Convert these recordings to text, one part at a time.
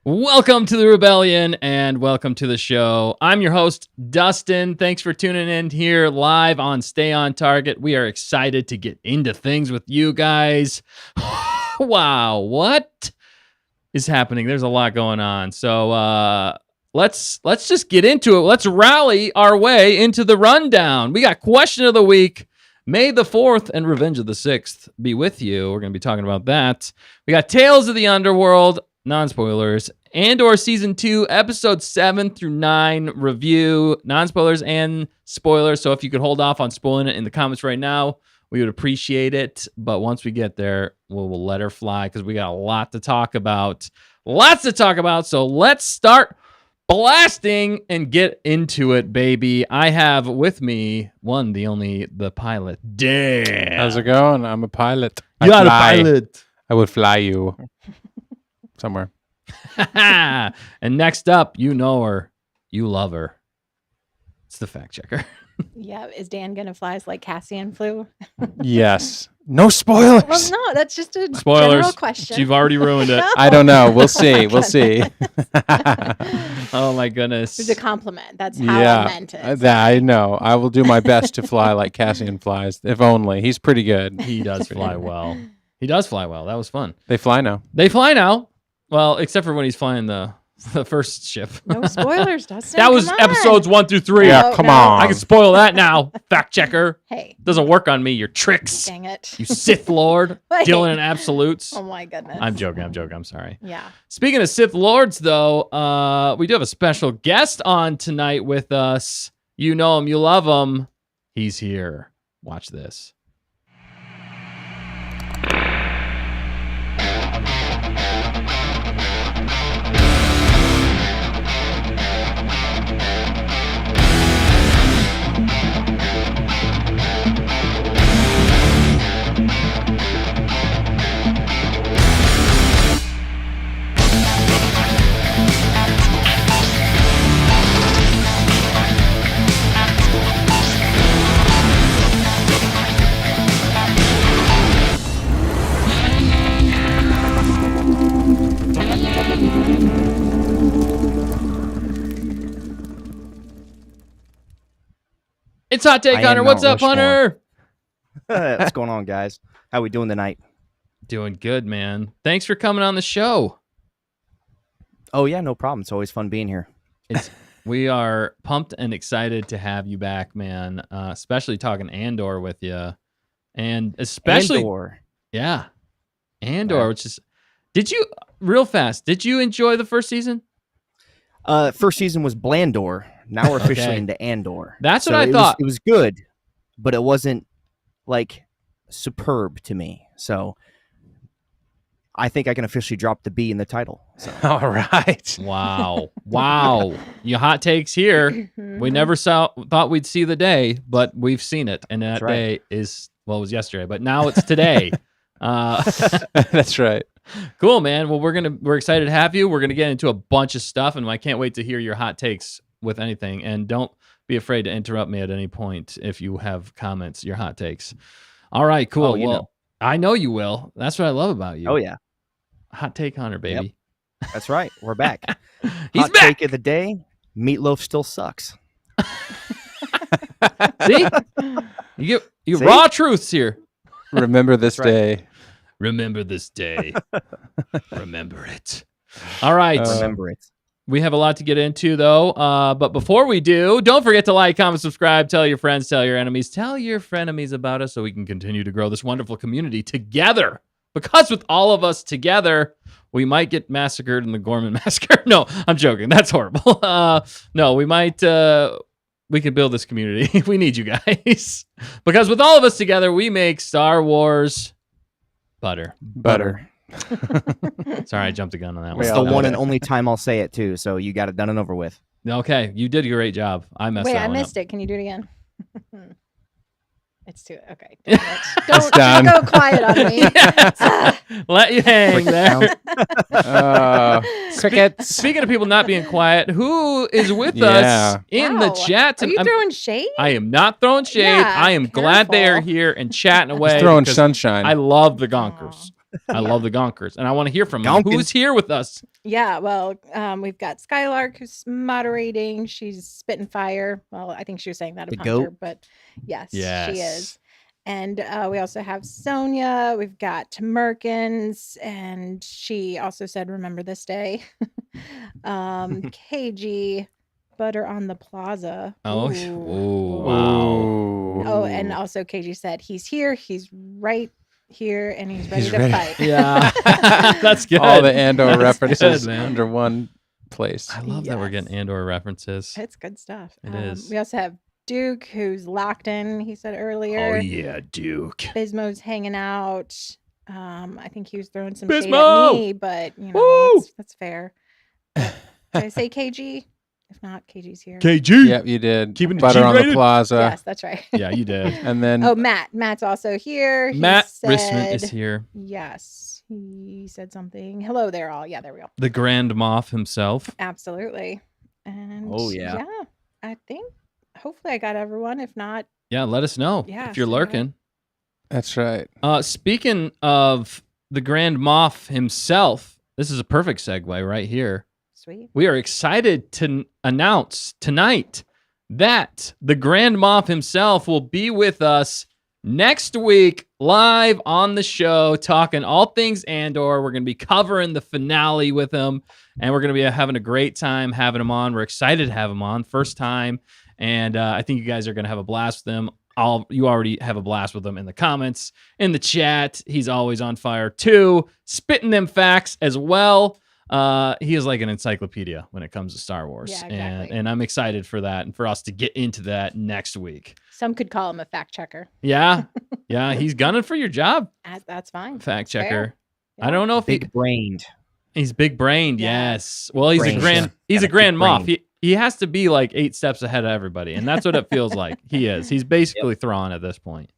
Welcome to the Rebellion and welcome to the show. I'm your host, Dustin. Thanks for tuning in here live on Stay on Target. We are excited to get into things with you guys. Wow, what is happening? There's a lot going on. So let's just get into it. Let's rally our way into the rundown. We got question of the week. May the 4th and Revenge of the 6th be with you. We're going to be talking about that. We got Tales of the Underworld. Non-spoilers. Andor Season 2, Episodes 7-9 review. Non-spoilers and spoilers. So if you could hold off on spoiling it in the comments right now, we would appreciate it. But once we get there, we'll let her fly because we got a lot to talk about. Lots to talk about. So let's start blasting and get into it, baby. I have with me one, the only, the pilot, Dan. How's it going? I'm a pilot. You are a pilot. I would fly you. Somewhere. And next up, you know her. You love her. It's the fact checker. Yeah. Is Dan going to fly us like Cassian flew? Yes. No spoilers. Well, no, that's just a Spoilers. general question. You've already ruined it. No. I don't know. We'll see. We'll see. Oh my goodness. It was a compliment. That's how I meant it. I know. I will do my best to fly like Cassian flies, if only. He's pretty good. He does fly well. He does fly well. That was fun. They fly now. They fly now. Well, except for when he's flying the first ship. No spoilers, Dustin. That was come on. episodes 1-3. Yeah, come on. I can spoil that now. Fact checker. Hey. Doesn't work on me. Your tricks. Dang it. You Sith Lord. Wait. Dealing in absolutes. Oh my goodness. I'm joking. I'm sorry. Yeah. Speaking of Sith Lords, though, we do have a special guest on tonight with us. You know him. You love him. He's here. Watch this. It's Hot Take Hunter. What's up, Hunter? What's going on, guys? How we doing tonight? Doing good, man. Thanks for coming on the show. Oh, yeah, no problem. It's always fun being here. We are pumped and excited to have you back, man. Especially talking Andor with you. And especially... Andor. Yeah. Andor, which is... Did you... Real fast, did you enjoy the first season? First season was Blandor. Now we're officially Okay. into Andor. That's what I thought. It was good, but it wasn't, like, superb to me. So I think I can officially drop the B in the title. So. All right. Wow. Your hot takes here. We never thought we'd see the day, but we've seen it. And that day is, well, it was yesterday, but now it's today. That's right. Cool, man. Well, we're excited to have you. We're going to get into a bunch of stuff, and I can't wait to hear your hot takes with anything. And don't be afraid to interrupt me at any point if you have comments, your hot takes. All right, cool. Oh, you know. I know you will. That's what I love about you. Oh, yeah. Hot take Hunter, baby. Yep. That's right. We're back. He's hot back. take of the day, meatloaf still sucks. See? You get See? raw truths here. Remember this That's right. day. Remember this day. Remember it. All right. Remember it. We have a lot to get into, though. But before we do, don't forget to like, comment, subscribe, tell your friends, tell your enemies, tell your frenemies about us so we can continue to grow this wonderful community together. Because with all of us together, we might get massacred in the Gorman massacre. No, I'm joking. That's horrible. No, we might... we can build this community. We need you guys. Because with all of us together, we make Star Wars butter. Sorry, I jumped the gun on that one. It's the one and only time I'll say it, too. So you got it done and over with. Okay, you did a great job. I messed Wait, that I one missed up. it. Can you do it again? It's too... Okay. Damn it. Don't done. go quiet on me. Yes. Let you hang there. Crickets. Speaking of people not being quiet, who is with Yeah. us in the Wow. chat? Are you I'm- throwing shade? I am not throwing shade. Yeah, I am glad they are careful. here and chatting away. He's throwing because sunshine. I love the Gonkers. I love the Gonkers, and I want to hear from them. Gonkin. Who's here with us? Yeah, well, we've got Skylark who's moderating. She's spitting fire. Well, I think she was saying that of The Hunter, goat? but yes, Yes. she is. And we also have Sonia. We've got Tamerkins, and she also said, "Remember this day." KG, butter on the plaza. Oh, Ooh. wow. Ooh. Oh, and also KG said he's here. He's right here, and he's ready He's to ready. fight. Yeah, that's good. All the Andor That's references good, man. under one place. I love that we're getting Yes. Andor references. It's good stuff. It is. We also have Duke, who's locked in. He said Oh earlier. yeah, Duke. Bismo's hanging out. I think he was throwing some shade Bismo! at me, but you know Woo! that's fair. But did I say KG? If not, KG's here. KG. Yep, you did. Keeping it Butter on the G-rated? plaza. Yes, that's right. Yeah, you did. And then Oh, Matt. Matt's also here. He Matt said, Rissman is here. Yes, he said something. Hello there, all. Yeah, there we go. The Grand Moff himself. Absolutely. And Oh, yeah. I think hopefully I got everyone. If not, Yeah, let us know Yeah, if you're say lurking. that's right. Speaking of the Grand Moff himself, this is a perfect segue right here. sweet. We are excited to announce tonight that the Grand Moff himself will be with us next week live on the show, talking all things Andor. We're going to be covering the finale with him, and we're going to be having a great time having him on. We're excited to have him on, first time, and I think you guys are going to have a blast with him. You already have a blast with him in the comments, in the chat. He's always on fire too, spitting them facts as well. He is like an encyclopedia when it comes to Star Wars. Yeah, exactly. And I'm excited for that and for us to get into that next week. Some could call him a fact checker. Yeah. Yeah. He's gunning for your job, That's fine. fact Fair. checker. Yeah. I don't know if Big brained. he's big brained. Yeah. Yes. Well, he's Brain, a grand, yeah. he's a Got a grand big moff. brain. He has to be like 8 steps ahead of everybody. And that's what it feels like. He is. He's basically Thrawn at this point.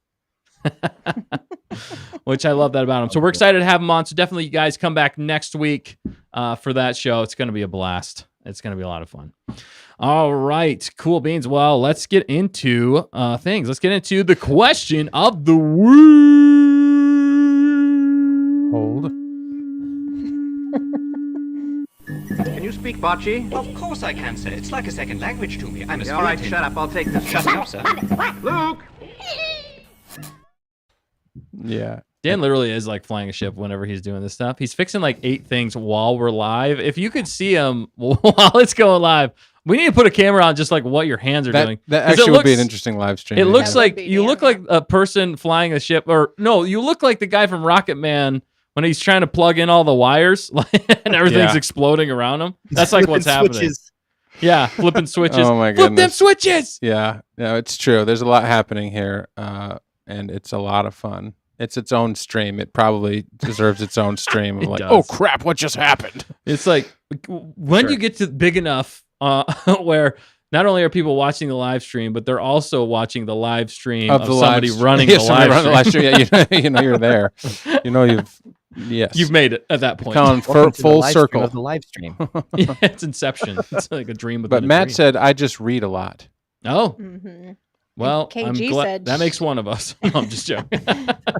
Which I love that about him. So we're excited to have him on. So definitely you guys come back next week for that show. It's going to be a blast. It's going to be a lot of fun. All right. Cool beans. Well, let's get into things. Let's get into the question of the week. Hold. Can you speak Bocce? Of course I can, sir. It's like a second language to me. I'm as Yeah, all right, fluent in- shut up. I'll take this. Shut me up, sir. Luke! Yeah. Dan literally is like flying a ship whenever he's doing this stuff. He's fixing like 8 things while we're live. If you could see him while it's going live, we need to put a camera on just like what your hands are doing. That 'Cause actually it would be an looks- interesting live stream. It looks That would like be, you yeah. look like a person flying a ship, or no, you look like the guy from Rocket Man when he's trying to plug in all the wires and everything's Yeah. exploding around him. That's like what's Flipping happening. switches. Yeah, flipping switches. Oh my Flip them goodness. switches. Yeah, no, it's true. There's a lot happening here, and it's a lot of fun. It's its own stream. It probably deserves its own stream. Of It like, does. oh crap, what just happened? It's like when Sure. you get to big enough where not only are people watching the live stream, but they're also watching the live stream of somebody running yeah, the somebody live running stream. the live stream. Yeah, you know you're there. You know You've made it at that point. gone Welcome to the full live stream circle. of the live stream. Yeah, it's Inception. It's like a dream within But a Matt dream. said, I just read a lot. "Oh, Mm-hmm. well, KG I'm glad said that sh- makes one of us." No, I'm just joking.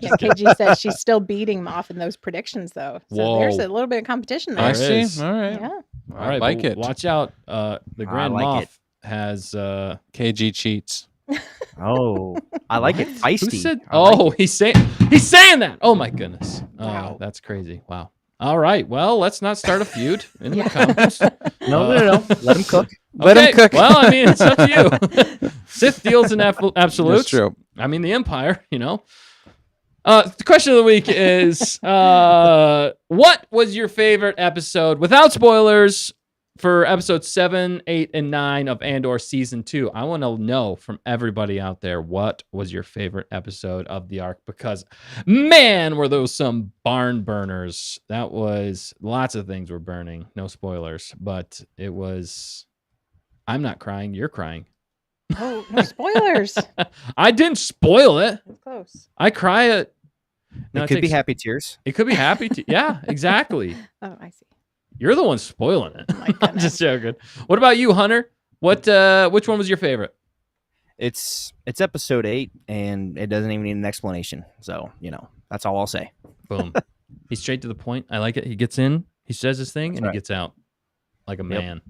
Yeah, KG said she's still beating Moff in those predictions, though. So there's Whoa. a little bit of competition There I there. it see. is. All right. Yeah. All I right, like but it. Watch out. The Grand like Moff it. has. KG cheats. Oh, I like it. Who Feisty. said? I like Oh, he's saying that. Oh my goodness. Wow. Oh, that's crazy. Wow. All right. Well, let's not start a feud in Yeah. the comments. No. Let him cook. Let him Okay, cook. Well, I mean, it's up to you. Sith deals in absolutes. That's true. I mean, the Empire, you know. The question of the week is what was your favorite episode, without spoilers, for episodes 7, 8, and 9 of Andor Season 2? I want to know from everybody out there, what was your favorite episode of the arc? Because, man, were those some barn burners. That was, lots of things were burning. No spoilers. But it was, I'm not crying, you're crying. Oh, no spoilers. I didn't spoil it. That's close. I cry at. No, It could be takes- happy tears. It could be happy. Yeah, exactly. Oh, I see. You're the one spoiling it. My I'm goodness. just joking. What about you, Hunter? Which one was your favorite? It's episode 8, and it doesn't even need an explanation. So that's all I'll say. Boom. He's straight to the point. I like it. He gets in, he says his thing, That's and he right. gets out like a man.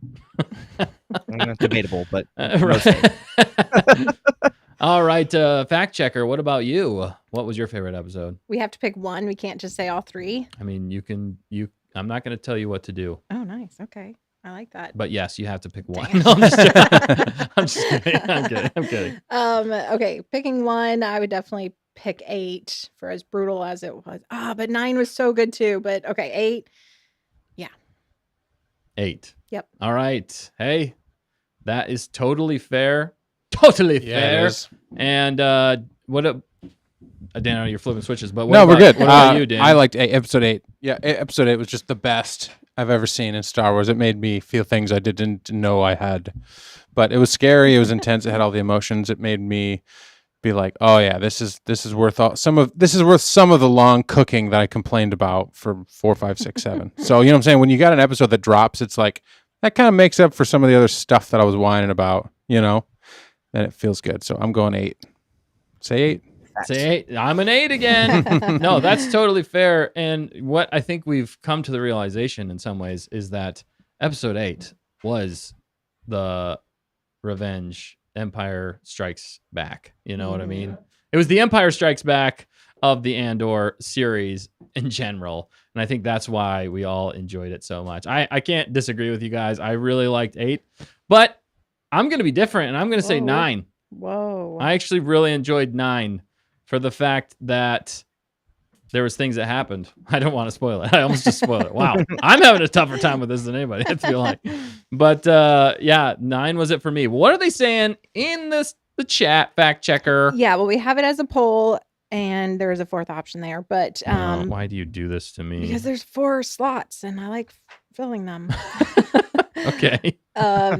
Debatable, but Right. All right, fact checker. What about you? What was your favorite episode? We have to pick one. We can't just say all three. I mean, you can. I'm not going to tell you what to do, Oh, nice. Okay. I like that. but yes, you have to pick one. Damn. No, I'm just kidding. I'm just kidding. I'm kidding. Okay, picking one, I would definitely pick 8 for as brutal as it was. But 9 was so good too. But okay, 8. 8. Yep. All right. Hey, that is totally fair. Totally Yeah, fair. it is. And Dan, I know you're flipping switches, but No, we're good. What about you, Dan? I liked episode 8. Yeah, episode 8 was just the best I've ever seen in Star Wars. It made me feel things I didn't know I had. But it was scary. It was intense. It had all the emotions. It made me be like, oh yeah, this is worth some of the long cooking that I complained about for 4, 5, 6, 7. So you know what I'm saying? When you got an episode that drops, it's like that kind of makes up for some of the other stuff that I was whining about, you know? And it feels good. So I'm going 8. Say 8. Say 8. I'm an 8 again. No, that's totally fair. And what I think we've come to the realization in some ways is that episode 8 was the Revenge Empire Strikes Back. You know what I mean? It was the Empire Strikes Back of the Andor series in general. And I think that's why we all enjoyed it so much. I can't disagree with you guys. I really liked 8, but I'm going to be different and I'm going to say Whoa. 9. Whoa. I actually really enjoyed 9 for the fact that there was things that happened. I don't want to spoil it. I almost just spoiled it. Wow. I'm having a tougher time with this than anybody, I feel like. But yeah, 9 was it for me. What are they saying in the chat, fact checker? Yeah, well, we have it as a poll, and there is a 4th option there, but No, why do you do this to me? because there's 4 slots, and I like filling them. Okay.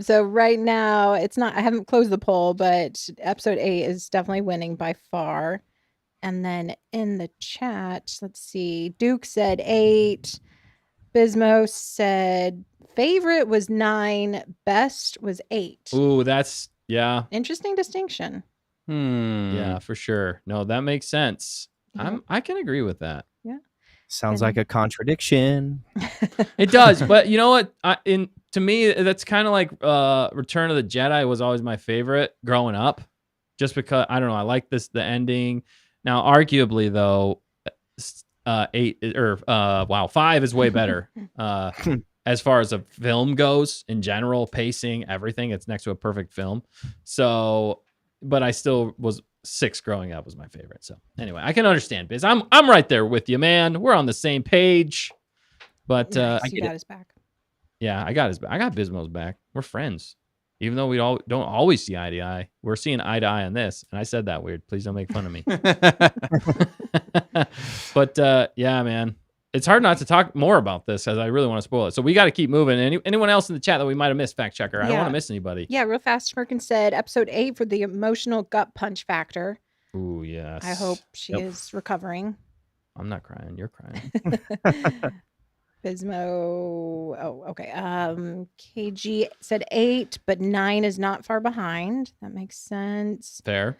So right now, I haven't closed the poll, but episode 8 is definitely winning by far. And then in the chat, let's see, Duke said 8. Bismo said favorite was 9. Best was 8. Ooh, that's, yeah. Interesting distinction. Yeah, for sure. No, that makes sense. Yeah. I can agree with that. sounds like a contradiction. It does, but you know what? To me, that's kind of like Return of the Jedi was always my favorite growing up, just because I don't know. I like the ending. Now, arguably though, 5 is way better as far as a film goes in general, pacing, everything. It's next to a perfect film. So, but I still was 6 growing up was my favorite. So anyway, I can understand, Biz. I'm right there with you, man. We're on the same page. But Nice, you got his back. yeah, I got Bismo's back. We're friends. Even though we don't always see eye to eye, we're seeing eye to eye on this. And I said that weird. Please don't make fun of me. But yeah, man, it's hard not to talk more about this as I really want to spoil it. So we got to keep moving. Anyone else in the chat that we might have missed, fact checker? I don't want to miss anybody. Yeah, real fast. Merkin said episode 8 for the emotional gut punch factor. Ooh, yes. I hope she is recovering. I'm not crying. You're crying. Bismo. Oh, okay. KG said 8, but 9 is not far behind. That makes sense. Fair.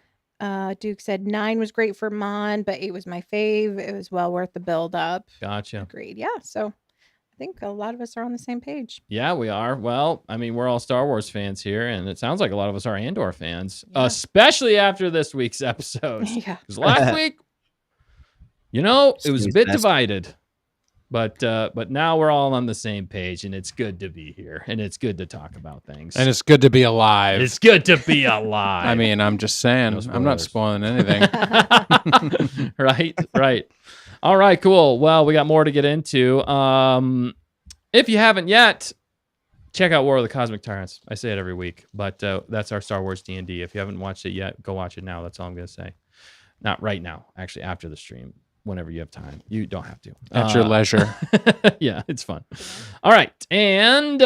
Duke said 9 was great for Mon, but 8 was my fave. It was well worth the build up. Gotcha. Agreed. Yeah. So I think a lot of us are on the same page. Yeah, we are. Well, I mean, we're all Star Wars fans here, and it sounds like a lot of us are Andor fans, especially after this week's episode. Yeah. Because last week, it was a bit divided. But now we're all on the same page, and it's good to be here, and it's good to talk about things. And it's good to be alive. It's good to be alive. I mean, I'm just saying, No I'm not spoilers. spoiling anything. Right. All right, cool. Well, we got more to get into. If you haven't yet, check out War of the Cosmic Tyrants. I say it every week, but that's our Star Wars D&D. If you haven't watched it yet, go watch it now. That's all I'm going to say. Not right now, actually, after the stream. Whenever you have time. You don't have to. At your leisure. Yeah, it's fun. All right. And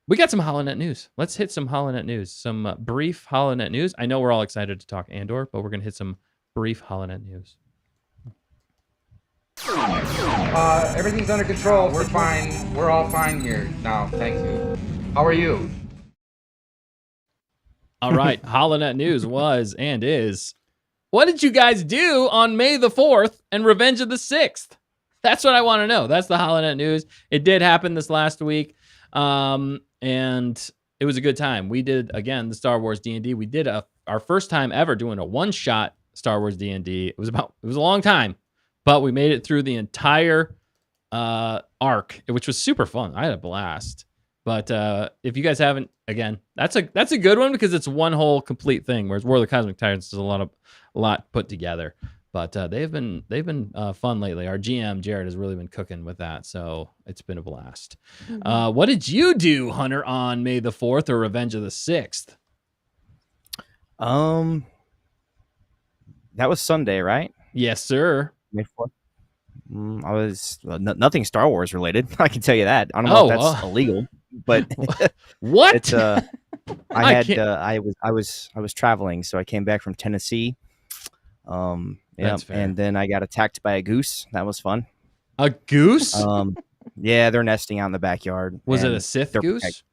we got some HoloNet news. Let's hit some HoloNet news. Some brief HoloNet news. I know we're all excited to talk Andor, but we're going to hit some brief HoloNet news. Everything's under control. We're fine. We're all fine here now. Thank you. How are you? All right. HoloNet news was and is, what did you guys do on May the 4th and Revenge of the 6th? That's what I want to know. That's the HoloNet news. It did happen this last week, and it was a good time. We did, again, the Star Wars D&D. We did our first time ever doing a one-shot Star Wars D&D. It was a long time, but we made it through the entire arc, which was super fun. I had a blast. But if you guys haven't, again, that's a good one because it's one whole complete thing. Whereas War of the Cosmic Tyrants is a lot put together. But they've been fun lately. Our GM Jared has really been cooking with that, so it's been a blast. Mhm. What did you do, Hunter, on May the 4th or Revenge of the 6th? That was Sunday, right? Yes, sir. May 4th. I was nothing Star Wars related. I can tell you that. I don't know if that's illegal, but What? it's I was traveling, so I came back from Tennessee. Yeah, That's fair. and then I got attacked by a goose. That was fun. A goose? Yeah, they're nesting out in the backyard. Was it and a Sith they're goose? protected.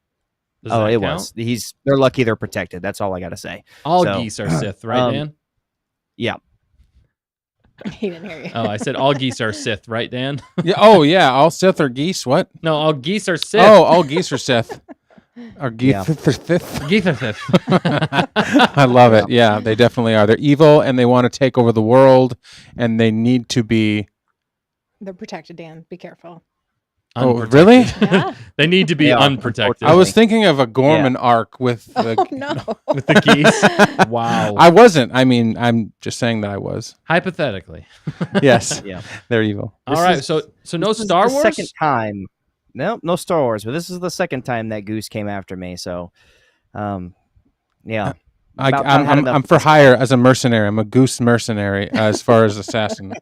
Does Oh, that it count? was. They're lucky they're protected. That's all I got to say. All So, geese are Sith, right, Dan? Yeah. He didn't hear you. Oh, I said all geese are Sith, right, Dan? Yeah. Oh, yeah. All Sith are geese. What? No, all geese are Sith. Oh, all geese are Sith. Are geese Yeah. Sith? Geese are Sith. I love it. Yeah, they definitely are. They're evil and they want to take over the world, and they need to be. They're protected, Dan. Be careful. Oh, Unprotected. really? Yeah. They need to be Yeah, unprotected. I was thinking of a Gorman arc with the. Oh no. with the geese. Wow. I wasn't. I mean, I'm just saying that I was. Hypothetically. Yes, Yeah. they're evil. All This right. is- So no This is Star the Wars? Second time. No Star Wars, but this is the second time that goose came after me. So, yeah. About time I had enough. I'm for hire as a mercenary. I'm a goose mercenary as far as assassin.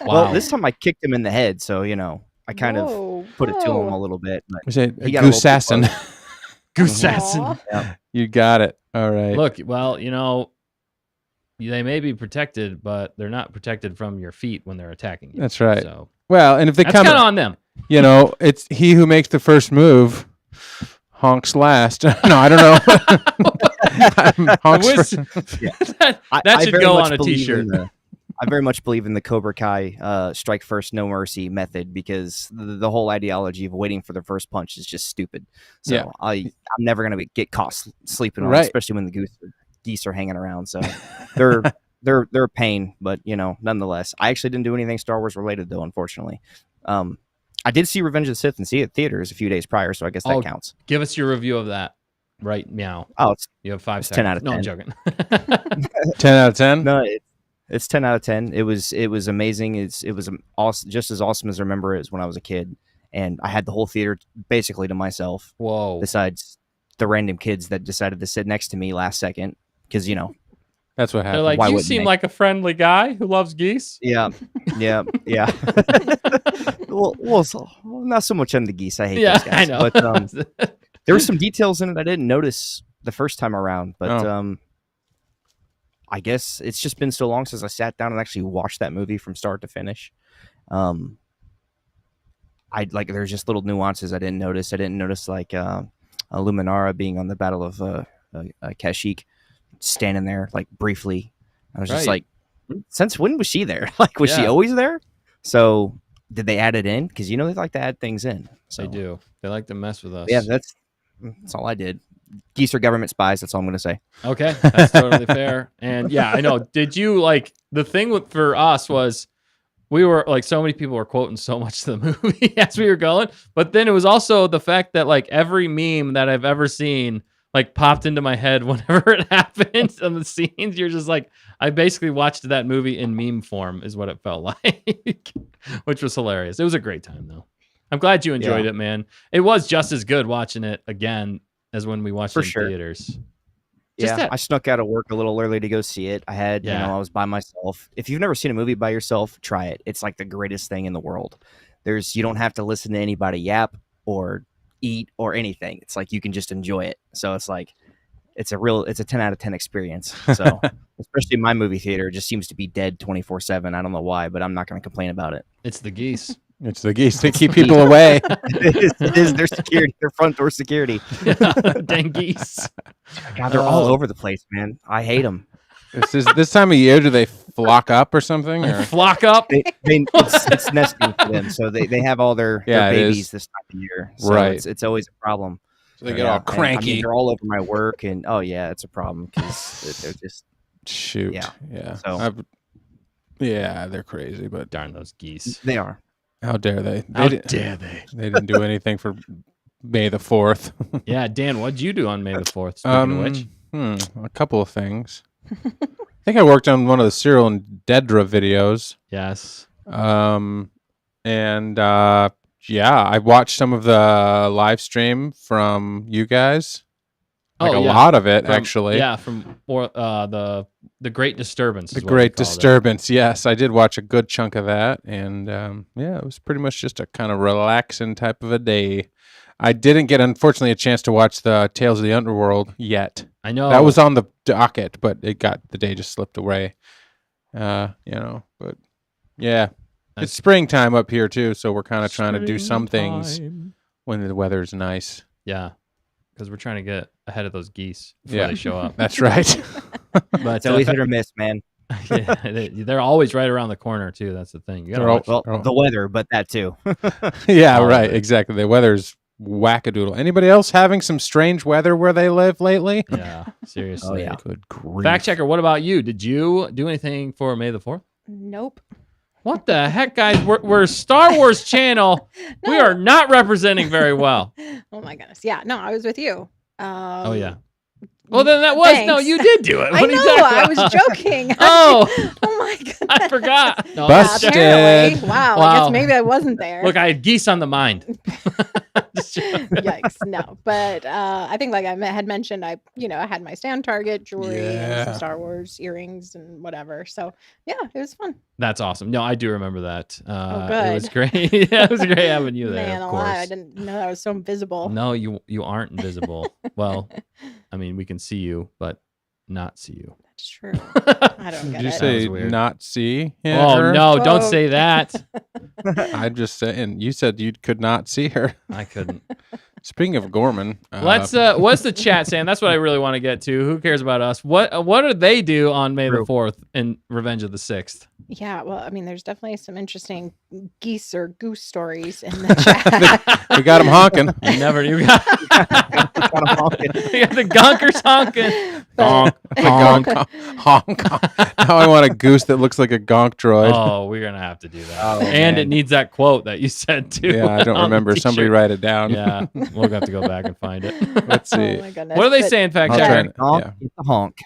Wow. Well, this time I kicked him in the head, so I kind of Whoa, put it to him whoa. a little bit. But We say He got a little too goose-assassin. close. Goose-assassin. Aw. You got it. All right. Look, well, they may be protected, but they're not protected from your feet when they're attacking you. That's right. So Well, and if they that's come, kind of on them. it's he who makes the first move honks last. No, I don't know. Honks Whis- first. that I should very go much on a believe T-shirt. in I very much believe in the Cobra Kai strike first, no mercy method because the whole ideology of waiting for the first punch is just stupid. So Yeah. I'm never gonna get caught sleeping on, Right. especially when the geese are hanging around. So they're a pain, but nonetheless, I actually didn't do anything Star Wars related though, unfortunately. I did see Revenge of the Sith and see it at theaters a few days prior, so I guess that Oh, counts. Give us your review of that right now. Oh, You have 5 It's seconds. 10 out of No, I'm 10. joking. 10 out of 10. no, it's 10 out of 10. It was amazing. It was awesome, just as awesome as I remember it as when I was a kid, and I had the whole theater basically to myself. Whoa. Besides the random kids that decided to sit next to me last second, because That's what They're happened. like, Why you wouldn't seem they? like a friendly guy who loves geese. yeah. Not so much on the geese. I hate Yeah, those guys. I know. But there were some details in it I didn't notice the first time around. But Oh. I guess it's just been so long since I sat down and actually watched that movie from start to finish. There's just little nuances I didn't notice. I didn't notice Luminara being on the Battle of Kashyyyk, standing there like briefly. I was just Right. like, since when was she there? Like, was she Yeah. always there? So did they add it in? Because they like to add things in. So They do. They like to mess with us. yeah, that's all I did. Geese are government spies. That's all I'm going to say. Okay, that's totally fair. And yeah, I know. Did you the thing for us was we were so many people were quoting so much of the movie as we were going, but then it was also the fact that every meme that I've ever seen popped into my head whenever it happened on the scenes. You're just I basically watched that movie in meme form is what it felt like, which was hilarious. It was a great time though. I'm glad you enjoyed Yeah. it, man. It was just as good watching it again as when we watched For it in sure. theaters. Yeah, I snuck out of work a little early to go see it. I had, I was by myself. If you've never seen a movie by yourself, try it. It's like the greatest thing in the world. You don't have to listen to anybody yap or eat or anything. It's like you can just enjoy it. So it's it's a 10 out of 10 experience. So especially my movie theater just seems to be dead 24/7. I don't know why, but I'm not going to complain about it. It's the geese. It's the geese. They keep people away. It is their security, their front door security. Dang geese. God, they're all over the place, man. I hate them. This time of year, do they flock up or something? Or? Flock up. It's nesting for them, so they have all their babies this time of year. So right. It's always a problem. So they get all cranky. I mean, they're all over my work, and it's a problem because they're just shoot. Yeah. So they're crazy, but darn those geese. They are. How dare they? How dare they? They didn't do anything for May the 4th. Yeah, Dan, what'd you do on May the 4th? Speaking of which, a couple of things. I think I worked on one of the Cyril and Dedra videos. Yes. And I watched some of the live stream from you guys. A lot of it, actually. Yeah, from the Great Disturbance. The Great Disturbance, yes. I did watch a good chunk of that. And it was pretty much just a kind of relaxing type of a day. I didn't get, unfortunately, a chance to watch the Tales of the Underworld yet. I know. That was on the docket, but the day just slipped away. But yeah. It's springtime up here, too, so we're kind of trying to do some things when the weather's nice. Yeah, because we're trying to get ahead of those geese before they show up. That's right. But it's always hit or miss, man. They're always right around the corner, too. That's the thing. The weather, but that, too. Yeah, right. Exactly. The weather's wackadoodle. Anybody else having some strange weather where they live lately? Yeah, seriously. Oh, yeah. Good grief. Fact checker, what about you? Did you do anything for May the 4th? Nope. What the heck, guys? We're a Star Wars channel. No. We are not representing very well. Oh my goodness. Yeah. No, I was with you. Oh yeah. Well, then that was thanks. No. You did do it. What I know. I was joking. Oh. Oh my goodness. I forgot. No, busted. Apparently. Wow. I guess maybe I wasn't there. Look, I had geese on the mind. Yikes. No. But I think, like I had mentioned, I had my stand target jewelry and some Star Wars earrings and whatever. So yeah, it was fun. That's awesome. No, I do remember that. Good. It was great. Yeah, it was great having you there. Man, of course. I didn't know that was so invisible. No, you aren't invisible. Well, I mean, we can see you, but not see you. That's true. I don't get Did you it. say not see? Oh, no, don't say that. I'm just saying. You said you could not see her. I couldn't. Speaking of Gorman, what's the chat saying? That's what I really want to get to. Who cares about us? What do they do on May the 4th in Revenge of the 6th? Yeah, well, I mean, there's definitely some interesting geese or goose stories in the chat. We got them honking. You got the gonkers honking. Honk, honk, honk. Now I want a goose that looks like a gonk droid. Oh, we're gonna have to do that. And it needs that quote that you said too. Yeah, I don't remember. Somebody write it down. Yeah, we'll have to go back and find it. Let's see. Oh my goodness. What are they saying, fact checker? It's a honk.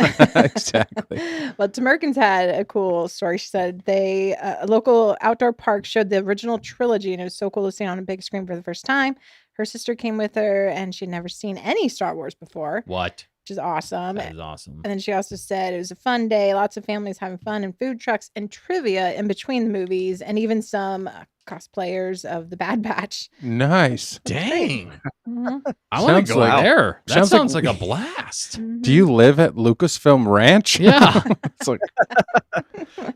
Exactly. Well, Tamerkins had a cool story. She said a local outdoor park showed the original trilogy, and it was so cool to see it on a big screen for the first time. Her sister came with her, and she'd never seen any Star Wars before. What? Which is awesome. That is awesome. And then she also said it was a fun day, lots of families having fun, and food trucks and trivia in between the movies, and even some cosplayers of the Bad Batch. Nice. Dang. Mm-hmm. I want to go there. That sounds like a blast. Mm-hmm. Do you live at Lucasfilm Ranch? Yeah. It's like,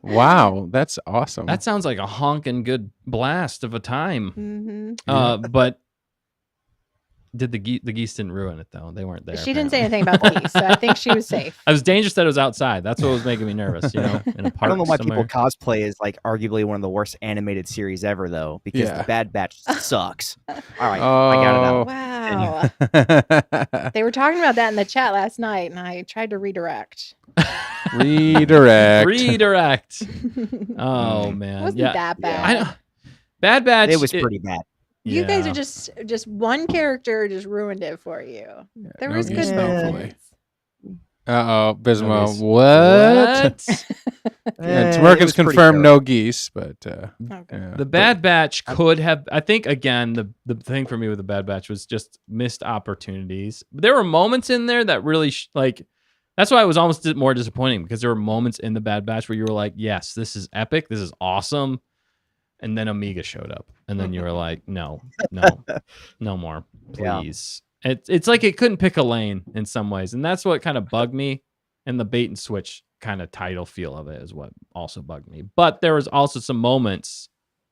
wow, that's awesome. That sounds like a honking good blast of a time. Mm-hmm. But the geese didn't ruin it though. They weren't there. She didn't say anything about the geese, so I think she was safe. I was dangerous that it was outside. That's what was making me nervous. In a park. I don't know why somewhere. people cosplay is like arguably one of the worst animated series ever, though, because the Bad Batch sucks. All right, I got it out. Wow. They were talking about that in the chat last night, and I tried to redirect. Redirect. Oh man, it wasn't that bad. Bad Batch. It was pretty bad. You guys are just one character just ruined it for you. There was good moments. Bismo. What? Tamerkins confirmed no geese, but the Bad Batch could have. I think again, the thing for me with the Bad Batch was just missed opportunities. There were moments in there that really that's why it was almost more disappointing, because there were moments in the Bad Batch where you were like, yes, this is epic, this is awesome. And then Omega showed up, and then you were like, no more, please. Yeah. It's like it couldn't pick a lane in some ways, and that's what kind of bugged me. And the bait and switch kind of title feel of it is what also bugged me. But there was also some moments,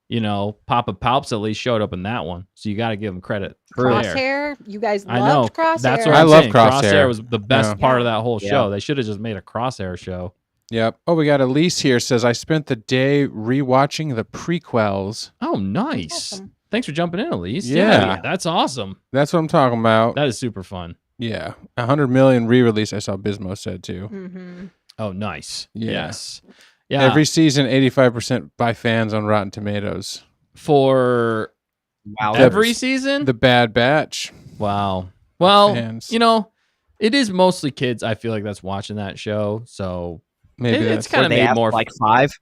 Papa Palps at least showed up in that one, so you got to give him credit. Crosshair, you guys loved I know. Crosshair. That's what I I'm love saying. Crosshair. Was the best part of that whole show. They should have just made a Crosshair show. Yep. Oh, we got Elise here. Says, I spent the day rewatching the prequels. Oh, nice. Awesome. Thanks for jumping in, Elise. Yeah. That's awesome. That's what I'm talking about. That is super fun. Yeah. 100 million re-release, I saw Bismo said too. Mm-hmm. Oh, nice. Yeah. Yes. Yeah. Every season, 85% by fans on Rotten Tomatoes. For Wow. every season? The Bad Batch. Wow. Well, Fans. it is mostly kids. I feel like that's watching that show. So Maybe it's that's kind of They made have more. like 5.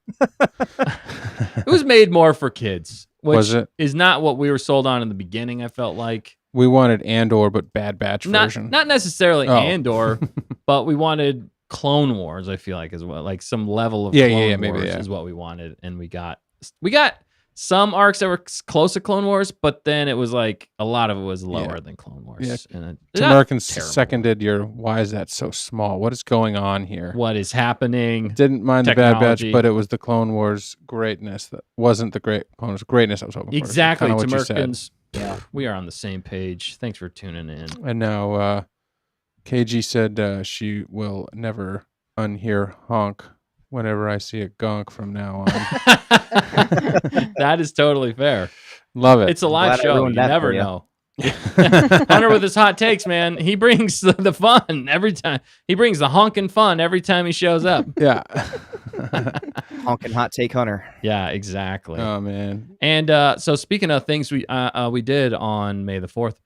It was made more for kids, which Was it? is not what we were sold on in the beginning. I felt like We wanted Andor, but Bad Batch version. not necessarily Oh. Andor, but we wanted Clone Wars. I feel like as well, like some level of Yeah, Clone yeah, maybe, Wars yeah. is what we wanted, and we got some arcs that were close to Clone Wars, but then it was like a lot of it was lower than Clone Wars. Yeah. And Tim not Merkin terrible. seconded your, why is that so small? What is going on here? What is happening? Didn't mind the Bad Batch, Technology. but it was the Clone Wars greatness that wasn't the Clone Wars greatness I was hoping Exactly, for. Tim Kinda what you said. Merkin's. Yeah, we are on the same page. Thanks for tuning in. And now KG said she will never unhear honk whenever I see a gonk from now on. That is totally fair. Love it. It's a live Glad I show. You ruined that never for you. know. Hunter with his hot takes, man. He brings the fun every time. He brings the honking fun every time he shows up. Yeah. Honkin' hot take Hunter. Yeah, exactly. Oh man. And so speaking of things we did on May the 4th,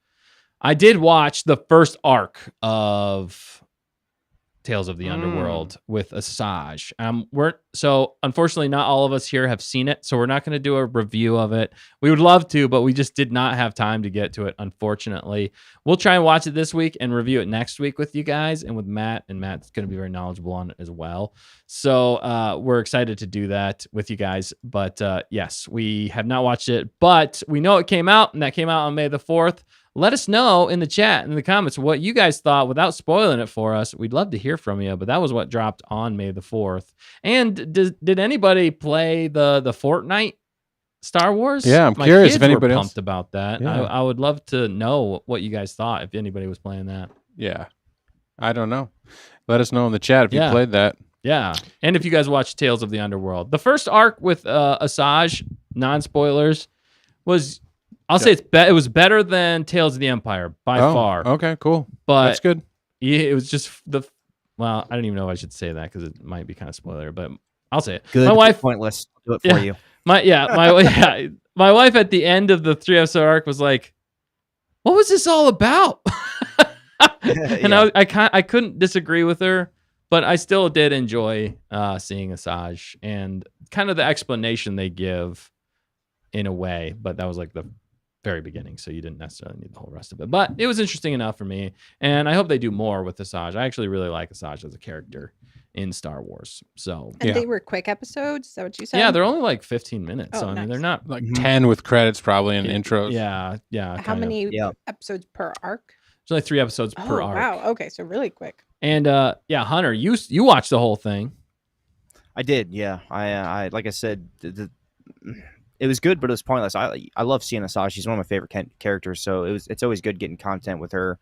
I did watch the first arc of Tales of the Underworld with Asajj. So unfortunately not all of us here have seen it, so we're not going to do a review of it. We would love to, but we just did not have time to get to it, unfortunately. We'll try and watch it this week and review it next week with you guys and with Matt, and Matt's going to be very knowledgeable on it as well. So we're excited to do that with you guys. But yes, we have not watched it, but we know it came out, and that came out on May the 4th. Let us know in the chat, in the comments, what you guys thought without spoiling it for us. We'd love to hear from you, but that was what dropped on May the 4th. And did anybody play the Fortnite Star Wars? Yeah, I'm My curious kids if anybody were else- pumped about that. Yeah. I would love to know what you guys thought if anybody was playing that. Yeah. I don't know. Let us know in the chat if you Yeah. played that. Yeah, and if you guys watched Tales of the Underworld, the first arc with Asajj, non-spoilers, was say it was better than Tales of the Empire by far. Okay, cool. But That's good. yeah, it was just I don't even know if I should say that because it might be kind of spoiler, but I'll say it. Good. My wife, Pointless. I'll do it for you. my wife at the end of the 3-episode arc was like, "What was this all about?" And Yeah. I couldn't disagree with her, but I still did enjoy seeing Asajj and kind of the explanation they give in a way. But that was like the very beginning, so you didn't necessarily need the whole rest of it. But it was interesting enough for me, and I hope they do more with Asajj. I actually really like Asajj as a character in Star Wars. So And Yeah. they were quick episodes. Is that what you said? yeah, they're only like 15 minutes. Oh, so I mean, nice. they're not Like Mhm. 10 with credits probably in intros. Yeah. How kind of. many Yeah. episodes per arc? There's only 3 episodes per Oh, arc. wow. Okay, so really quick. And Hunter, you watched the whole thing. I did, yeah. I like I said, it was good, but it was pointless. I love seeing Asajj. She's one of my favorite characters, so it's always good getting content with her.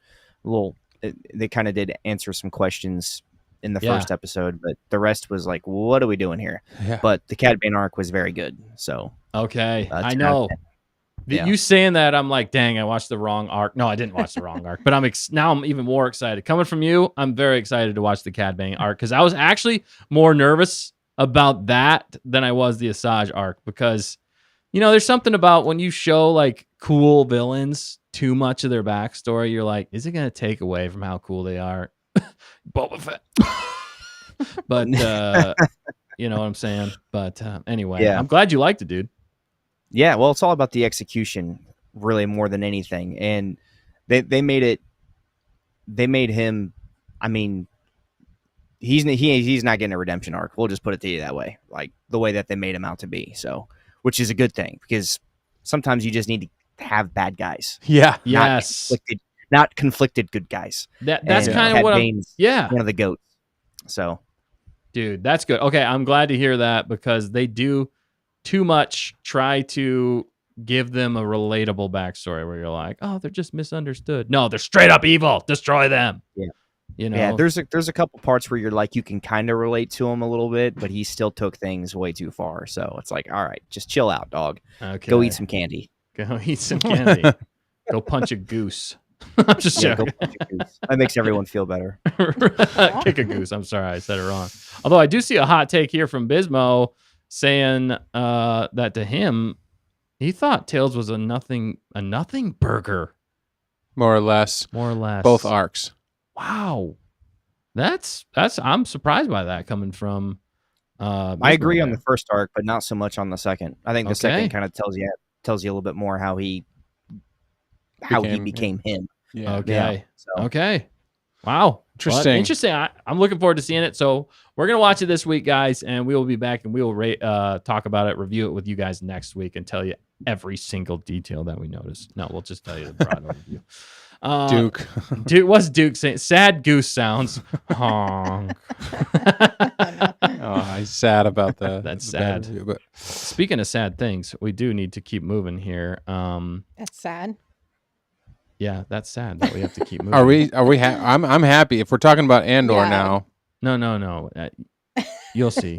They kind of did answer some questions in the first episode, but the rest was like, what are we doing here? Yeah. But the Cad Bane arc was very good. So Okay, I 10 know. out of 10. You Yeah. saying that, I'm like, dang, I watched the wrong arc. No, I didn't watch the wrong arc, but now I'm even more excited. Coming from you, I'm very excited to watch the Cad Bane arc because I was actually more nervous about that than I was the Asajj arc because, there's something about when you show like cool villains too much of their backstory, you're like, is it going to take away from how cool they are? Boba Fett. But, you know what I'm saying? But anyway, Yeah. I'm glad you liked it, dude. Yeah, well, it's all about the execution, really, more than anything. And they made him. I mean, he's not getting a redemption arc. We'll just put it to you that way, like the way that they made him out to be. So, which is a good thing because sometimes you just need to have bad guys, Yeah. Yes. not conflicted good guys. That's And kind of Cad what I'm. Bane's Yeah. one of the goats. So Dude, that's good. Okay, I'm glad to hear that because they do too much try to give them a relatable backstory where you're like, oh, they're just misunderstood. No, they're straight up evil. Destroy them. Yeah. You know, Yeah, there's a couple parts where you're like you can kind of relate to him a little bit, but he still took things way too far. So it's like, all right, just chill out, dog. okay. Go eat some candy. Go eat some candy. Go punch a goose. I'm just Yeah, go joking. punch a goose. That makes everyone feel better. Kick a goose. I'm sorry, I said it wrong. Although I do see a hot take here from Bismo saying that to him, he thought Tails was a nothing burger, More or less. more or less. Both arcs. Wow, that's I'm surprised by that coming from. I Bismo agree on there. the first arc, but not so much on the second. I think the Okay. second kind of tells you a little bit more how he became him. Yeah. Okay. Yeah, so. Okay. Wow. Interesting. Well, interesting. I'm looking forward to seeing it. So we're gonna watch it this week, guys, and we will be back and we will talk about it, review it with you guys next week, and tell you every single detail that we noticed. No, we'll just tell you the broad overview. Duke. Duke, what's Duke saying? Sad goose sounds. Honk. Oh, he's sad about the. That's the bad sad. review, but Speaking of sad things, we do need to keep moving here. That's sad. Yeah, that's sad that we have to keep moving. are we? I'm happy if we're talking about Andor Yeah. now. No. You'll see.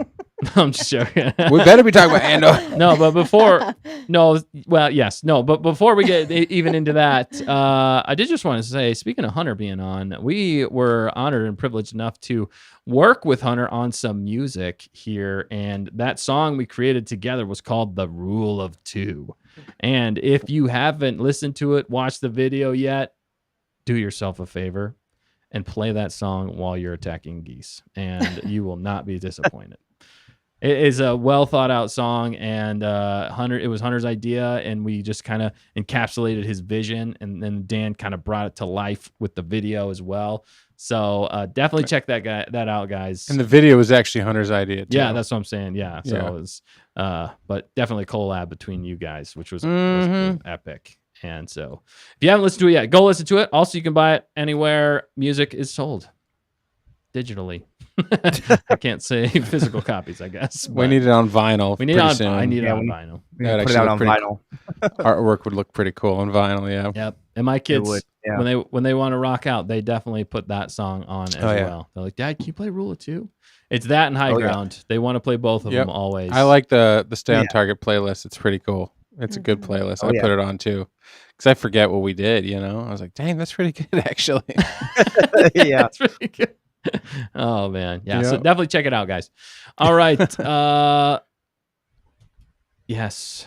I'm just joking. We better be talking about Andor. No, but before, but before we get even into that, I did just want to say, speaking of Hunter being on, we were honored and privileged enough to work with Hunter on some music here, and that song we created together was called "The Rule of Two." And if you haven't listened to it, watched the video yet, do yourself a favor and play that song while you're attacking geese, and you will not be disappointed. It is a well thought out song, and it was Hunter's idea, and we just kind of encapsulated his vision, and then Dan kind of brought it to life with the video as well. So definitely check that out, guys. And the video was actually Hunter's idea too. Yeah, that's what I'm saying. Yeah, so Yeah. it was, but definitely a collab between you guys, which was epic. And so, if you haven't listened to it yet, go listen to it. Also, you can buy it anywhere music is sold digitally. I can't say physical copies, I guess. We but need it on vinyl. We need it pretty on. soon. I need it Yeah, on we- vinyl. That'd Put it out on actually look vinyl. Artwork would look pretty cool on vinyl. Yeah. Yep. And my kids, would, yeah. when they want to rock out, they definitely put that song on as Oh, yeah. well. They're like, Dad, can you play Rule of Two? It's that and High Oh, yeah. Ground. They want to play both of Yep. them always. I like the Stay on Yeah. Target playlist. It's pretty cool. It's a good playlist. Oh, I yeah. put it on too because I forget what we did. You know, I was like, dang, that's pretty good actually. Yeah. That's pretty good. Oh man, yeah. So Yep. definitely check it out, guys. All right. Yes.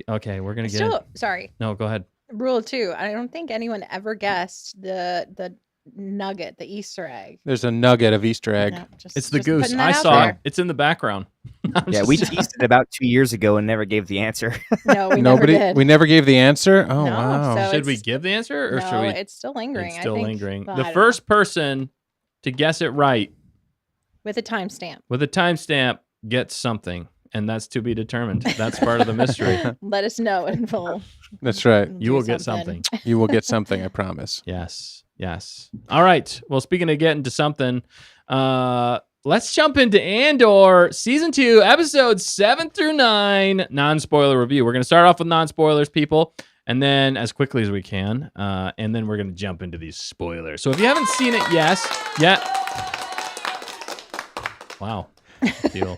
Okay. We're gonna get. Still, sorry. No, go ahead. Rule 2. I don't think anyone ever guessed the nugget, the Easter egg. There's a nugget of Easter egg. No, It's the just goose. putting I that out saw it. there. It's in the background. I'm Yeah, just- we teased it about 2 years ago and never gave the answer. No, we Nobody. never did. We never gave the answer. Oh No, wow. so Should we it's- give the answer, or no, should we? it's still lingering. It's still I think. lingering. Well, I The don't first person to guess it right know. With a timestamp. with a timestamp gets something, and that's to be determined. That's part of the mystery. Let us know and we'll That's right. You do will get something. You will get something. I promise. Yes. All right. Well, speaking of getting to something, let's jump into Andor Season 2, Episodes 7 through 9, non-spoiler review. We're going to start off with non-spoilers, people, and then as quickly as we can, and then we're going to jump into these spoilers. So if you haven't seen it yet. Wow. Deal.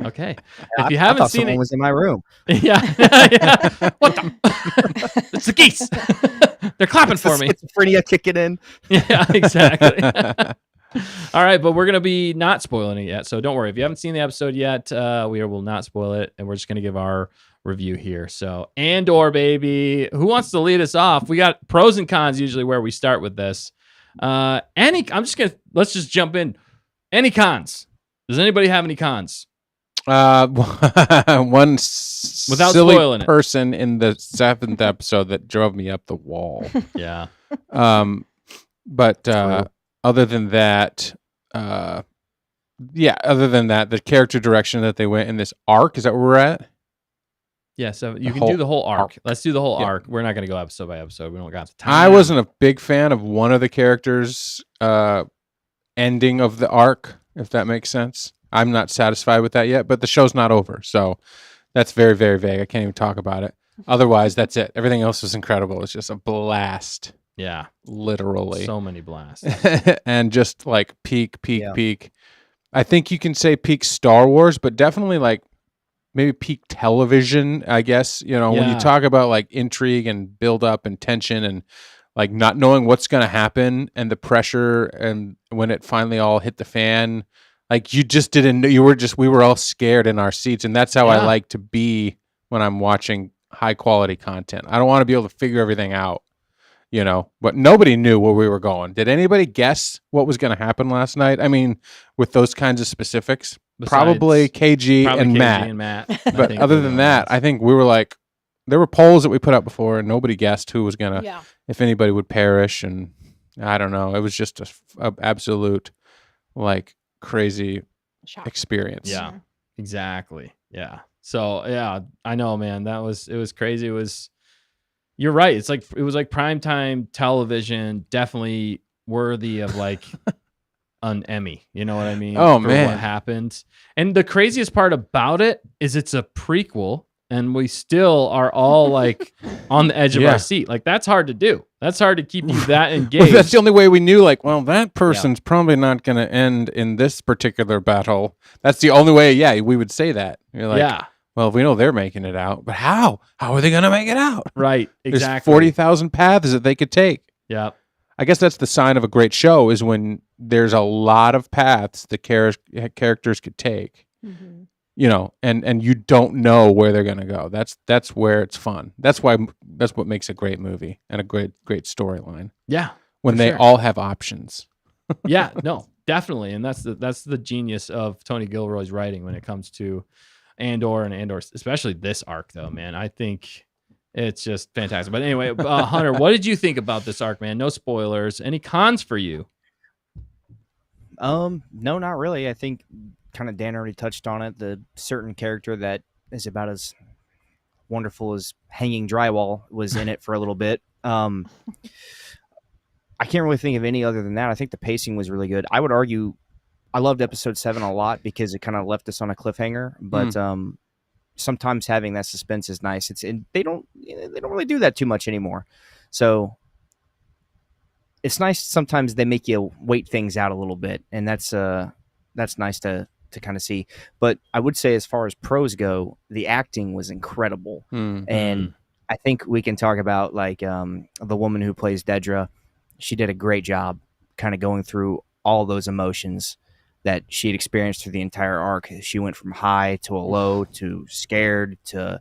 Okay. If you I haven't thought seen someone it, was in my room. yeah. What the? It's the geese. They're clapping for me. Schizophrenia kicking in. Yeah, exactly. All right, but we're going to be not spoiling it yet. So don't worry. If you haven't seen the episode yet, we will not spoil it. And we're just going to give our review here. So Andor, baby. Who wants to lead us off? We got pros and cons usually where we start with this. Let's just jump in. Any cons? Does anybody have any cons? One Without silly spoiling it. person in the 7th episode that drove me up the wall. Yeah. But other than that, the character direction that they went in this arc, is that where we're at? Yeah, so you The can whole do the whole arc. arc. Let's do the whole Yeah. arc. We're not going to go episode by episode. We don't got the time. I wasn't a big fan of one of the characters' ending of the arc, if that makes sense. I'm not satisfied with that yet, but the show's not over, so that's very, very vague. I can't even talk about it. Otherwise, that's it. Everything else was incredible. It's just a blast. Yeah. literally. So many blasts. And just like peak. Yeah. I think you can say peak Star Wars, but definitely like maybe peak television, I guess. You know, when you Yeah. talk about like intrigue and build up and tension and like not knowing what's going to happen and the pressure, and when it finally all hit the fan, like you just didn't know, we were all scared in our seats. And that's how I Yeah. like to be when I'm watching high quality content. I don't want to be able to figure everything out, you know, but nobody knew where we were going. Did anybody guess what was going to happen last night? I mean, with those kinds of specifics, probably KG and Matt. But other than that, I think we were like, there were polls that we put up before and nobody guessed who was going to, if anybody would perish. And I don't know. It was just a absolute like crazy experience. Yeah, exactly. Yeah. So yeah, I know, man, it was crazy. You're right. It was like primetime television, definitely worthy of like an Emmy. You know what I mean? Oh, for man. what happened. And the craziest part about it is it's a prequel, and we still are all like on the edge of our seat. Like that's hard to do. That's hard to keep you that engaged. Well, that's the only way we knew, like, well, that person's probably not going to end in this particular battle. That's the only way, we would say that. You're like, well, we know they're making it out, but how? How are they going to make it out? Right, exactly. There's 40,000 paths that they could take. Yeah. I guess that's the sign of a great show, is when there's a lot of paths the characters could take. Mm-hmm. You know, and you don't know where they're going to go. That's where it's fun. That's what makes a great movie and a great storyline. Yeah. When they all have options. Yeah, no, definitely. And that's the genius of Tony Gilroy's writing when it comes to Andor, especially this arc though, man. I think it's just fantastic. But anyway, Hunter, what did you think about this arc, man? No spoilers. Any cons for you? No, not really. I think kind of Dan already touched on it. The certain character that is about as wonderful as hanging drywall was in it for a little bit. I can't really think of any other than that. I think the pacing was really good. I would argue I loved episode 7 a lot because it kind of left us on a cliffhanger, but sometimes having that suspense is nice. They don't really do that too much anymore. So it's nice sometimes they make you wait things out a little bit, and that's nice to kind of see. But I would say, as far as pros go, the acting was incredible. And I think we can talk about like the woman who plays Dedra. She did a great job kind of going through all those emotions that she had experienced through the entire arc. She went from high to a low to scared to,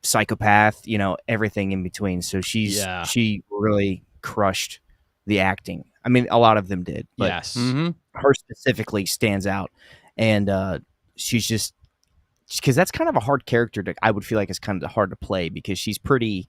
psychopath, everything in between. So she really crushed the acting. I mean, a lot of them did, but her specifically stands out. And she's just, because that's kind of a hard character I would feel like it's kind of hard to play, because she's pretty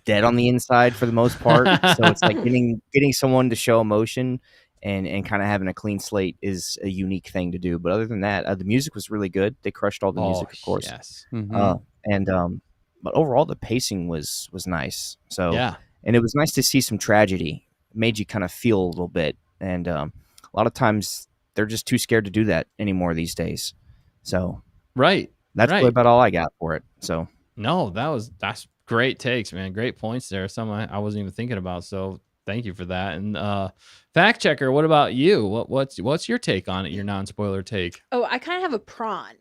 dead on the inside for the most part. So it's like getting someone to show emotion and kind of having a clean slate is a unique thing to do. But other than that, the music was really good. They crushed all the music, of course. Yes. But overall, the pacing was nice. So yeah. And it was nice to see some tragedy. It made you kind of feel a little bit. And a lot of times they're just too scared to do that anymore these days. So that's really about all I got for it. So no, that's great takes, man. Great points there. Some I wasn't even thinking about. So thank you for that. And fact checker, what about you? What's your take on it? Your non-spoiler take? Oh, I kind of have a prawn.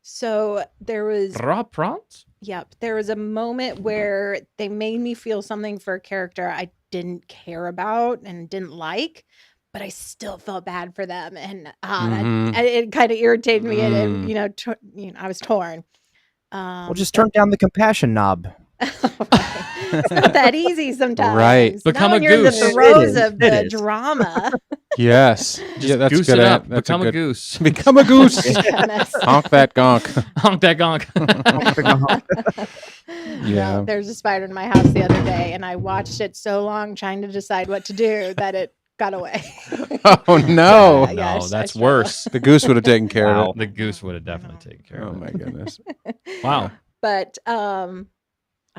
So there was raw prawns. Yep, there was a moment where they made me feel something for a character I didn't care about and didn't like, but I still felt bad for them, and it kind of irritated me, and I was torn. Well, just turn down the compassion knob. It's not that easy sometimes. Right. Become a goose. You're in the throes of the drama. Yes. That's goose good. It up. That's Become a goose. Become a goose. Honk that gonk. Honk that gonk. Yeah. There's a spider in my house the other day, and I watched it so long trying to decide what to do that it got away. Oh no. No, that's worse. The goose would have taken care of it. The goose would have definitely taken care of it. Oh my goodness. Wow. But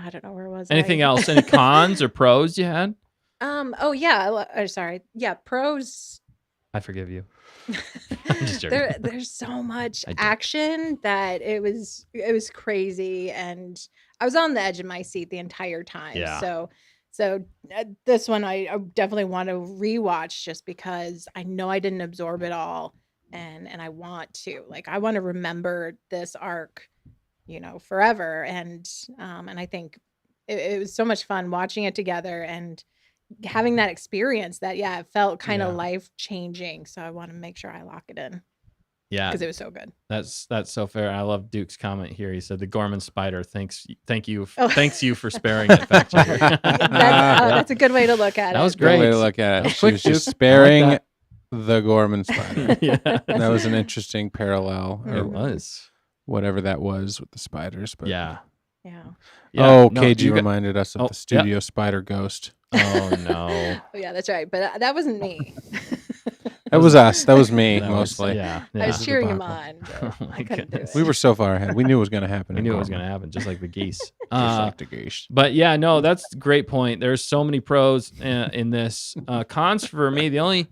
I don't know, where was anything else? Any cons or pros you had? Oh yeah. Sorry. Yeah, pros. I forgive you. I'm just joking. There's so much action that it was crazy, and I was on the edge of my seat the entire time. Yeah. So So this one I definitely want to rewatch just because I know I didn't absorb it all, and I want to. Like, I want to remember this arc, forever. And I think it was so much fun watching it together and having that experience that, it felt kind of life changing. So I want to make sure I lock it in. Yeah, because it was so good. That's so fair. I love Duke's comment here. He said the Gorman spider thanks you for sparing it. Fact checker. That's a good way to look at it. That was great. Good way to look at it. She Quick, was just Duke. sparing like the Gorman spider. Yeah. That was an interesting parallel. It was. Whatever that was with the spiders. But Yeah. Oh, no, KG you got- reminded us of the studio spider ghost. Oh no. Oh yeah, that's right. But that wasn't me. That was us. That was me, That was- mostly. yeah. I was cheering him on. debacle. But Oh my I couldn't do goodness. it. We were so far ahead. We knew it was going to happen. We in knew it was Gorman. going to happen, just like the geese. Just like the geese. But yeah, no, that's a great point. There's so many pros in this. Cons for me, I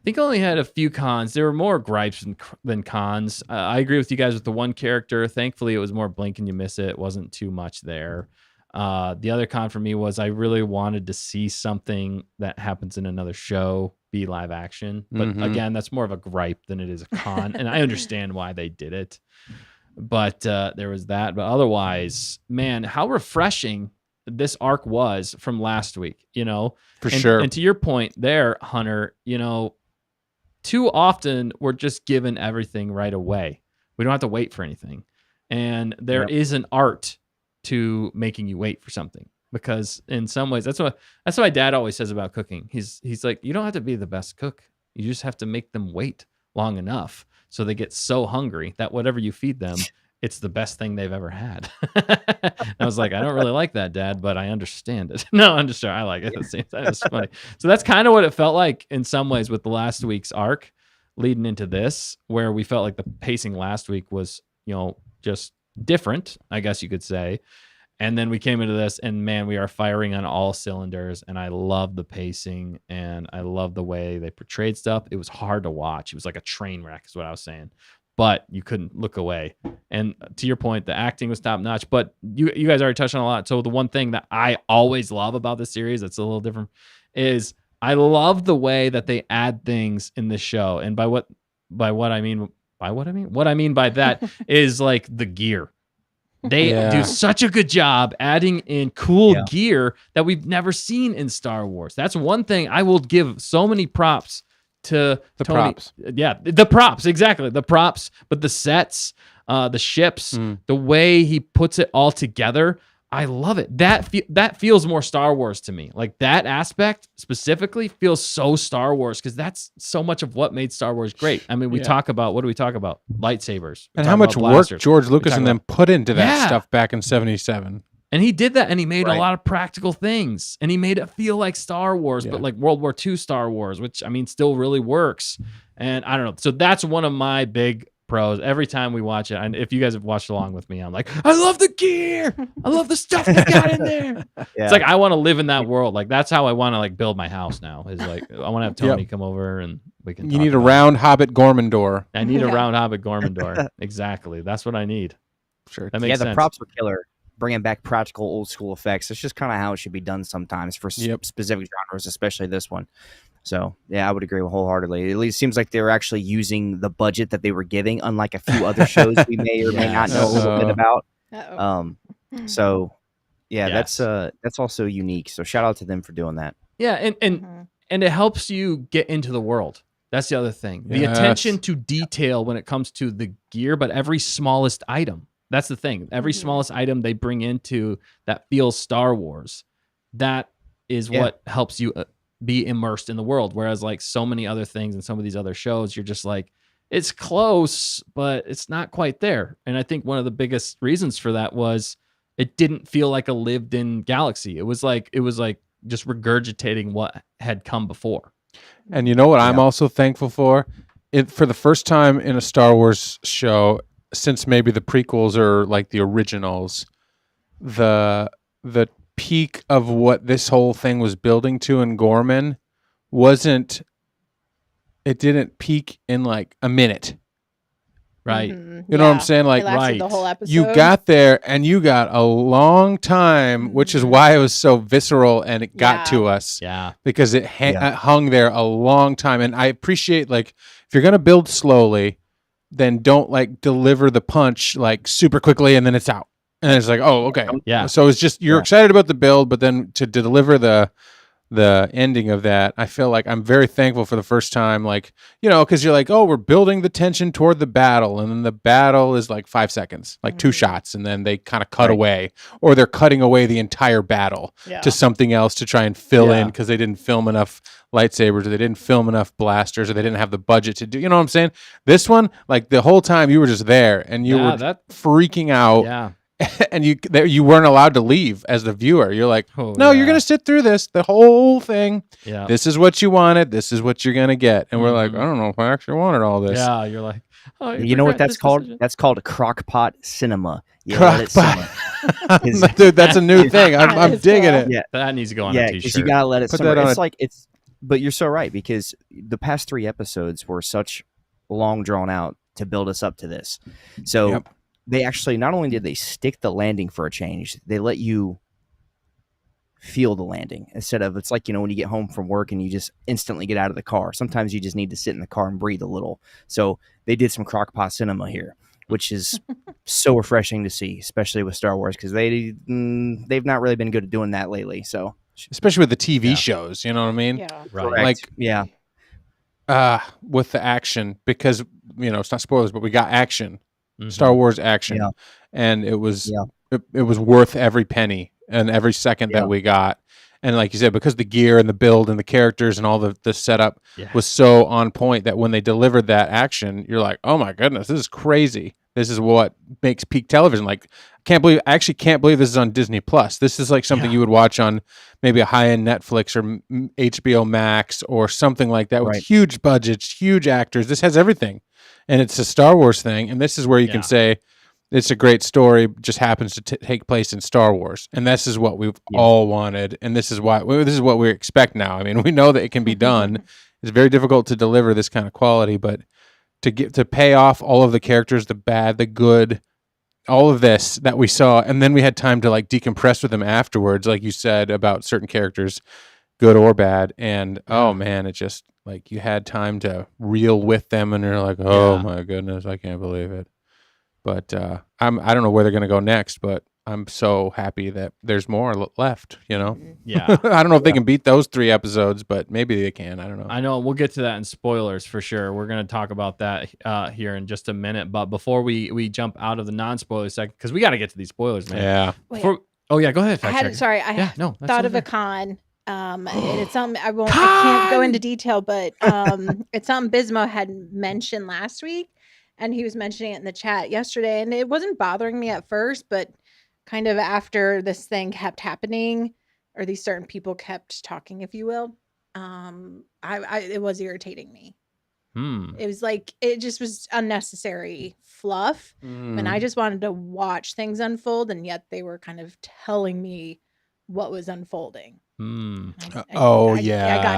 think I only had a few cons. There were more gripes than cons. I agree with you guys with the one character. Thankfully, it was more blink and you miss it. It wasn't too much there. The other con for me was I really wanted to see something that happens in another show be live action. But again, that's more of a gripe than it is a con. And I understand why they did it. But there was that. But otherwise, man, how refreshing this arc was from last week, For sure. And to your point there, Hunter, too often we're just given everything right away. We don't have to wait for anything. And there is an art to making you wait for something, because in some ways that's what my dad always says about cooking. He's like, you don't have to be the best cook. You just have to make them wait long enough so they get so hungry that whatever you feed them, it's the best thing they've ever had. And I was like, I don't really like that, Dad, but I understand it. No, I'm just sure I like it at the same time. It's funny. So that's kind of what it felt like in some ways with the last week's arc leading into this, where we felt like the pacing last week was, just different, I guess you could say. And then we came into this and man, we are firing on all cylinders. And I love the pacing and I love the way they portrayed stuff. It was hard to watch. It was like a train wreck is what I was saying, but you couldn't look away. And to your point, the acting was top notch, but you guys already touched on a lot. So the one thing that I always love about this series that's a little different is I love the way that they add things in this show. And what I mean by that is like the gear. They do such a good job adding in cool gear that we've never seen in Star Wars. That's one thing I will give so many props to Tony. Props. Yeah, the props, exactly. The props, but the sets, the ships, the way he puts it all together. I love it. That feels more Star Wars to me. Like that aspect specifically feels so Star Wars because that's so much of what made Star Wars great. I mean, we talk about, what do we talk about? Lightsabers. And how much work George Lucas and them put into that stuff back in 77. And he did that and he made a lot of practical things and he made it feel like Star Wars, but like World War II Star Wars, which I mean, still really works. And I don't know. So that's one of my big pros every time we watch it. And if you guys have watched along with me, I'm like, I love the gear. I love the stuff they got in there. It's like I want to live in that world. Like that's how I want to like build my house now. Is like I want to have Tony come over and we can. You need a round Hobbit Gorman door. I need a round Hobbit Gorman door. Exactly. That's what I need. Sure. That makes sense. The props were killer. Bringing back practical old school effects. It's just kind of how it should be done sometimes for specific genres, especially this one. So, yeah, I would agree wholeheartedly. At least it seems like they were actually using the budget that they were giving, unlike a few other shows we may or may not know a little bit about. So, that's also unique. So, shout out to them for doing that. Yeah, and it helps you get into the world. That's the other thing. The attention to detail when it comes to the gear, but every smallest item. That's the thing. Every smallest item they bring into that feels Star Wars. That is what helps you be immersed in the world. Whereas like so many other things and some of these other shows, you're just like, it's close, but it's not quite there. And I think one of the biggest reasons for that was it didn't feel like a lived in galaxy. It was like just regurgitating what had come before. And you know what I'm also thankful for? For the first time in a Star Wars show, since maybe the prequels or like the originals, the peak of what this whole thing was building to in Gorman didn't peak in like a minute. Right. You know what I'm saying? Like, it lasted the right. whole episode. you got there and you got a long time, which is why it was so visceral and it got to us. Yeah. Because it hung there a long time. And I appreciate, like, if you're going to build slowly, then don't like deliver the punch like super quickly and then it's out. And it's like, oh, okay. Yeah. So it's just, you're excited about the build, but then to deliver the ending of that, I feel like I'm very thankful for the first time, like, you know, because you're like, oh, we're building the tension toward the battle, and then the battle is like 5 seconds, like 2 shots, and then they kind of cut away, or they're cutting away the entire battle to something else to try and fill in because they didn't film enough lightsabers, or they didn't film enough blasters, or they didn't have the budget to do, you know what I'm saying? This one, like the whole time you were just there and you were freaking out. Yeah. And you weren't allowed to leave as the viewer. You're like, you're gonna sit through the whole thing. Yeah. This is what you wanted. This is what you're gonna get. And we're like, I don't know if I actually wanted all this. Yeah. You're like, oh, You know what that's called? That's called crockpot cinema. Crockpot. Dude, that's a new thing. I'm digging it. Yeah, that needs to go on a t-shirt. because you gotta let it Put simmer. that on But you're so right, because the past 3 episodes were such long drawn out to build us up to this. So they actually, not only did they stick the landing for a change, they let you feel the landing instead of, it's like, you know, when you get home from work and you just instantly get out of the car. Sometimes you just need to sit in the car and breathe a little. So they did some crockpot cinema here, which is so refreshing to see, especially with Star Wars, because they've not really been good at doing that lately. So especially with the TV shows, you know what I mean? Yeah. Right. Like, with the action, because, you know, it's not spoilers, but we got action. Star Wars action, and it was it was worth every penny and every second that we got. And like you said, because the gear and the build and the characters and all the setup was so on point, that when they delivered that action, you're like, oh my goodness, this is crazy. This is what makes peak television. Like, I actually can't believe this is on Disney Plus. This is like something you would watch on maybe a high-end Netflix or HBO Max or something like that, with huge budgets, huge actors. This has everything. And it's a Star Wars thing, and this is where you can say it's a great story, just happens to take place in Star Wars, and this is what we've all wanted, and this is what we expect now. I mean, we know that it can be done. It's very difficult to deliver this kind of quality, but to pay off all of the characters, the bad, the good, all of this that we saw, and then we had time to like decompress with them afterwards, like you said about certain characters, good or bad, and oh man, it just, like, you had time to reel with them, and you're like, oh my goodness, I can't believe it. But I don't know where they're going to go next, but I'm so happy that there's more left, you know? Yeah. I don't know if they can beat those 3 episodes, but maybe they can. I don't know. I know we'll get to that in spoilers for sure. We're going to talk about that here in just a minute. But before we jump out of the non-spoiler section, because we got to get to these spoilers, man. Yeah. Go ahead. I thought thought of a con. And it's something I can't go into detail, but it's something Bismo had mentioned last week, and he was mentioning it in the chat yesterday, and it wasn't bothering me at first, but kind of after this thing kept happening, or these certain people kept talking, if you will, it was irritating me. It was like, it just was unnecessary fluff, and I just wanted to watch things unfold, and yet they were kind of telling me what was unfolding. I got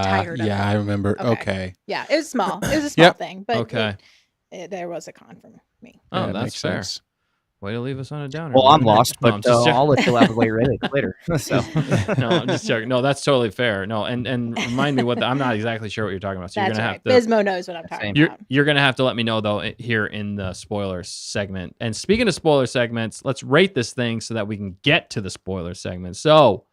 tired of it. I remember. Okay. Yeah, it was small. It was a small thing, but okay. There was a con from me. Oh, Yeah, that's fair. sense. Way to leave us on a downer. Well, I'm lost, No, but I'll let you elaborate later. So. No, I'm just joking. No, that's totally fair. No, and remind me I'm not exactly sure what you're talking about. So That's you're gonna right. have to. Bismo knows what I'm talking about. You're gonna have to let me know though here in the spoiler segment. And speaking of spoiler segments, let's rate this thing so that we can get to the spoiler segment. So,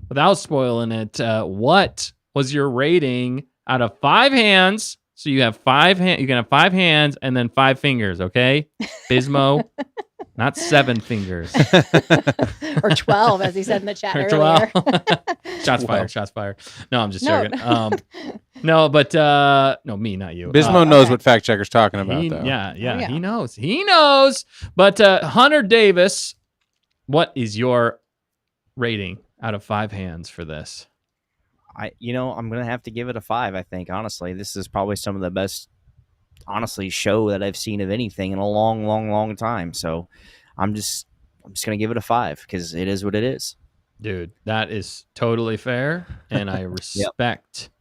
without spoiling it, what was your rating out of 5 hands? So you have 5 hands. You can have 5 hands and then 5 fingers. Okay, Bismo. Not 7 fingers. Or 12, as he said in the chat Or earlier. 12. Shots fired. No, I'm just joking. No, but no, me, not you. Bismo knows what Fact Checker's talking about, though. Yeah, yeah. He knows. But Hunter Davis, what is your rating out of 5 hands for this? I'm gonna have to give it a 5. I think, honestly, this is probably some of the best, honestly, show that I've seen of anything in a long time. So I'm just gonna give it a 5 because it is what it is. Dude, that is totally fair, and I respect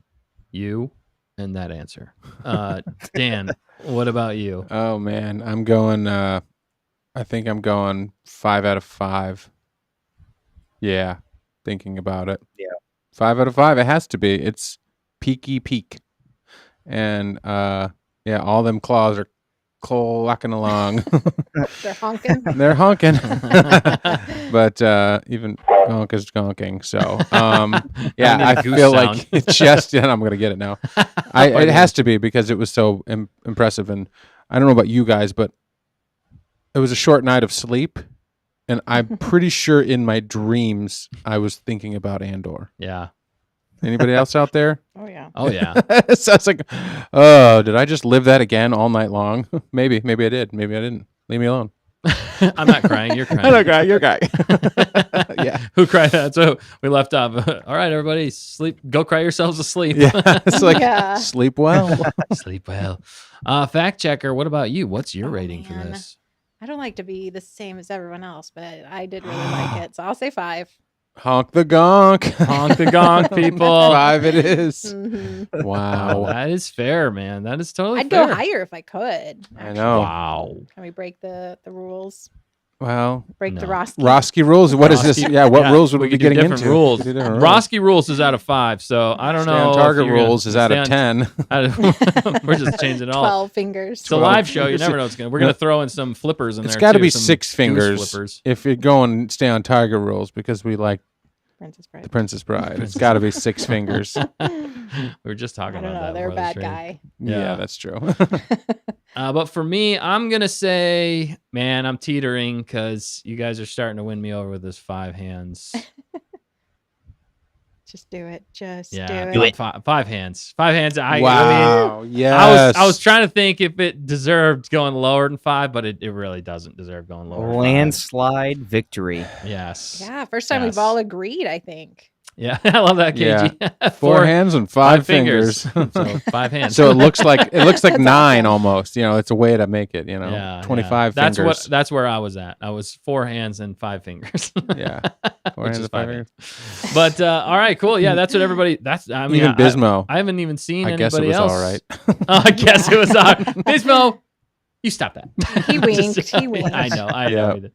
you in that answer. Dan, what about you? Oh man, I'm going. I think I'm going 5 out of 5. Yeah, thinking about it. Yeah. 5 out of 5. It has to be. It's peaky peak, and yeah, all them claws are clacking along. They're honking. They're honking, but even honk is gonking. So yeah, need a I goose feel sound. like it's just. And I'm gonna get it now. It has to be because it was so impressive, and I don't know about you guys, but it was a short night of sleep, and I'm pretty sure in my dreams I was thinking about Andor. Yeah. Anybody else out there? Oh yeah. Oh yeah. So it's like, oh, did I just live that again all night long? Maybe I did. Maybe I didn't. Leave me alone. I'm not crying. You're crying. I'm not crying. You're crying. Yeah. Who cried? That's what we left off. All right, everybody, sleep. Go cry yourselves asleep. Yeah. It's like Yeah. sleep well. Sleep well. Fact checker. What about you? What's your rating for man. this? I don't like to be the same as everyone else, but I did really like it. So I'll say 5. Honk the gonk. Honk the gong, people. 5 it is. Mhm. Wow. That is fair, man. That is totally I'd fair. go higher if I could. I know. Wow. Can we break the rules? Well, Break the No. Roski? Roski rules. What is this? Roski- Yeah, what yeah, rules would we be could do getting different into? rules. We could do different Roski rules is out of 5, so I don't Stay know. on if target you're gonna rules is out stay of on- 10. We're just changing it all. 12 fingers. It's a live show. You never know what's gonna. We're gonna throw in some flippers in It's there. got to too, be some 6 goose fingers flippers. if you're going stay on target rules because we like Princess Bride. the Princess Bride. It's got to be 6 fingers. We were just I talking don't about know. that. They're a before the bad stream. guy. Yeah, Yeah. that's true. But for me, I'm gonna say, man, I'm teetering because you guys are starting to win me over with this 5 hands. Just do it. Just Yeah, do it. 5 hands. 5 hands. I mean, Wow. Yes. I was trying to think if it deserved going lower than 5, but it really doesn't deserve going lower. Than 5. Landslide victory. Yes. Yeah, first time Yes. we've all agreed, I think. Yeah. I love that, KG. Yeah. 4 hands and 5 fingers. So 5 hands. So it looks like That's 9 awesome. almost. You know, it's a way to make it. You know, Yeah, 25 yeah. fingers. That's where I was at. I was 4 hands and 5 fingers. Yeah. 4 Which hands is and 5 5 fingers. hands. But all right, cool. Yeah, that's what everybody. That's I mean, Even Bismo. I haven't even seen I anybody guess it was else. all right. Oh, I guess it was all right. Bismo, you stop that. He winked. Just- He winked. I know. Yeah. he did.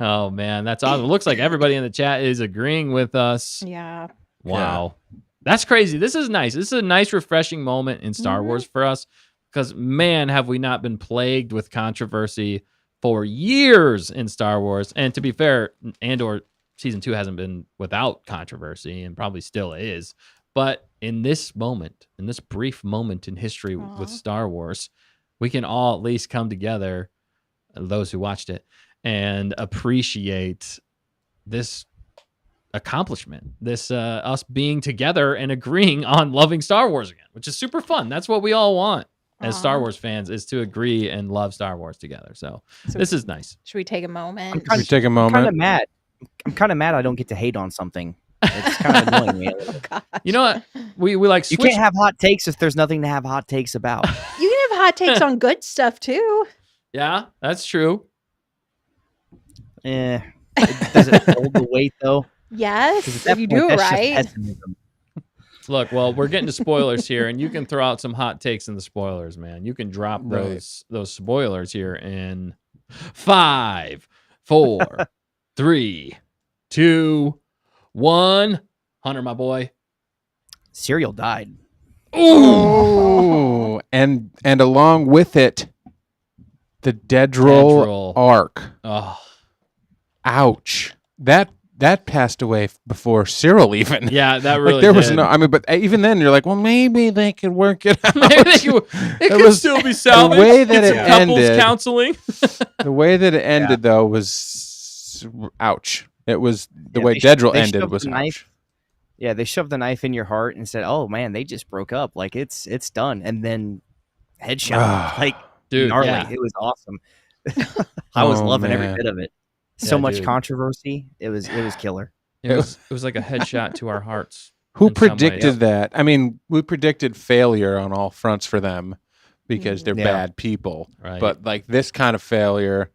Oh man, that's awesome. It looks like everybody in the chat is agreeing with us. Yeah. Wow. That's crazy. This is nice. This is a nice, refreshing moment in Star Mhm. Wars for us because, man, have we not been plagued with controversy for years in Star Wars. And to be fair, Andor Season 2 hasn't been without controversy and probably still is. But in this moment, in this brief moment in history with Aw. Star Wars, we can all at least come together, those who watched it, and appreciate this accomplishment, this us being together and agreeing on loving Star Wars again, which is super fun. That's what we all want as Star Aw. Wars fans, is to agree and love Star Wars together. So So this is nice. should we take a moment? Should we take a I'm kind of moment? mad. I'm kind of mad I don't get to hate on something. It's kind of annoying me a little. Oh, gosh. You know what? We like You switch. can't have hot takes if there's nothing to have hot takes about. You can have hot takes on good stuff too. Yeah, that's true. Does it hold the weight though? 'Cause Yes, at if that you point, do it that's just right. pessimism. Look, well, we're getting to spoilers here, and you can throw out some hot takes in the spoilers, man. You can drop Right. those spoilers here in 5, 4, 3, 2, 1. Hunter, my boy. Cereal died. Ooh, and along with it, the Dedril Dedril. arc. Oh, Ouch. That passed away before Cyril even. yeah, that really. Like there was did. no. I mean, but even then, you're like, well, maybe they could work it out. Maybe it could was- still be salvaged. way that Get some it couples ended- counseling. The way that it ended, though, was ouch. It was the Yeah, way they Dedril they ended shoved was the ouch. knife. Yeah, they shoved the knife in your heart and said, "Oh man, they just broke up. Like it's done." And then headshot, like Dude, gnarly. yeah. It was awesome. I was Oh, loving man. every bit of it. So Yeah, much dude. controversy. It was killer. It was like a headshot to our hearts. Who in some ways. predicted that? I mean, we predicted failure on all fronts for them because they're Yeah. bad people. Right. But like this kind of failure,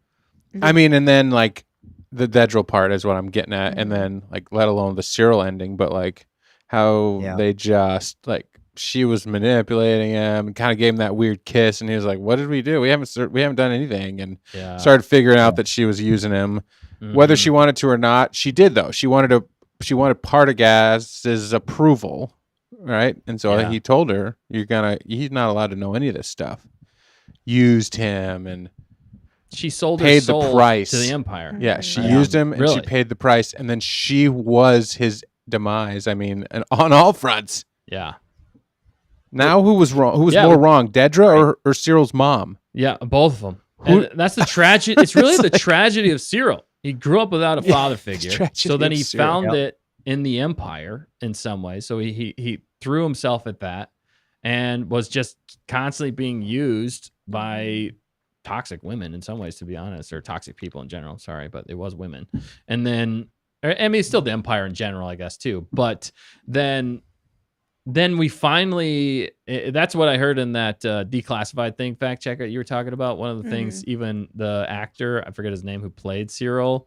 I mean, and then like the Dedril part is what I'm getting at, and then like let alone the Cyril ending, but like how Yeah. they just like she was manipulating him and kind of gave him that weird kiss, and he was like, "What did we do? We haven't done anything." And started figuring out that she was using him, whether she wanted to or not. She did though. She wanted Partagaz's approval, right? And so he told her, he's not allowed to know any of this stuff." Used him, and she sold paid her soul the price to the Empire. Yeah, she used him, and she paid the price, and then she was his demise. I mean, and on all fronts. Yeah. Now, who was wrong? Who was more wrong, Dedra or Cyril's mom? Yeah, both of them. And that's the tragedy. It's really the tragedy of Cyril. He grew up without a father figure, so then he found it in the Empire in some way. So he threw himself at that, and was just constantly being used by toxic women in some ways, to be honest, or toxic people in general. Sorry, but it was women. And then, I mean, it's still the Empire in general, I guess, too. But then we finally, that's what I heard in that declassified thing, fact checker you were talking about. One of the things, even the actor, I forget his name, who played Cyril,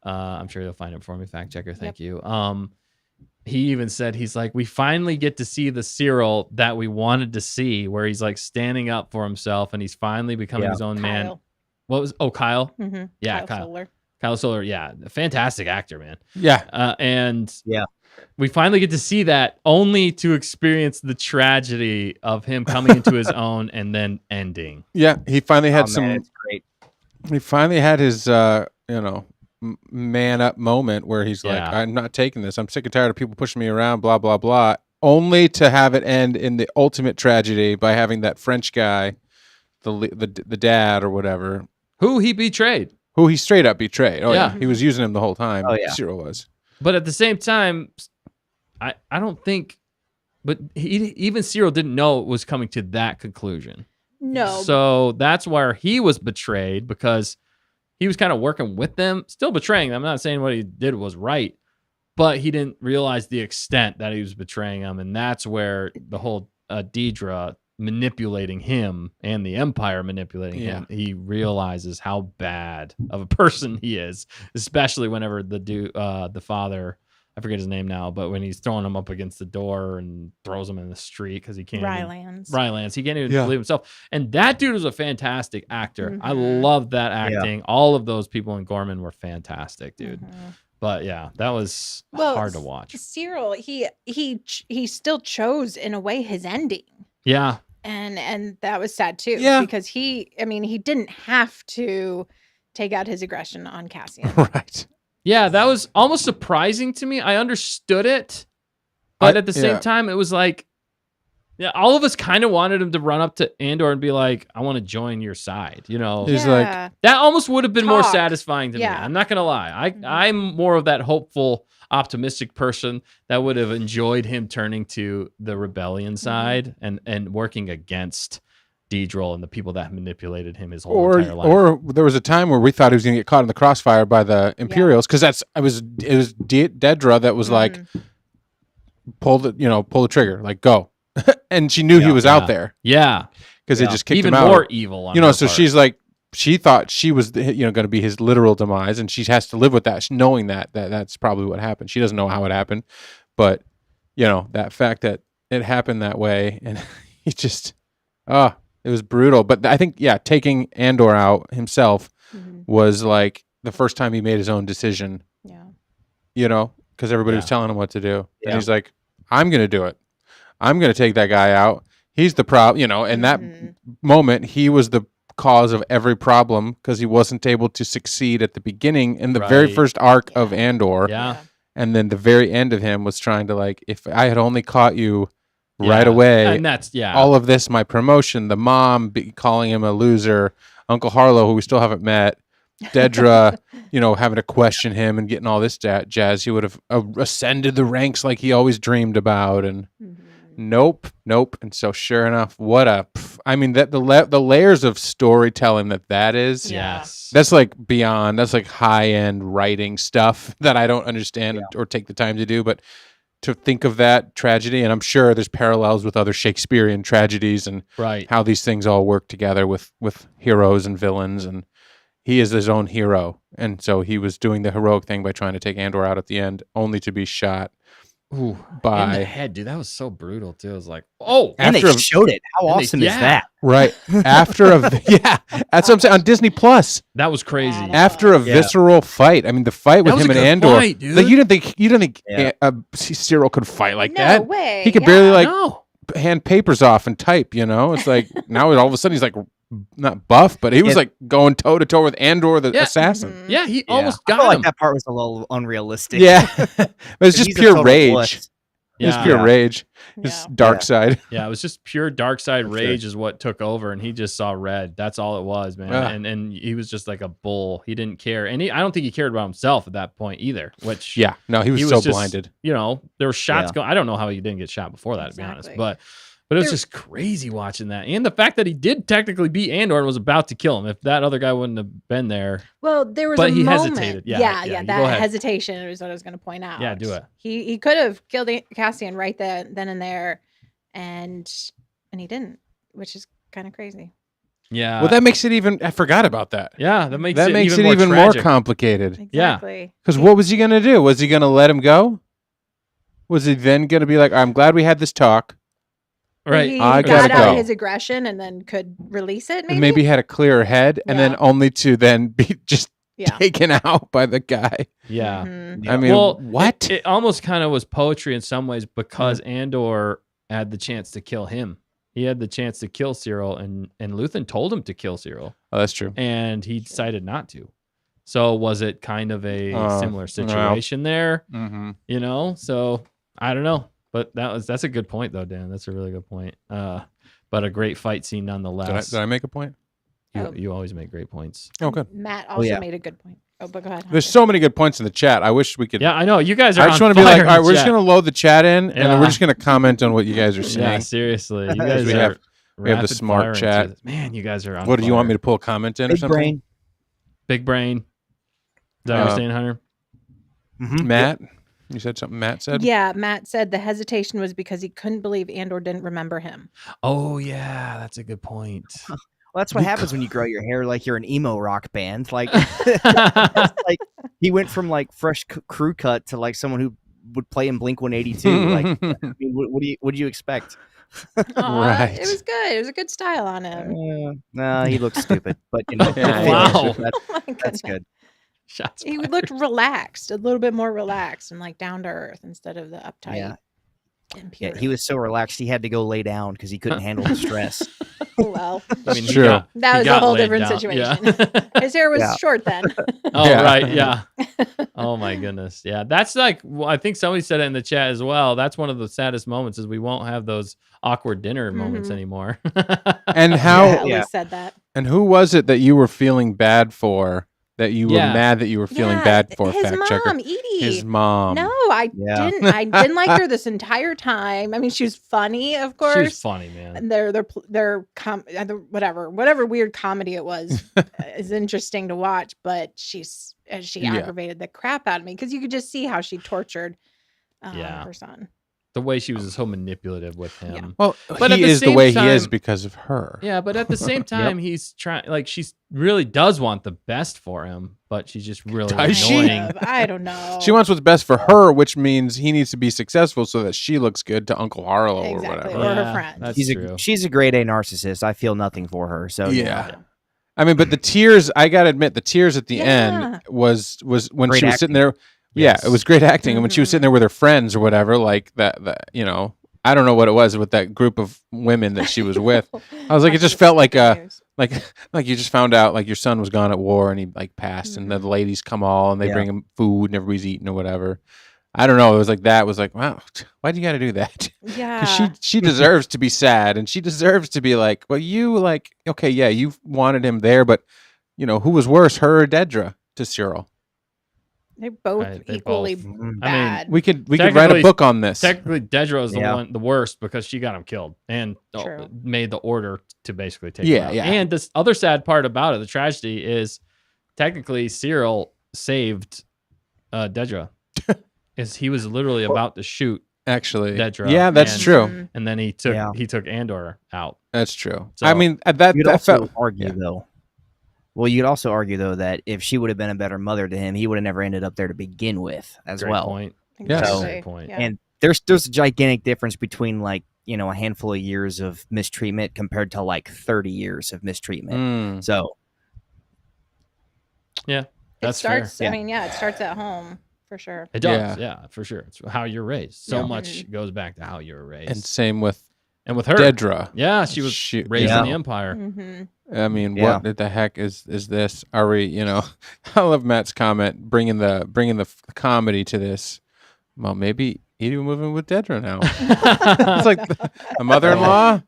I'm sure you'll find it for me, fact checker. Thank you. He even said, he's like, we finally get to see the Cyril that we wanted to see, where he's like standing up for himself, and he's finally becoming his own man. What was, Kyle? Mm-hmm. Yeah, Kyle Solar. Yeah, fantastic actor, man. Yeah. And we finally get to see that, only to experience the tragedy of him coming into his own and then ending. Yeah, he finally had it's great. He finally had his, man up moment where he's like, I'm not taking this. I'm sick and tired of people pushing me around, blah, blah, blah. Only to have it end in the ultimate tragedy by having that French guy, the dad or whatever. Who he betrayed. Who he straight up betrayed. Oh, yeah. He was using him the whole time. Oh, yeah. Cyril was. But at the same time, I don't think, but even Cyril didn't know it was coming to that conclusion. No. So that's where he was betrayed, because he was kind of working with them, still betraying them. I'm not saying what he did was right, but he didn't realize the extent that he was betraying them. And that's where the whole Dedra manipulating him and the Empire manipulating him, he realizes how bad of a person he is, especially whenever the father, I forget his name now, but when he's throwing him up against the door and throws him in the street because he can't. Rylance. He can't even believe himself. And that dude was a fantastic actor. I love that acting. Yeah. All of those people in Gorman were fantastic, dude. But yeah, that was hard to watch. Cyril, he still chose in a way his ending. Yeah. And that was sad too. Yeah. Because he didn't have to take out his aggression on Cassian. Right. Yeah, that was almost surprising to me. I understood it, but at the same time, it was like, all of us kind of wanted him to run up to Andor and be like, I want to join your side, He's like, that almost would have been more satisfying to me. I'm not going to lie. I'm more of that hopeful, optimistic person that would have enjoyed him turning to the rebellion side and working against Dedra and the people that manipulated him his whole entire life. Or there was a time where we thought he was going to get caught in the crossfire by the Imperials, because it was Dedra that was like, pull the trigger, like go, and she knew he was out there. Yeah, because they just kicked even him out. More evil. On so part. She's like, she thought she was going to be his literal demise, and she has to live with that, knowing that's probably what happened. She doesn't know how it happened, but that fact that it happened that way, and he just it was brutal. But I think, taking Andor out himself was like the first time he made his own decision. Yeah. Because everybody was telling him what to do. Yeah. And he's like, I'm going to do it. I'm going to take that guy out. He's the problem, in that moment, he was the cause of every problem because he wasn't able to succeed at the beginning in the very first arc of Andor. Yeah. And then the very end of him was trying to, like, if I had only caught you right away, and that's all of this, my promotion, the mom calling him a loser, Uncle Harlow, who we still haven't met, Dedra, having to question him and getting all this jazz, he would have ascended the ranks like he always dreamed about. And nope. And so sure enough, that the layers of storytelling that is, that's like beyond, that's like high end writing stuff that I don't understand or take the time to do, but to think of that tragedy, and I'm sure there's parallels with other Shakespearean tragedies and how these things all work together with heroes and villains, and he is his own hero, and so he was doing the heroic thing by trying to take Andor out at the end, only to be shot Ooh, in the by head, dude. That was so brutal too. It was like, oh, And After they a- showed it. How and they- awesome yeah. is that? right after a yeah. That's what I'm saying on Disney Plus. that was crazy. Wow. After a Yeah. visceral fight, I mean, the fight with That was him a and good Andor. fight, dude. Like you didn't think Yeah. Cyril could fight like no that? way. He could yeah. barely like No. hand papers off and type. You know, it's like now all of a sudden he's like not buff, but he was Yeah. like going toe to toe with Andor the Yeah. assassin. Mhm. Yeah, he Yeah. almost I got felt him. like that part was a little unrealistic. Yeah, it was just He's a pure total rage. wuss. It was Yeah. pure Yeah. rage. Yeah. His dark Yeah. side. Yeah, it was just pure dark side For sure. rage is what took over, and he just saw red. That's all it was, man. Yeah. And he was just like a bull. He didn't care, and I don't think he cared about himself at that point either. Which Yeah, no, he was so just, blinded. You know, there were shots Yeah. going. I don't know how he didn't get shot before that, to be honest. Exactly. But it was There- just crazy watching that, and the fact that he did technically beat Andor and was about to kill him. If that other guy wouldn't have been there, Well, there was But a he moment. hesitated. Yeah, yeah. you go That ahead. hesitation is what I was going to point out. Yeah, do it. He could have killed Cassian right then and there, and he didn't, which is kind of crazy. yeah, Well, that makes it even. I forgot about that. yeah, that makes That it makes even it more even tragic. more complicated. Yeah. Exactly. Because what was he going to do? Was he going to let him go? Was he then going to be like, I'm glad we had this talk? Right. He I got gotta out go. his aggression and then could release it. Maybe. And maybe he had a clearer head, and then Yeah. only to then be just Yeah. taken out by the guy. Yeah. Mhm. I mean, Well, what? It almost kind of was poetry in some ways because Andor had the chance to kill him. He had the chance to kill Cyril, and Luthen told him to kill Cyril, Oh, that's true. and he decided not to. So was it kind of a similar well. situation there? Mm-hmm. You know, so I don't know, but that's a good point though, Dan. That's a really good point. But a great fight scene nonetheless. Did I make a point? You always make great points. Oh, good. Matt also yeah. made a good point. Oh, but go ahead. There's Hunter. so many good points in the chat. I wish we could. Yeah, I know you guys are. I just on want to be fire like, in all right, the we're just chat. going to load the chat in, and then Yeah. we're just going to comment on what you guys are saying. Yeah, seriously, you guys We are. have the rapid smart firing chat. through this. Man, you guys are on. What do you want fire. me to pull a comment in or Big something? brain. Big brain. Is that what you're saying, Hunter? Mhm. Matt, you said something. Matt said. Yeah, Matt said the hesitation was because he couldn't believe Andor didn't remember him. Oh yeah, that's a good point. Well, that's what happens when you grow your hair like you're an emo rock band. Like, like he went from like fresh crew cut to like someone who would play in Blink 182. Like, I mean, what do you expect? Aw, Right. It was good. It was a good style on him. Nah, he looks stupid, but you know, Yeah. Wow. that's, Oh my that's goodness. good. Shots He fired. looked relaxed, a little bit more relaxed and like down to earth instead of the uptight. Yeah. And Yeah, pure. he was so relaxed he had to go lay down because he couldn't handle the stress. Well, I mean, he True. got- that he was a got whole laid different down. situation. Yeah. His hair was Yeah. short then. Oh Yeah. right, yeah. Oh my goodness, yeah. That's like I think somebody said it in the chat as well. That's one of the saddest moments is we won't have those awkward dinner moments Mhm. anymore. And how? Yeah, Yeah. Ellie said that. And who was it that you were feeling bad for? That you were Yeah. mad that you were feeling Yeah, bad for? his Fact mom, checker. Edie. His mom. No, I Yeah. didn't. I didn't like her this entire time. I mean, she was funny, of course. She was funny, man. And whatever weird comedy it was is interesting to watch, but she Yeah. aggravated the crap out of me because you could just see how she tortured Yeah. her son. The way she was so manipulative with him. Yeah. Well, But at he the is the same way he is time- because of her. Yeah, but at the same time, he's trying. Like she really does want the best for him, but she's just really Does she? annoying. I don't know. She wants what's best for her, which means he needs to be successful so that she looks good to Uncle Harlow Exactly. or Or whatever. her friends. That's She's true. she's a grade A narcissist. I feel nothing for her. So you Yeah. know. I mean, but the tears, I got to admit, the tears at the Yeah. end was when Great she was sitting there. Yes. Yeah, it was great acting. And when she was Mhm. sitting there with her friends or whatever, like that, you know, I don't know what it was with that group of women that she was with. I was like, it just felt like like you just found out like your son was gone at war and he like passed, and the ladies come all and they Yeah. bring him food and everybody's eating or whatever. I don't know. It was like that. It was like, wow, why do you got to do that? Yeah. Because she deserves to be sad, and she deserves to be like, well, you like, okay, yeah, you wanted him there, but you know, who was worse, her or Dedra to Cyril? They're both Right, they equally both- Mhm. bad. We could write a Technically- book on this. Technically, Dedra is Yeah. the worst because she got him killed and True. made the order to basically take Yeah, him out. yeah. And this other sad part about it, the tragedy is technically Cyril saved Dedra. Is he was literally about to shoot, Actually, Dedra, yeah, that's and- true. Mhm. and then he took Andor out. That's true. So- I mean, that You'd that also felt. argue yeah. though. Well, you could also argue though that if she would have been a better mother to him, he would have never ended up there to begin with, as Great well. point. Yes. Exactly. Great point. Yeah. And there's a gigantic difference between like, you know, a handful of years of mistreatment compared to like 30 years of mistreatment. So yeah, that's it starts. fair. I mean, yeah, it starts at home for sure. It does, yeah, for sure. It's how you're raised. So Yeah. much goes back to how you were raised. And same with with her, Dedra. yeah, she was raised in the Empire. I mean, what the heck is this? Are we, you know? I love Matt's comment, bringing the comedy to this. Well, maybe Edie moving with Dedra now. It's like a mother-in-law.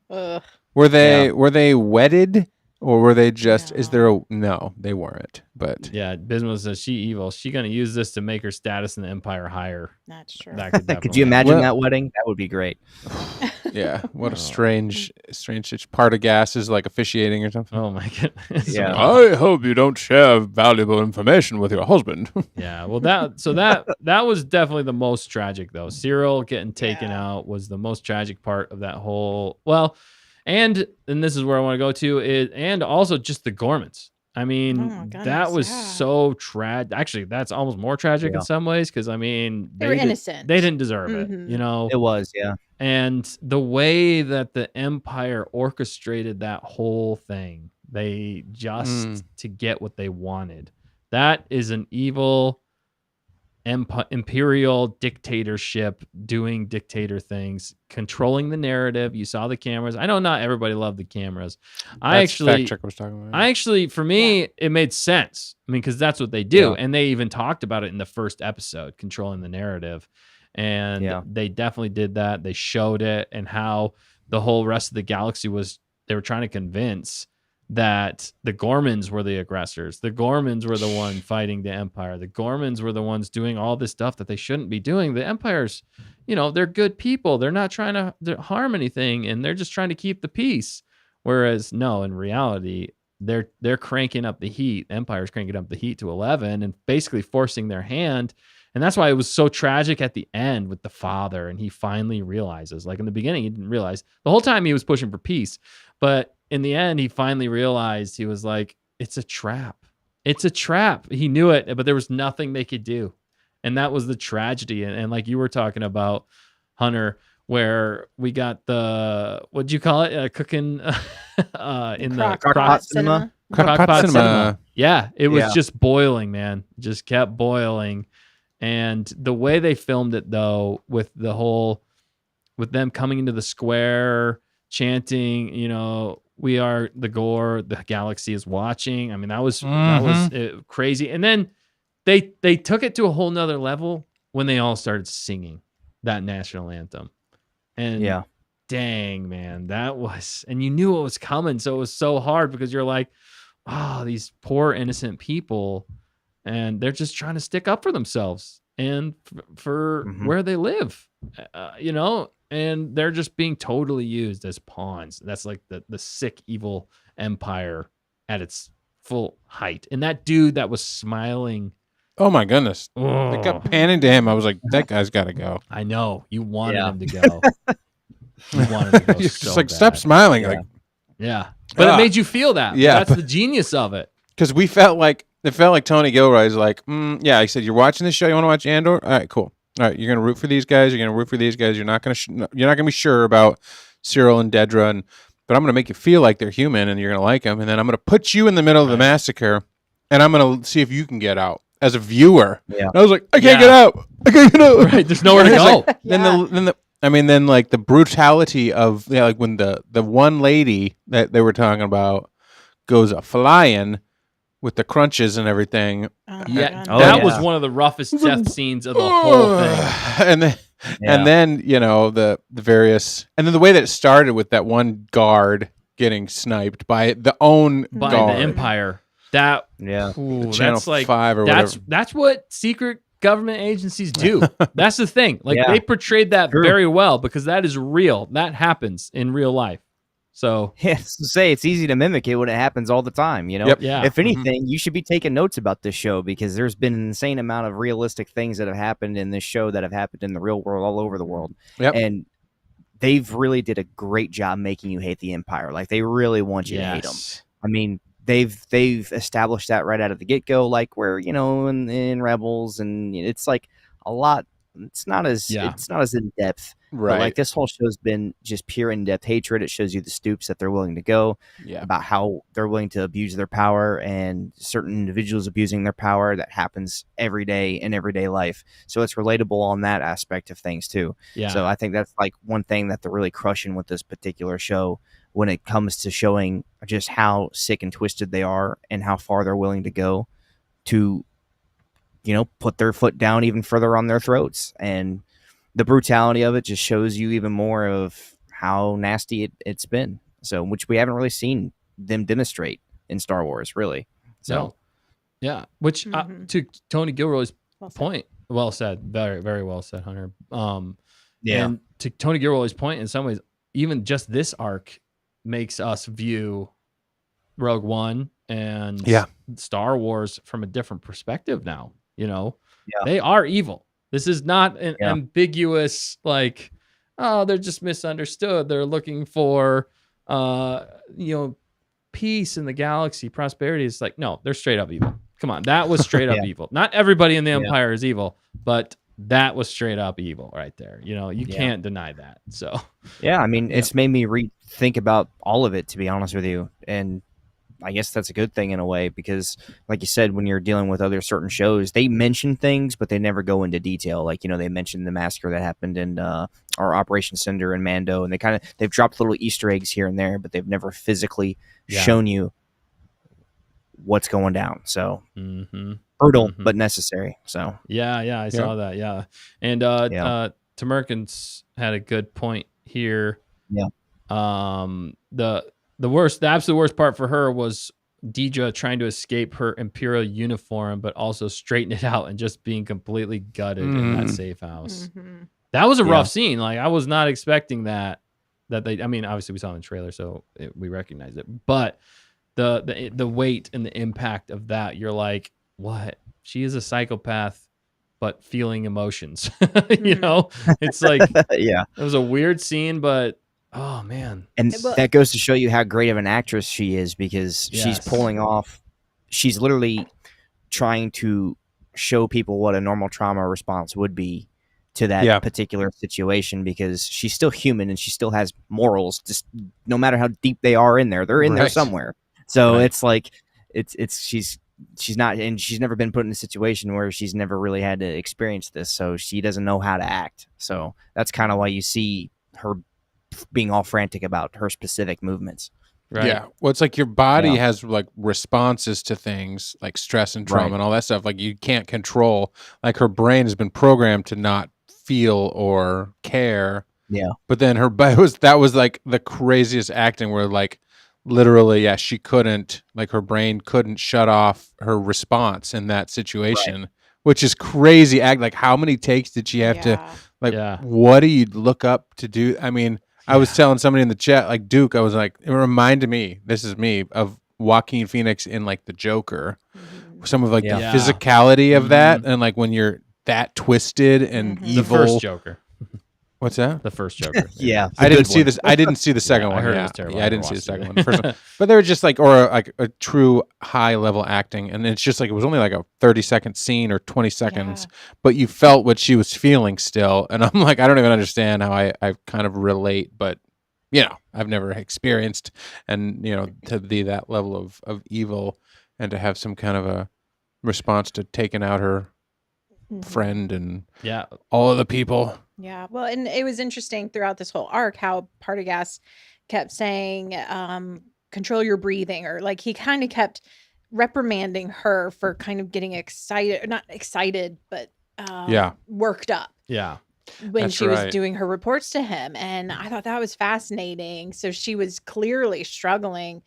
Were they wedded, or were they just? No. Is there a no? They weren't. But yeah, Bismuth says she evil. She gonna use this to make her status in the Empire higher. That's true. That could you imagine that wedding? That would be great. Yeah, what a strange part of gas is like officiating or something. Oh my goodness. Yeah, I hope you don't share valuable information with your husband. Yeah, well that was definitely the most tragic though. Cyril getting taken out was the most tragic part of that whole. Well, and this is where I want to go to and also just the Gormans. I mean, that was so tragic. Actually, that's almost more tragic in some ways because I mean they were innocent. They didn't deserve it, you know. It was, yeah. And the way that the Empire orchestrated that whole thing, they just to get what they wanted. That is an evil imperial dictatorship doing dictator things, controlling the narrative. You saw the cameras. I know not everybody loved the cameras. Fact check was talking about. For me, it made sense. I mean, because that's what they do, and they even talked about it in the first episode, controlling the narrative. And they definitely did that. They showed it and how the whole rest of the galaxy was. They were trying to convince that the Gormans were the aggressors. The Gormans were the one fighting the Empire. The Gormans were the ones doing all this stuff that they shouldn't be doing. The Empire's, you know, they're good people. They're not trying to harm anything, and they're just trying to keep the peace. Whereas, no, in reality, they're cranking up the heat. Empire's cranking up the heat to 11 and basically forcing their hand. And that's why it was so tragic at the end with the father. And he finally realizes, like in the beginning, he didn't realize. The whole time he was pushing for peace. But in the end, he finally realized, he was like, it's a trap. It's a trap. He knew it, but there was nothing they could do. And that was the tragedy. And like you were talking about, Hunter, where we got the, what'd you call it? Cooking in the Crockpot cinema. Crockpot cinema. Yeah, it was just boiling, man. Just kept boiling. And the way they filmed it, though, with them coming into the square, chanting, you know, we are the Gore, the galaxy is watching. I mean, that was crazy. And then they took it to a whole nother level when they all started singing that national anthem. And dang, man, that was, and you knew it was coming. So it was so hard because you're like, oh, these poor innocent people. And they're just trying to stick up for themselves and for where they live, you know, and they're just being totally used as pawns. That's like the sick, evil Empire at its full height. And that dude that was smiling. Oh my goodness. They kept panning to him. I was like, that guy's got to go. I know. You wanted him to go. You wanted him to go. You're just like, stop smiling. Like, but it made you feel that. Yeah. That's the genius of it. Because it felt like Tony Gilroy's like, he said, you're watching this show, you want to watch Andor? All right, cool. All right, you're gonna root for these guys. You're gonna root for these guys. You're not gonna be sure about Cyril and Dedra, but I'm gonna make you feel like they're human, and you're gonna like them. And then I'm gonna put you in the middle of the massacre, and I'm gonna see if you can get out as a viewer. Yeah. And I was like, I can't get out. I can't get out. Right, there's nowhere to go. Like, then like the brutality of like when the one lady that they were talking about goes flying with the crunches and everything. That was one of the roughest death scenes of the whole thing. And then you know the various, and then the way that it started with that one guard getting sniped by the Empire. That Channel 5 or whatever. That's what secret government agencies do. That's the thing. Like they portrayed that very well because that is real. That happens in real life. So it's easy to mimic it when it happens all the time, you know. Yep. Yeah. If anything, you should be taking notes about this show because there's been an insane amount of realistic things that have happened in this show that have happened in the real world all over the world. Yep. And they've really did a great job making you hate the Empire. Like they really want you to hate them. I mean, they've established that right out of the get-go, like where, you know, in Rebels, and it's like a lot it's not as in depth. Right. But like this whole show's been just pure in depth hatred. It shows you the stoops that they're willing to go, about how they're willing to abuse their power, and certain individuals abusing their power. That happens every day in everyday life. So it's relatable on that aspect of things too. Yeah. So I think that's like one thing that they're really crushing with this particular show when it comes to showing just how sick and twisted they are and how far they're willing to go to, put their foot down even further on their throats. And the brutality of it just shows you even more of how nasty it's been. So, which we haven't really seen them demonstrate in Star Wars, really. So, No. Yeah. Which to Tony Gilroy's point, well said, very, very well said, Hunter. And to Tony Gilroy's point, in some ways, even just this arc makes us view Rogue One and Star Wars from a different perspective now. They are evil. This is not an ambiguous, like, oh, they're just misunderstood. They're looking for, peace in the galaxy, prosperity. It's like, no, they're straight up evil. Come on. That was straight up evil. Not everybody in the Empire is evil, but that was straight up evil right there. You can't deny that. So, I mean, it's made me rethink about all of it, to be honest with you. And I guess that's a good thing in a way, because like you said, when you're dealing with other certain shows, they mention things, but they never go into detail. Like, they mentioned the massacre that happened in our Operation Cinder and Mando, and they've dropped little Easter eggs here and there, but they've never physically shown you what's going down. So brutal, but necessary. So I saw that. Yeah. And Tamerkins had a good point here. Yeah. The absolute worst part for her was Deidre trying to escape her Imperial uniform, but also straighten it out and just being completely gutted in that safe house. That was a rough scene. Like, I was not expecting that obviously we saw it in the trailer, so we recognize it, but the weight and the impact of that, you're like, what? She is a psychopath, but feeling emotions. It's like, it was a weird scene, but oh man. And that goes to show you how great of an actress she is, because she's literally trying to show people what a normal trauma response would be to that particular situation, because she's still human and she still has morals, just no matter how deep they are in there, they're in there somewhere. So it's like, she's not, and she's never been put in a situation where she's never really had to experience this. So she doesn't know how to act. So that's kind of why you see her being all frantic about her specific movements. Right. Yeah. Well, it's like your body has like responses to things like stress and trauma and all that stuff. Like, you can't control, like, her brain has been programmed to not feel or care. Yeah. But then that was like the craziest acting, where like literally, she couldn't, like, her brain couldn't shut off her response in that situation, which is crazy. Like, how many takes did she have to, like, what do you look up to do? I mean, I was telling somebody in the chat, like Duke, I was like, it reminded me, this is me, of Joaquin Phoenix in like The Joker. Some of like the physicality of that, and like when you're that twisted and evil. The first Joker. What's that? The first Joker. I didn't see this. I didn't see the second one. I heard it was terrible. I didn't see the second one. The first one. But they were just like, or like a true high level acting. And it's just like, it was only like a 30-second scene or 20 seconds, but you felt what she was feeling still. And I'm like, I don't even understand how I kind of relate, but I've never experienced, and to be that level of evil and to have some kind of a response to taking out her friend and all of the people. Yeah. Well, and it was interesting throughout this whole arc how Partagaz kept saying, control your breathing, or like he kind of kept reprimanding her for kind of getting excited, not excited, but worked up. Yeah. When she was doing her reports to him. And I thought that was fascinating. So she was clearly struggling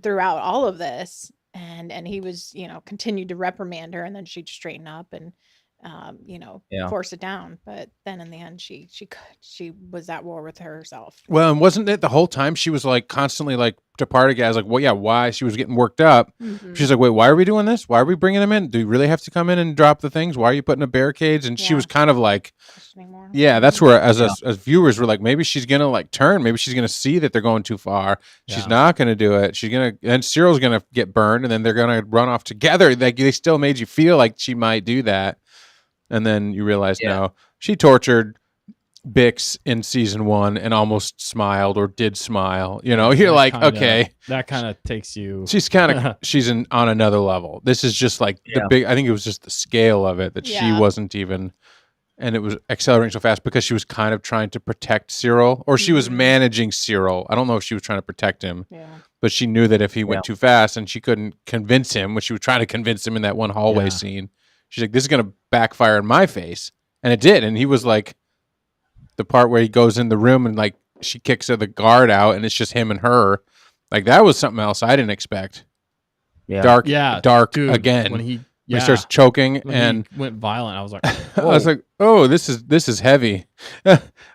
throughout all of this. And he was, continued to reprimand her, and then she'd straighten up and force it down. But then in the end, she was at war with herself. Well, and wasn't it the whole time she was like constantly like to Partagaz, like, well, why? She was getting worked up. She's like, wait, why are we doing this? Why are we bringing them in? Do we really have to come in and drop the things? Why are you putting up barricades? And she was kind of like, that's where as viewers we're like, maybe she's gonna like turn. Maybe she's gonna see that they're going too far. She's not gonna do it. And Cyril's gonna get burned, and then they're gonna run off together. Like, they still made you feel like she might do that. And then you realize, no, she tortured Bix in season 1 and almost smiled or did smile. You're That like, kinda- okay, that kind of takes you. she's on another level. This is just like the big. I think it was just the scale of it that she Yeah. wasn't even, and it was accelerating so fast because she was kind of trying to protect Cyril, or she was managing Cyril. I don't know if she was trying to protect him, Yeah. but she knew that if he went too fast and she couldn't convince him, when she was trying to convince him in that one hallway scene, she's like, "This is going to backfire in my face," and it did. And he was like, the part where he goes in the room and like she kicks the guard out, and it's just him and her. Like that was something else I didn't expect. Yeah. Dark dude, again. when he He starts choking when and he went violent. I was like, I was like, oh, this is heavy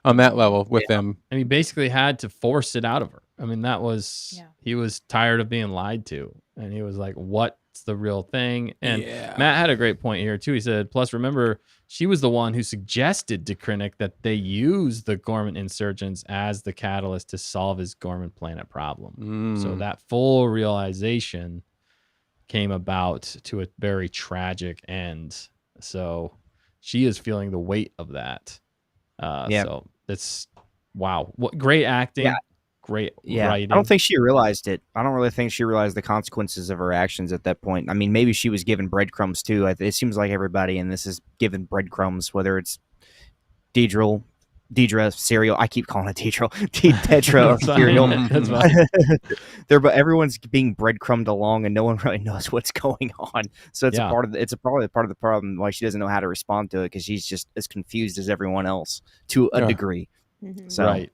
on that level with them. and he basically had to force it out of her. I mean, that was he was tired of being lied to, and he was like, what's the real thing? And Matt had a great point here too. He said, plus remember, she was the one who suggested to Krennic that they use the Gorman insurgents as the catalyst to solve his Gorman planet problem. So that full realization came about to a very tragic end. So she is feeling the weight of that. So it's wow. What great acting. Yeah. Great I writing. don't think she realized it. I don't really think she realized the consequences of her actions at that point. I mean, maybe she was given breadcrumbs too. It seems like everybody in this is given breadcrumbs, whether it's Deidre, Serial. I keep calling it Deidre, Tetra, or Serial. That's fine. But everyone's being breadcrumbed along, and no one really knows what's going on. So it's probably part of the problem why she doesn't know how to respond to it, because she's just as confused as everyone else to a degree. So.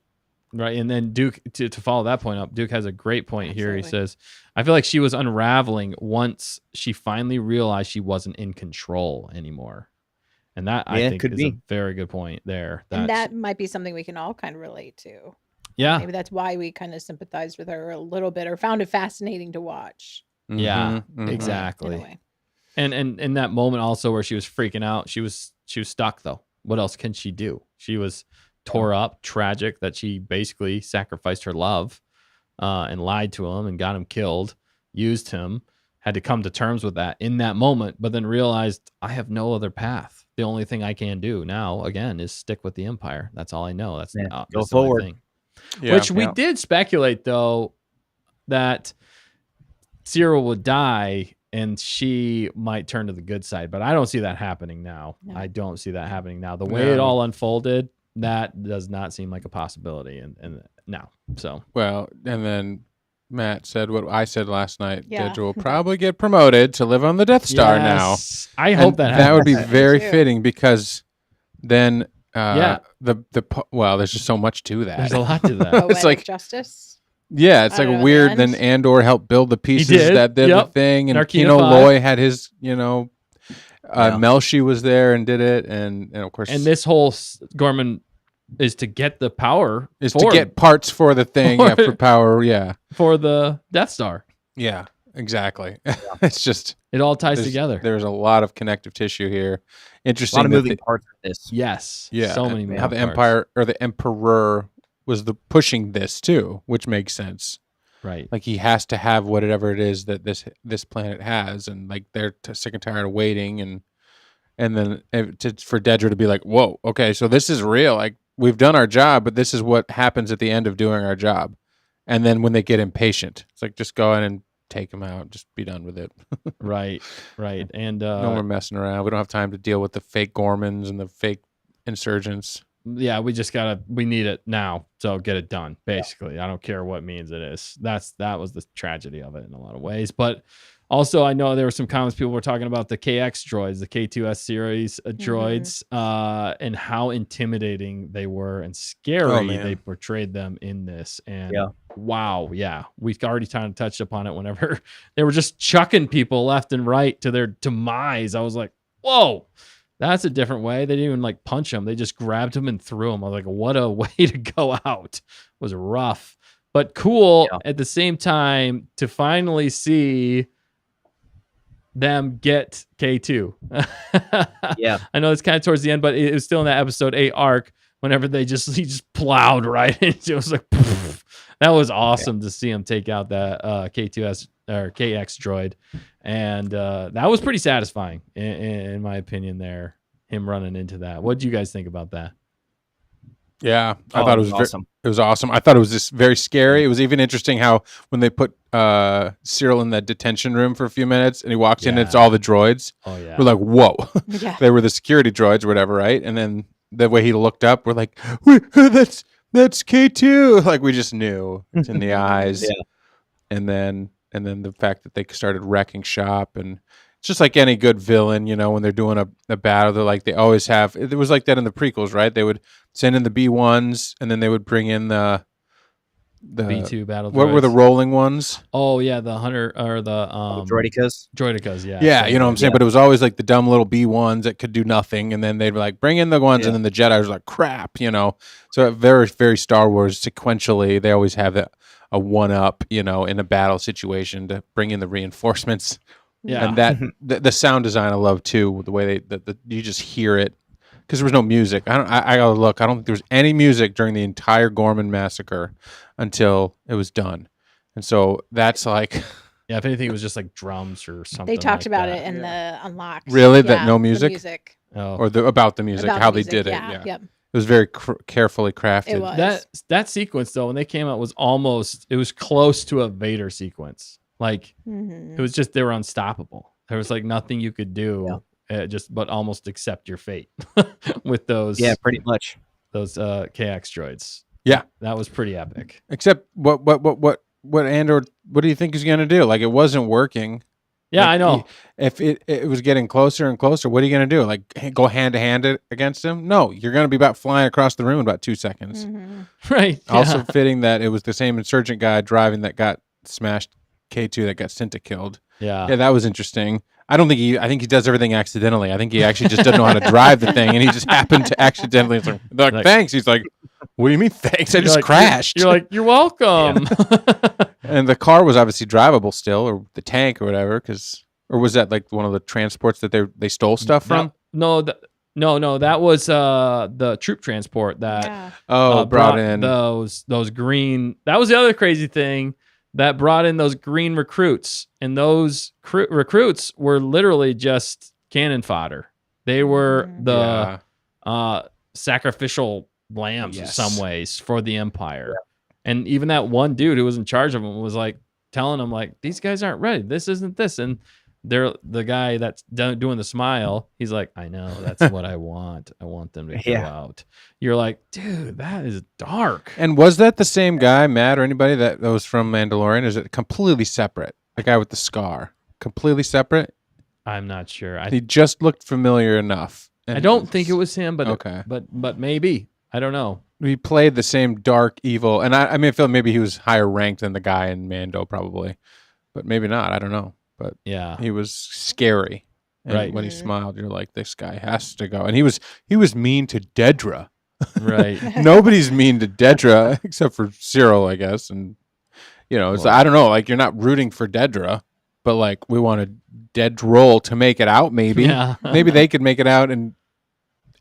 Right. And then Duke, to follow that point up, Duke has a great point here. He says, I feel like she was unraveling once she finally realized she wasn't in control anymore. And that I think is a very good point there. And that might be something we can all kind of relate to. Yeah. Maybe that's why we kind of sympathized with her a little bit, or found it fascinating to watch. Yeah, exactly. And in that moment also where she was freaking out, she was stuck though. What else can she do? She was tore up, tragic that she basically sacrificed her love and lied to him and got him killed, used him, had to come to terms with that in that moment, but then realized I have no other path. The only thing I can do now, again, is stick with the Empire. That's all I know. That's go forward. Thing. Which we did speculate, though, that Cyril would die and she might turn to the good side, but I don't see that happening now. No. I don't see that happening now. The way it all unfolded, that does not seem like a possibility, and now. So well, and then Matt said what I said last night. Deidre will probably get promoted to live on the Death Star now. I hope that would be very fitting, because then there's just so much to that. There's a lot to that. It's like justice. Yeah, it's like weird. Then Andor helped build the pieces that did the thing, and Kino Loy had his, Melshi was there and did it, and of course, and this whole Gorman is to get the power, to get parts for the thing, for power, for the Death Star. Yeah, exactly. It's just it all ties together. There's a lot of connective tissue here. Interesting. A lot of moving parts of this. Yes. Yeah. So many moving how the Empire or the Emperor was pushing this too, which makes sense. Right. Like he has to have whatever it is that this planet has, and like they're sick and tired of waiting, and then for Deidre to be like, whoa, okay, so this is real. Like we've done our job, but this is what happens at the end of doing our job. And then when they get impatient, it's like, just go in and take them out. Just be done with it. Right. And no more messing around. We don't have time to deal with the fake Gormans and the fake insurgents. Yeah, we need it now. So get it done. Basically, I don't care what means it is. That was the tragedy of it in a lot of ways. But also, I know there were some comments people were talking about the KX droids, the K2S series droids, and how intimidating they were and scary they portrayed them in this. And wow, we've already kind of touched upon it whenever they were just chucking people left and right to their demise. I was like, whoa, that's a different way. They didn't even like punch them. They just grabbed them and threw them. I was like, what a way to go out. It was rough, but cool at the same time to finally see them get K2. I know it's kind of towards the end, but it was still in that episode 8 arc whenever he just plowed right into it. Was like, poof. That was awesome to see him take out that K2S or KX droid. And that was pretty satisfying in my opinion there. him running into that. What do you guys think about that? Yeah, I thought it was awesome. It was awesome. I thought it was just very scary. It was even interesting how when they put Cyril in that detention room for a few minutes and he walks in and it's all the droids. Oh yeah. We're like, whoa. Yeah. They were the security droids or whatever, right? And then the way he looked up, we're like, wait, that's K2. Like we just knew. It's in the eyes. Yeah. And then the fact that they started wrecking shop, and it's just like any good villain, you know, when they're doing a battle, they're like, they always have, it was like that in the prequels, right? They would send in the B1s and then they would bring in the B2 battle droids. What were the rolling ones? Oh yeah, the hunter or the Droidicas. yeah. Yeah, you know what I'm saying? But it was always like the dumb little B1s that could do nothing, and then they'd be like, bring in the ones, and then the Jedi was like, crap, you know? So very, very Star Wars sequentially, they always have a one-up, you know, in a battle situation to bring in the reinforcements. Yeah. And that the sound design I love too, the way you just hear it, because there was no music. I gotta look. I don't think there was any music during the entire Gorman massacre until it was done, and so that's like. Yeah, if anything, it was just like drums or something. They talked like about that. it in the Unlocked. Really? That no music? The music. Oh. Or about the music, About how the music, they did yeah, it. Yeah, yep. it was very carefully crafted. It was. That sequence though, when they came out, was close to a Vader sequence. Like it was just, they were unstoppable. There was like nothing you could do, but almost accept your fate with those. Yeah, pretty much. Those KX droids. Yeah, that was pretty epic. Except what Andor? What do you think he's gonna do? Like it wasn't working. Yeah, like, I know. If it was getting closer and closer, what are you gonna do? Like go hand to hand against him? No, you're gonna be about flying across the room in about 2 seconds. Mm-hmm. Right. Also fitting that it was the same insurgent guy driving that got smashed K2 that got Cinta killed. Yeah, that was interesting. I think he does everything accidentally. I think he actually just doesn't know how to drive the thing, and he just happened to accidentally. They're like, thanks. He's like, what do you mean thanks? I just crashed. You're like, you're welcome. And the car was obviously drivable still, or the tank or whatever, or was that like one of the transports that they stole stuff from? No, that was the troop transport that brought in those green. That was the other crazy thing that brought in those green recruits, and those recruits were literally just cannon fodder. They were the sacrificial lambs in some ways for the Empire. Yeah. And even that one dude who was in charge of them was like telling them, like, these guys aren't ready. This isn't this. And they're the guy that's doing the smile. He's like, I know, that's what I want. I want them to go out. You're like, dude, that is dark. And was that the same guy, Matt, or anybody that was from Mandalorian? Is it completely separate? The guy with the scar, completely separate? I'm not sure. He just looked familiar enough. I don't think it was him, but okay. But maybe. I don't know. He played the same dark evil, and I mean, I feel maybe he was higher ranked than the guy in Mando, probably, but maybe not. I don't know. But yeah, he was scary. And right. when he smiled, you're like, this guy has to go. And he was mean to Dedra. Right. Nobody's mean to Dedra except for Cyril, I guess. And you know, it's I don't know. Like you're not rooting for Dedra, but like we want a Dedrol to make it out. Maybe, maybe they could make it out and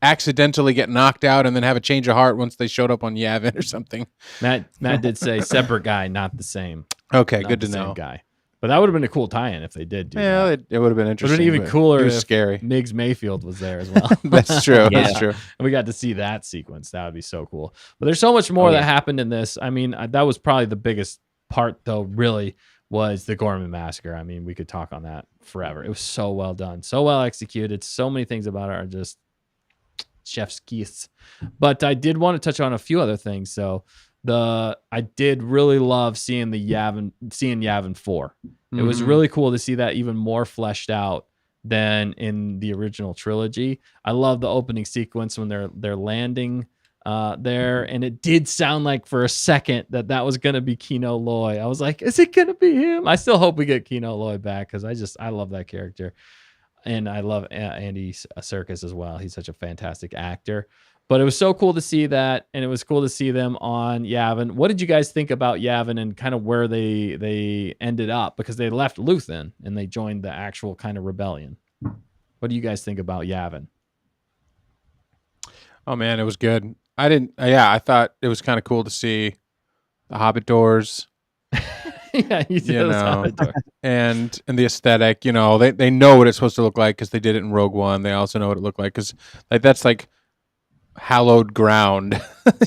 accidentally get knocked out and then have a change of heart once they showed up on Yavin or something. Matt did say separate guy, not the same. Okay, not good to the know. Same guy. But that would have been a cool tie-in if they did do that. It would have been interesting. It would have been even cooler if scary. Miggs Mayfield was there as well. That's true. That's true. And we got to see that sequence. That would be so cool. But there's so much more that happened in this. I mean, that was probably the biggest part, though, really, was the Gorman Massacre. I mean, we could talk on that forever. It was so well done, so well executed. So many things about it are just chef's kiss. But I did want to touch on a few other things. So I did really love seeing Yavin 4. It was really cool to see that even more fleshed out than in the original trilogy. I love the opening sequence when they're landing there, and it did sound like for a second that was going to be Kino Loy. I was like, is it going to be him? I still hope we get Kino Loy back because I love that character. And I love Andy Serkis as well. He's such a fantastic actor. But it was so cool to see that, and it was cool to see them on Yavin. What did you guys think about Yavin and kind of where they ended up? Because they left Luthen and they joined the actual kind of rebellion. What do you guys think about Yavin? Oh man, it was good. I thought it was kind of cool to see the Hobbit doors. Yeah, you You those know, Salvatore. and the aesthetic, you know, they know what it's supposed to look like because they did it in Rogue One. They also know what it looked like because like that's like hallowed ground.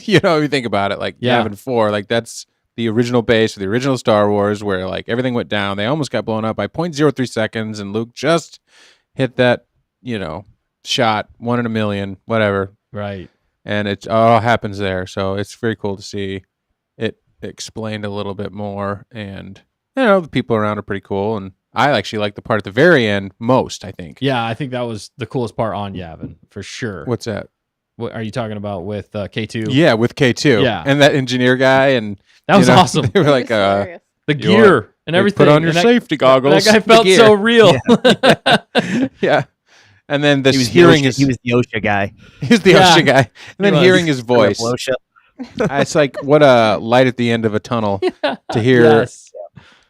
You know, if you think about it, like Yeah. Yavin 4, like that's the original base of the original Star Wars where like everything went down. They almost got blown up by 0.03 seconds, and Luke just hit that, you know, shot 1 in a million, whatever. Right. And it all happens there. So it's very cool to see it explained a little bit more. And, you know, the people around are pretty cool. And I actually like the part at the very end most, I think. Yeah, I think that was the coolest part on Yavin for sure. What's that? What are you talking about with K2? Yeah, with K2. Yeah. And that engineer guy. And That was you know, awesome. They were like, Hilarious. The You gear and everything. put on your And that- safety goggles. That guy The felt gear. so real. Yeah. And then He was hearing he was the OSHA guy. he's the Yeah. OSHA guy. And then was. hearing his voice. OSHA. It's like what a light at the end of a tunnel to hear Yes.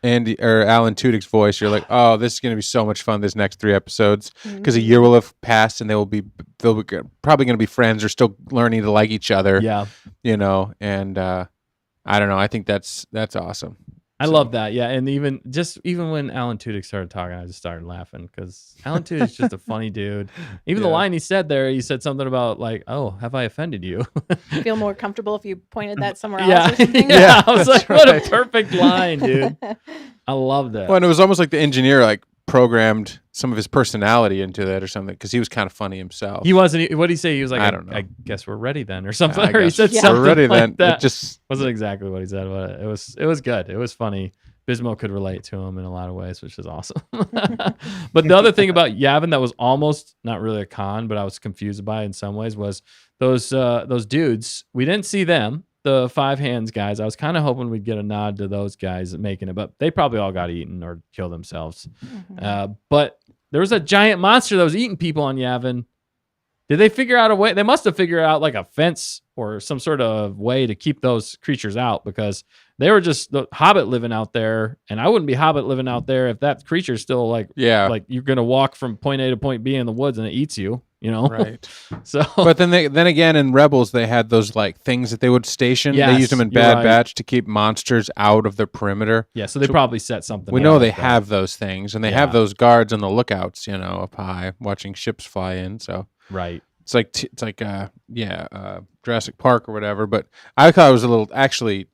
Andy or Alan Tudyk's voice. You're like, oh, this is going to be so much fun. This next 3 episodes because a year will have passed and they'll be probably going to be friends or still learning to like each other. Yeah. You know, and I don't know. I think that's awesome. I So- love that. Yeah. And even when Alan Tudyk started talking, I just started laughing because Alan Tudyk's just a funny dude. Even the Yeah. line he said there, he said something about like, oh, have I offended you? Feel more comfortable if you pointed that somewhere yeah. else or something. Yeah. I was that's like, what a right. perfect line, dude. I love that. Well, and it was almost like the engineer like programmed some of his personality into that or something because he was kind of funny himself. He wasn't. What did he say? He was like, I don't know. I guess we're ready then, or something. I Or he guess said Yeah. something we're ready like then. that. It just Wasn't exactly what he said, but it was good. It was funny. Bismo could relate to him in a lot of ways, which is awesome. But the other thing about Yavin that was almost not really a con, but I was confused by in some ways was those dudes. We didn't see them, the 5 hands guys. I was kind of hoping we'd get a nod to those guys making it, but they probably all got eaten or killed themselves. But there was a giant monster that was eating people on Yavin. Did they figure out a way? They must have figured out like a fence or some sort of way to keep those creatures out because they were just the Hobbit living out there, and I wouldn't be Hobbit living out there if that creature's still like you're gonna walk from point A to point B in the woods and it eats you, you know? right. So, But then again in Rebels they had those like things that they would station. They Yes, used them in you're Bad right. Batch to keep monsters out of the perimeter. yeah, so they probably set something. We up know like they that. have those things, and they Yeah. have those guards on the lookouts, you know, up high watching ships fly in. So right. it's like Jurassic Park or whatever. But I thought it was a little actually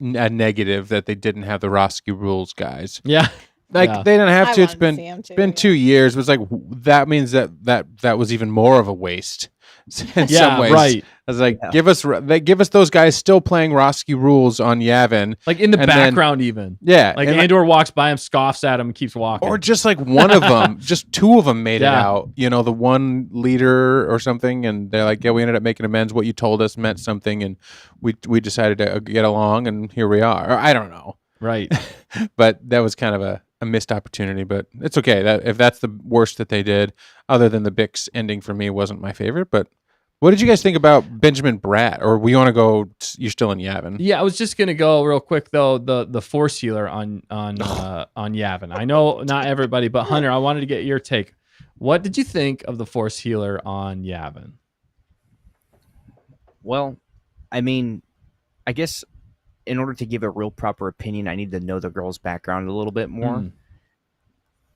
a negative that they didn't have the Roski rules guys. Yeah, Like Yeah. they didn't have I to. It's wanted to been see 'em too, been yeah. 2 years. It was like that means that was even more of a waste in yeah, some ways. right. I was like, Yeah. give us those guys still playing Roski rules on Yavin. Like in the And then- background, even Yeah, like and Andor walks by him, scoffs at him, and keeps walking. or just like one of them, just 2 of them made it Yeah. out. You know, the one leader or something, and they're like, yeah, we ended up making amends. What you told us meant something, and we decided to get along, and here we are. Or, I don't know, right. but that was kind of a missed opportunity. But it's okay. That if that's the worst that they did, other than the Bix ending for me wasn't my favorite. But what did you guys think about Benjamin Bratt? Or we want to go? You're still in Yavin. Yeah, I was just gonna go real quick though. The Force healer on Yavin. I know not everybody, but Hunter, I wanted to get your take. What did you think of the Force healer on Yavin? Well, I mean, I guess in order to give a real proper opinion, I need to know the girl's background a little bit more. Mm.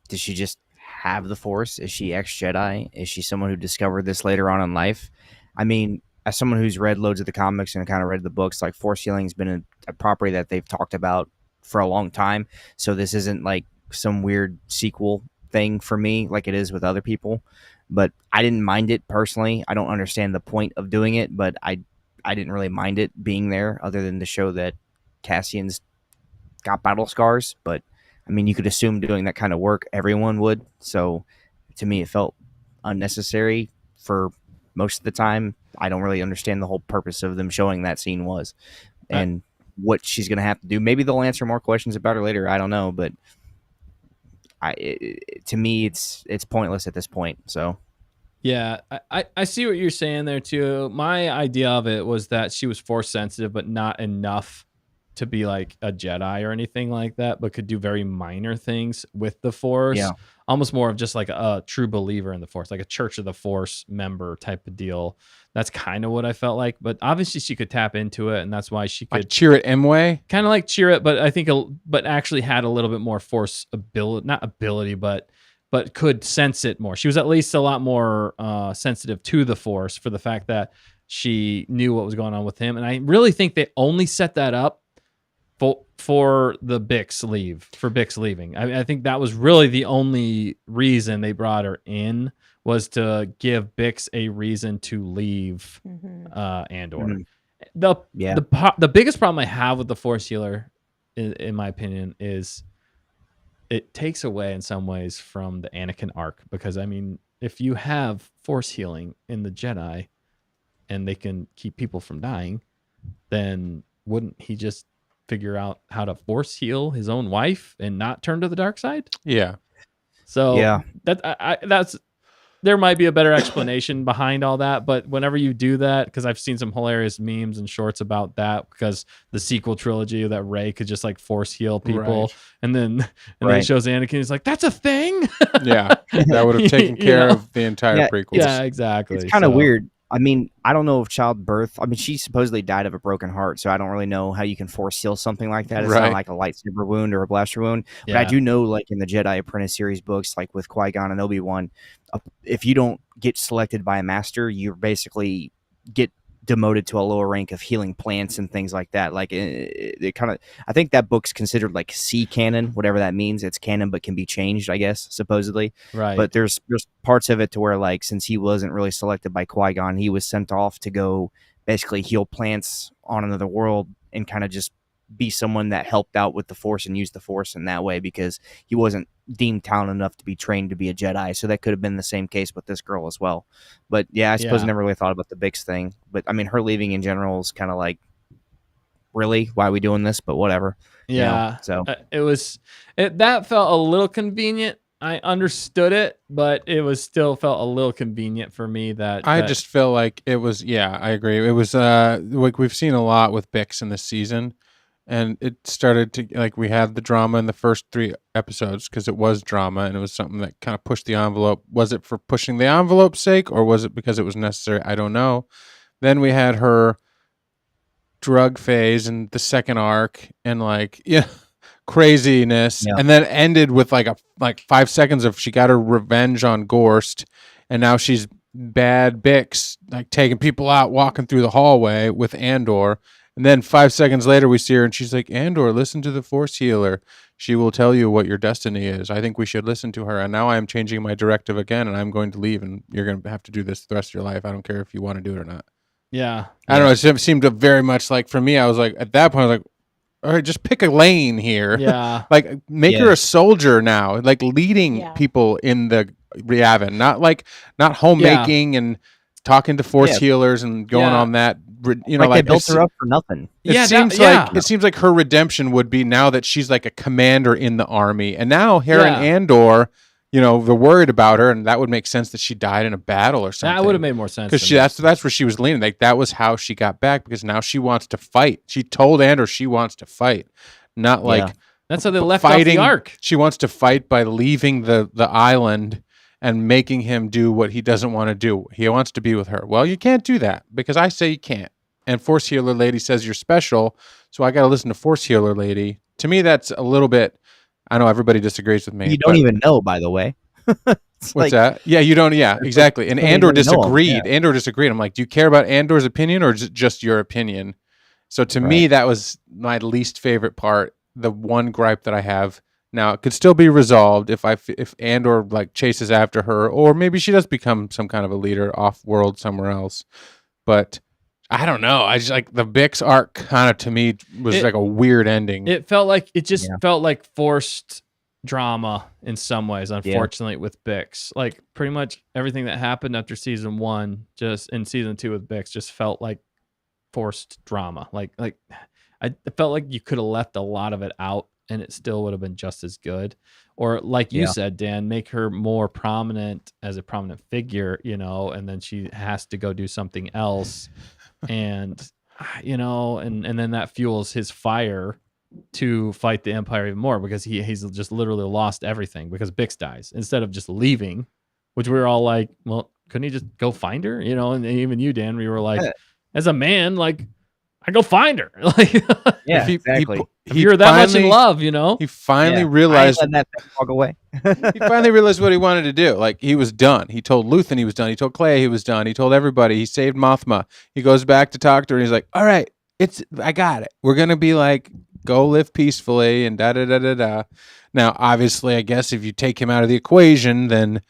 Does she just have the Force? Is she ex-Jedi? Is she someone who discovered this later on in life? I mean, as someone who's read loads of the comics and kind of read the books, like Force healing's been a property that they've talked about for a long time. So this isn't like some weird sequel thing for me like it is with other people. But I didn't mind it personally. I don't understand the point of doing it, but I didn't really mind it being there other than to show that Cassian's got battle scars. But I mean, you could assume doing that kind of work, everyone would. So to me, it felt unnecessary for most of the time. I don't really understand the whole purpose of them showing that scene was and what she's going to have to do. Maybe they'll answer more questions about her later. I don't know. But to me, it's pointless at this point. So. Yeah, I see what you're saying there too. My idea of it was that she was Force sensitive, but not enough to be like a Jedi or anything like that, but could do very minor things with the Force. Yeah. Almost more of just like a true believer in the Force, like a Church of the Force member type of deal. That's kind of what I felt like. But obviously she could tap into it, and that's why she could Like cheer it M-way? kind of like cheer it, but I think but actually had a little bit more Force ability, not ability, but could sense it more. She was at least a lot more sensitive to the Force for the fact that she knew what was going on with him. And I really think they only set that up for Bix leaving. I think that was really the only reason they brought her in, was to give Bix a reason to leave Andor. Mm-hmm. The biggest problem I have with the Force healer, in my opinion, is it takes away in some ways from the Anakin arc, because I mean, if you have Force healing in the Jedi and they can keep people from dying, then wouldn't he just figure out how to Force heal his own wife and not turn to the dark side? Yeah. So Yeah. that's there might be a better explanation behind all that, but whenever you do that, because I've seen some hilarious memes and shorts about that, because the sequel trilogy that Rey could just like Force heal people, Right. and then it shows Anakin, he's like, that's a thing. Yeah. That would have taken care of the entire prequel. Yeah, exactly. It's kind of weird. I mean, I don't know if childbirth. I mean, she supposedly died of a broken heart, so I don't really know how you can Force heal something like that. It's not like a lightsaber wound or a blaster wound. But I do know, like in the Jedi Apprentice series books, like with Qui-Gon and Obi-Wan, if you don't get selected by a master, you basically get demoted to a lower rank of healing plants and things like that. Like it kind of, I think that book's considered like C canon, whatever that means. It's canon, but can be changed, I guess, supposedly. Right. But there's parts of it to where, like, since he wasn't really selected by Qui-Gon, he was sent off to go basically heal plants on another world and kind of just be someone that helped out with the Force and used the Force in that way, because he wasn't deemed talented enough to be trained to be a Jedi. So that could have been the same case with this girl as well. But yeah, I suppose I never really thought about the Bix thing. But I mean, her leaving in general is kind of like, really, why are we doing this? But whatever. Yeah. So that felt a little convenient. I understood it, but it was still felt a little convenient for me that I just felt like it was, I agree. It was like we've seen a lot with Bix in this season, and it started to, like, we had the drama in the first 3 episodes because it was drama and it was something that kind of pushed the envelope. Was it for pushing the envelope's sake, or was it because it was necessary? I don't know. Then we had her drug phase in the second arc and craziness, and then ended with like 5 seconds of she got her revenge on Gorst, and now she's bad Bix, like taking people out, walking through the hallway with Andor. And then 5 seconds later, we see her and she's like, Andor, listen to the Force healer. She will tell you what your destiny is. I think we should listen to her. And now I am changing my directive again, and I'm going to leave, and you're going to have to do this the rest of your life. I don't care if you want to do it or not. Yeah. I don't know. It seemed to very much like, for me, I was like, at that point, I was like, all right, just pick a lane here. Yeah. Like, make her a soldier now, like leading people in the Reavin, not homemaking and talking to Force healers and going on that. You know, like they built her up for nothing. It seems like her redemption would be now that she's like a commander in the army, and now her and Andor, you know, they're worried about her, and that would make sense that she died in a battle or something. That would have made more sense because that's where she was leaning. Like, that was how she got back, because now she wants to fight. She told Andor she wants to fight, not like that's how they left fighting. Off the arc. She wants to fight by leaving the island and making him do what he doesn't want to do. He wants to be with her. Well, you can't do that because I say you can't. And Force Healer Lady says you're special, so I got to listen to Force Healer Lady. To me, that's a little bit. I know everybody disagrees with me. You don't even know, by the way. What's that? Yeah, you don't. Yeah, exactly. And Andor disagreed. Andor disagreed. I'm like, do you care about Andor's opinion or just your opinion? So to me, that was my least favorite part. The one gripe that I have. Now, it could still be resolved if Andor like chases after her, or maybe she does become some kind of a leader off world somewhere else. But I don't know. I just like the Bix arc kind of, to me, was like a weird ending. It felt like felt like forced drama in some ways, unfortunately, with Bix. Like, pretty much everything that happened after season 1, just in season 2 with Bix, just felt like forced drama. Like I felt like you could have left a lot of it out and it still would have been just as good. Or like you said, Dan, make her more prominent as a prominent figure, you know, and then she has to go do something else. And and then that fuels his fire to fight the Empire even more, because he's just literally lost everything because Bix dies, instead of just leaving, which we were all like, well, couldn't he just go find her? And even you, Dan, we were like, as a man, like, I go find her. Like, Yeah, exactly. If you're that much in love, He finally realized. I ain't letting that thing walk away. He finally realized what he wanted to do. Like, he was done. He told Luthen he was done. He told Clay he was done. He told everybody. He saved Mothma. He goes back to talk to her, and he's like, all right, I got it. We're going to be like, go live peacefully and da-da-da-da-da. Now, obviously, I guess if you take him out of the equation, then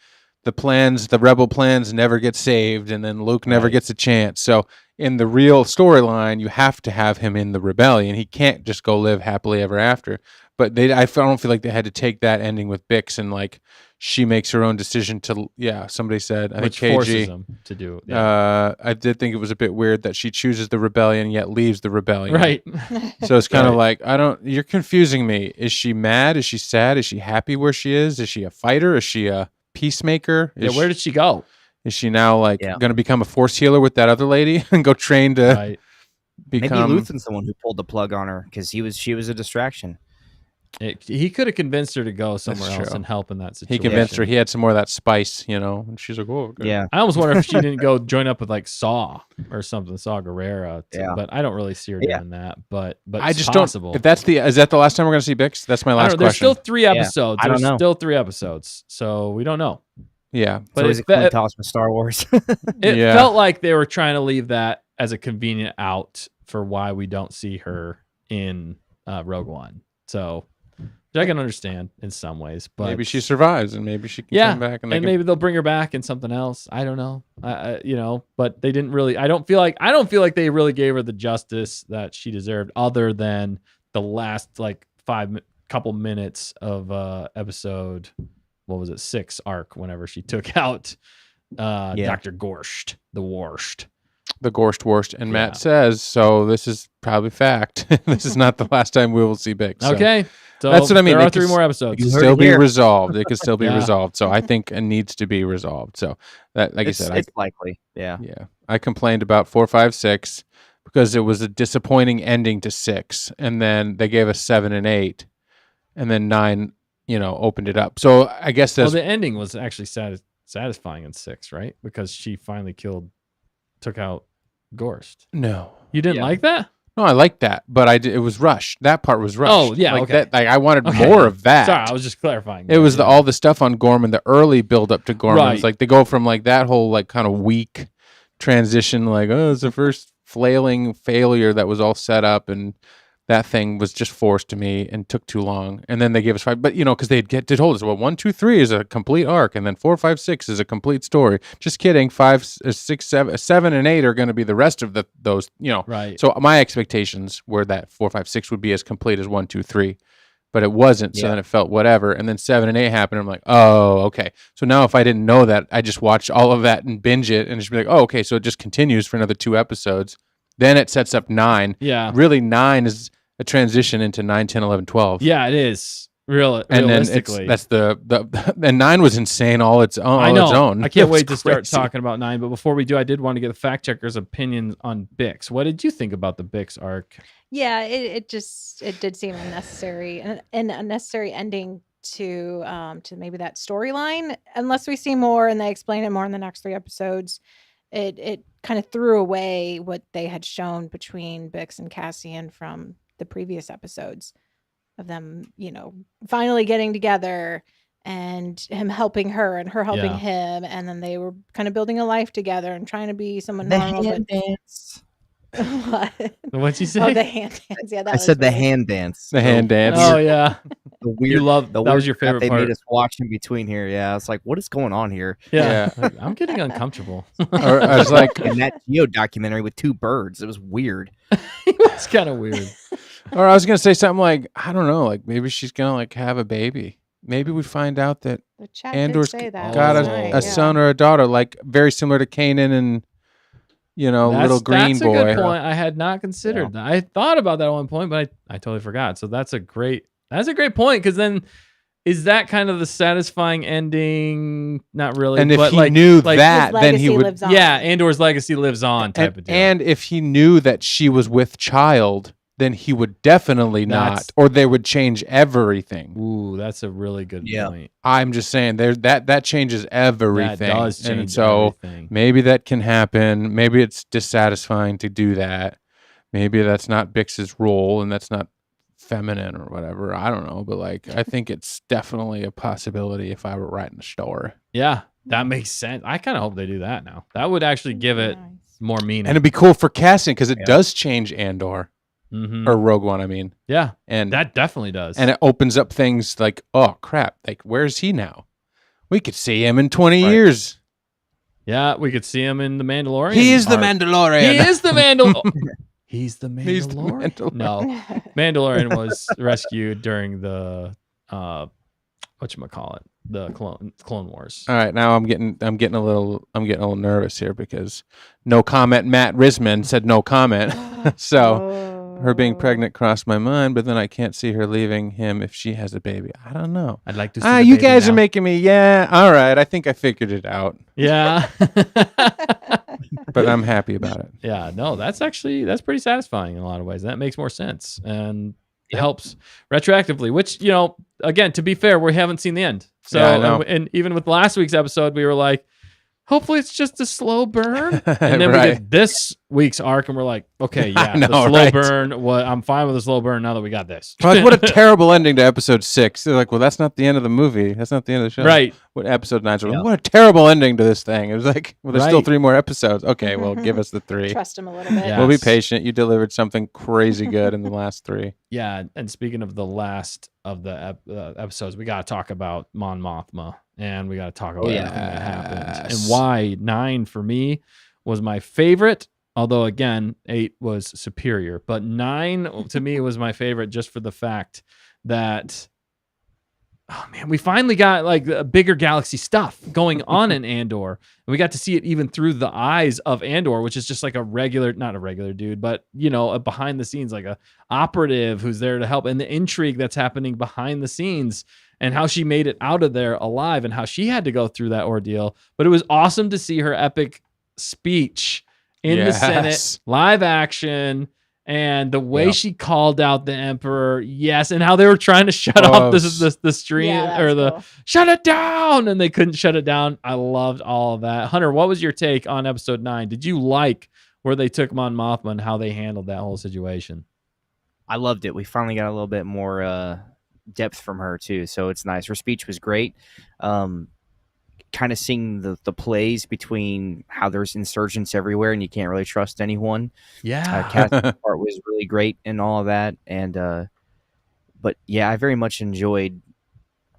the rebel plans never get saved, and then Luke never gets a chance. So in the real storyline, you have to have him in the rebellion. He can't just go live happily ever after. But I don't feel like they had to take that ending with Bix, and like she makes her own decision to. Yeah, somebody said, I which think KG forces him to do. Yeah. I did think it was a bit weird that she chooses the rebellion yet leaves the rebellion. Right. So it's kind of like, you're confusing me. Is she mad? Is she sad? Is she happy where she is? Is she a fighter? Is she a peacemaker? Where did she go? Is she now going to become a force healer with that other lady and go train to become? Maybe Luthen's the one who pulled the plug on her because she was a distraction. He could have convinced her to go somewhere else and help in that situation. He convinced her. He had some more of that spice, and she's like, "Oh, okay." Yeah." I almost wonder if she didn't go join up with like Saw or something, Saw Gerrera. Yeah. But I don't really see her doing that. But I just possible. don't. If is that the last time we're going to see Bix? That's my last question. There's still 3 episodes. I don't know. There's still 3 episodes, so we don't know. Yeah, but so is it coin toss with Star Wars? It felt like they were trying to leave that as a convenient out for why we don't see her in Rogue One. So. I can understand in some ways, but maybe she survives and maybe she can come back, and maybe they'll bring her back in something else. I don't know, but they didn't really. I don't feel like they really gave her the justice that she deserved, other than the last like couple minutes of episode. What was it, 6 arc? Whenever she took out Dr. Gorsht, the Gorsht. And Matt says, so this is probably fact. This is not the last time we will see Bix. So. Okay. So that's what I mean. There are 3 more episodes. It can still be resolved. It can still be resolved. So I think it needs to be resolved. So that, like I said, it's likely. Yeah. I complained about 4, 5, 6 because it was a disappointing ending to 6, and then they gave us 7 and 8, and then 9, opened it up. So I guess that's the ending was actually satisfying in 6, right? Because she finally took out Gorsht. No, you didn't like that. No, I liked that, but it was rushed. That part was rushed. Oh, yeah, that, I wanted more of that. Sorry, I was just clarifying. It was all the stuff on Gorman, the early build up to Gorman. It's like they go from like that whole like kind of weak transition, like, oh, it's the first flailing failure that was all set up, and that thing was just forced to me and took too long. And then they gave us 5, but because they told us, well, 1, 2, 3 is a complete arc, and then 4, 5, 6 is a complete story. Just kidding. 5, 6, 7, and 8 are going to be the rest of those. Right. So my expectations were that 4, 5, 6 would be as complete as 1, 2, 3, but it wasn't. So then it felt whatever. And then 7 and 8 happened. I'm like, oh, okay. So now if I didn't know that, I just watch all of that and binge it, and just be like, oh, okay. So it just continues for another 2 episodes. Then it sets up 9. Yeah. Really, 9 is a transition into 9, 10, 11, 12. Yeah, it is. And Realistically. then that's and 9 was insane all its own. I know. Its own. I can't wait to start talking about 9. But before we do, I did want to get the fact checker's opinion on Bix. What did you think about the Bix arc? Yeah, it did seem unnecessary, an unnecessary ending to maybe that storyline. Unless we see more and they explain it more in the next 3 episodes, it kind of threw away what they had shown between Bix and Cassian from the previous episodes of them, finally getting together and him helping her and her helping him. And then they were kind of building a life together and trying to be someone normal. Hand dance. What? What'd you say? Oh, the hand dance. Yeah, I said the hand dance. The hand dance. Oh, yeah. The weird, that was your favorite they part. made us watch in between here. Yeah, it's like, what is going on here? Yeah. I'm getting uncomfortable. Or I was like, in that Geo documentary with 2 birds, it was weird. It's kind of weird. Or I was gonna say something like, I don't know, like maybe she's gonna like have a baby. Maybe we find out that The chat Andor's did say that got last night, a son or a daughter, like very similar to Kanan and little green that's boy. That's a good point. I had not considered that. I thought about that at one point, but I totally forgot. So that's a great point, because then is that kind of the satisfying ending? Not really. And if but he knew like, that, His then he legacy would. lives on. yeah, Andor's legacy lives on type of deal. And if he knew that she was with child, then he would definitely That's- not, or they would change everything. Ooh, that's a really good Yeah. point. I'm just saying that changes everything. That does change and so everything. maybe that can happen. Maybe it's dissatisfying to do that. Maybe that's not Bix's role and that's not feminine or whatever. I don't know. But like, I think it's definitely a possibility if I were writing a story. Yeah, that makes sense. I kind of hope they do that now. That would actually give it Nice. more meaning. And it'd be cool for casting because it Yeah. does change Andor Mhm. or Rogue One, I mean. Yeah, And that definitely does. and it opens up things like, oh crap, like where's he now? We could see him in 20 Right. years. yeah, we could see him in the Mandalorian. He is the arc. Mandalorian. He is the Mandalorian. He's the Mandalorian. He's the Mandalorian. No, Mandalorian was rescued during the whatchamacallit, the Clone Wars. All right, now I'm getting a little nervous here because no comment. Matt Risman said no comment. So her being pregnant crossed my mind, but then I can't see her leaving him if she has a baby. I don't know. I'd like to see the You baby guys now. are making me. Yeah, all right. I think I figured it out, Yeah. but I'm happy about it. Yeah, no, that's pretty satisfying in a lot of ways. That makes more sense and it helps retroactively, which, again, to be fair, we haven't seen the end. So, Yeah, I know. and even with last week's episode, we were like, hopefully it's just a slow burn. And then we Right. did this week's arc and we're like, okay, yeah, I know, the slow right? burn. I'm fine with the slow burn now that we got this. Like, what a terrible ending to episode 6. They're like, well, that's not the end of the movie. That's not the end of the show. Right. What episode 9? So Yeah. what a terrible ending to this thing. It was like, well, there's still Right. 3 more episodes. Okay, well, give us the 3. Trust him a little bit. Yeah. We'll be Yes. patient. You delivered something crazy good in the last 3. Yeah, and speaking of the last of the episodes, we got to talk about Mon Mothma, and we got to talk about everything that happened and Yes. why 9 for me was my favorite. Although again, 8 was superior, but 9 to me was my favorite just for the fact that, oh man, we finally got like a bigger galaxy stuff going on in Andor, and we got to see it even through the eyes of Andor, which is just like not a regular dude, but a behind the scenes, like a operative who's there to help, and the intrigue that's happening behind the scenes, and how she made it out of there alive, and how she had to go through that ordeal. But it was awesome to see her epic speech in the Senate, Yes. live action. And the way Yeah. she called out the Emperor, yes, and how they were trying to shut Oh, off the stream Yeah, or that's the cool. shut it down, and they couldn't shut it down. I loved all of that. Hunter, what was your take on episode 9? Did you like where they took Mon Mothma and how they handled that whole situation? I loved it. We finally got a little bit more depth from her too, so it's nice. Her speech was great. Kind of seeing the plays between how there's insurgents everywhere and you can't really trust anyone. Yeah, Cassie's part was really great and all of that, and but yeah, I very much enjoyed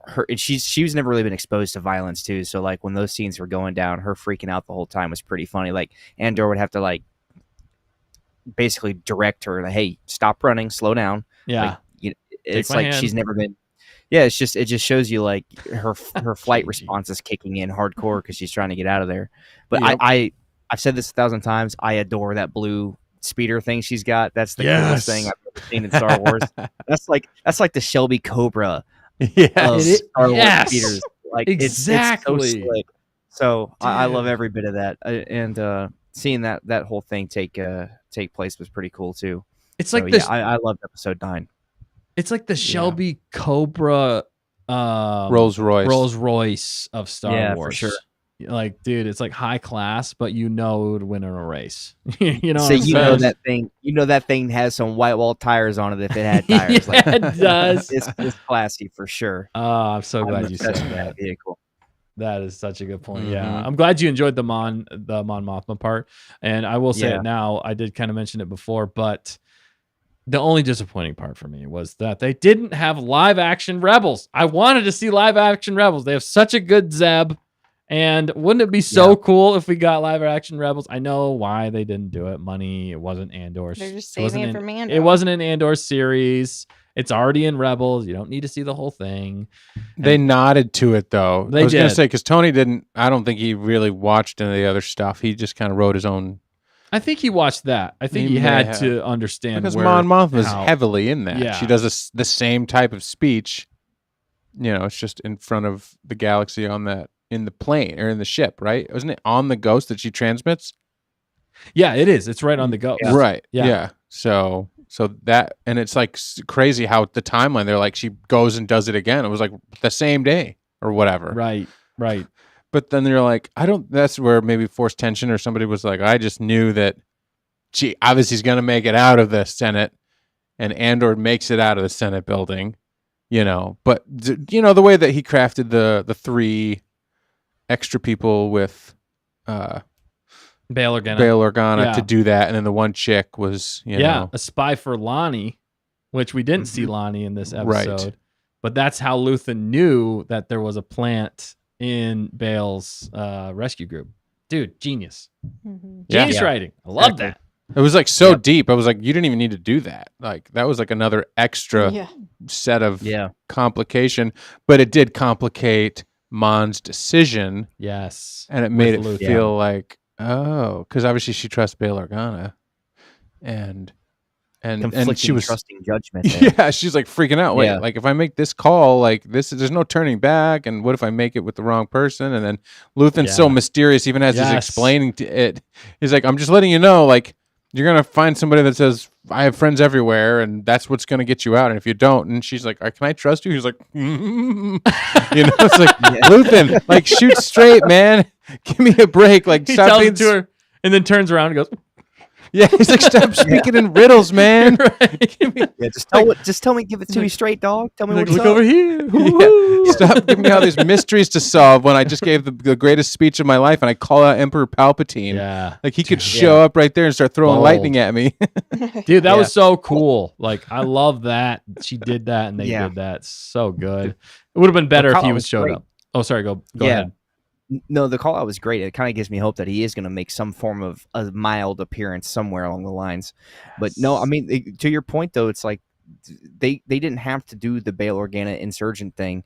her. And she's never really been exposed to violence too, so like when those scenes were going down, her freaking out the whole time was pretty funny. Like Andor would have to like basically direct her, like, hey, stop running, slow down. yeah. Like, it's my like hand. she's never been. Yeah, it just shows you like her flight response is kicking in hardcore because she's trying to get out of there. But Yep. I've said this 1,000 times. I adore that blue speeder thing she's got. That's the Yes. coolest thing I've ever seen in Star Wars. That's like the Shelby Cobra Yeah. of It is- Star Wars yes. speeders. Like Exactly. it's so slick. So I love Dude. every bit of that, and seeing that whole thing take place was pretty cool too. It's So, like this. yeah, I loved episode 9. It's like the Shelby Cobra Rolls Royce. of Star Yeah, for Wars. sure. Like, dude, it's like high class, but it would win in a race. You know, So what I'm you know saying? that thing. You know that thing has some white wall tires on it. If it had tires, Yeah, it does. It's classy for sure. Oh, I'm so glad I'm you said obsessed with that. vehicle. That is such a good point. Yeah, Mhm. I'm glad you enjoyed the Mon Mothma part, and I will say Yeah. it now. I did kind of mention it before, but the only disappointing part for me was that they didn't have live action Rebels. I wanted to see live action Rebels. They have such a good Zeb, and wouldn't it be so Yeah. cool if we got live action Rebels? I know why they didn't do it. Money. It wasn't Andor. They're just it wasn't saving it in- for Mando. It wasn't an Andor series. It's already in Rebels. You don't need to see the whole thing. They nodded to it though. They I was gonna did. say because Tony didn't. I don't think he really watched any of the other stuff. He just kind of wrote his own. I think he watched that. I think He he may had have. to understand Because where, Mon Mothma is how- heavily in that. Yeah. She does the same type of speech it's just in front of the galaxy in the plane or in the ship, right? Wasn't it on the Ghost that she transmits? Yeah, it is. It's right on the Ghost. Right. Yeah. Yeah. So that, and it's like crazy how the timeline, they're like, she goes and does it again. It was like the same day or whatever. Right. But then they're like, that's where maybe forced tension, or somebody was like, I just knew that she obviously is going to make it out of the Senate, and Andor makes it out of the Senate building, but the way that he crafted the 3 extra people with, Bail Organa to do that, and then the one chick was, a spy for Lonnie, which we didn't see Lonnie in this episode. Right. But that's how Luthen knew that there was a plant in Bail's rescue group. Dude, genius. Genius writing. I love that. It was like so deep. I was like, you didn't even need to do that. Like, that was like another extra set of complication, but it did complicate Mon's decision. Yes. And it made it feel like, because obviously she trusts Bail Organa, and she was trusting judgment there. Yeah, she's like freaking out. Wait, like if I make this call, like there's no turning back, and what if I make it with the wrong person? And then Luthen's so mysterious, even as he's explaining to it, he's like, I'm just letting you know, like, you're gonna find somebody that says, I have friends everywhere, and that's what's gonna get you out. And if you don't, and she's like, can I trust you? He's like, it's like, Luthen, like, shoot straight, man. Give me a break. Like, He stop tells being it to her and then turns around and goes, yeah, he's like, stop speaking in riddles, man. Just tell me, give it to me straight, dog. Tell me what's look up. over here. Stop giving me all these mysteries to solve when I just gave the greatest speech of my life, and I call out Emperor Palpatine. Yeah. Like, he could show up right there and start throwing lightning at me. Dude, that was so cool. Like, I love that she did that and they did that. So good. It would have been better if he was showed up. Oh, sorry. Go ahead. No, the call out was great. It kind of gives me hope that he is going to make some form of a mild appearance somewhere along the lines. But no, I mean, to your point though, it's like they didn't have to do the Bail Organa insurgent thing,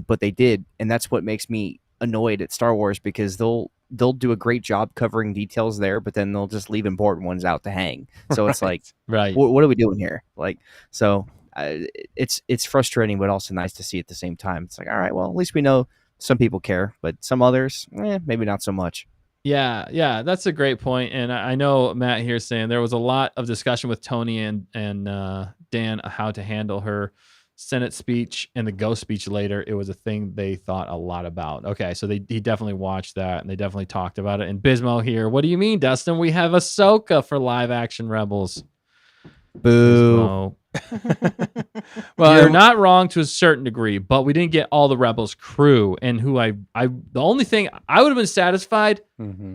but they did, and that's what makes me annoyed at Star Wars, because they'll do a great job covering details there, but then they'll just leave important ones out to hang. So it's like, what are we doing here? Like, so it's frustrating, but also nice to see at the same time. It's like, all right, well, at least we know some people care, but some others, maybe not so much. Yeah, that's a great point. And I know Matt here saying there was a lot of discussion with Tony and Dan how to handle her Senate speech and the Ghost speech later. It was a thing they thought a lot about. Okay, so he definitely watched that, and they definitely talked about it. And Bismo here, what do you mean, Dustin? We have Ahsoka for live action Rebels. Boo. Well, you're not wrong to a certain degree, but we didn't get all the Rebels crew, and who the only thing I would have been satisfied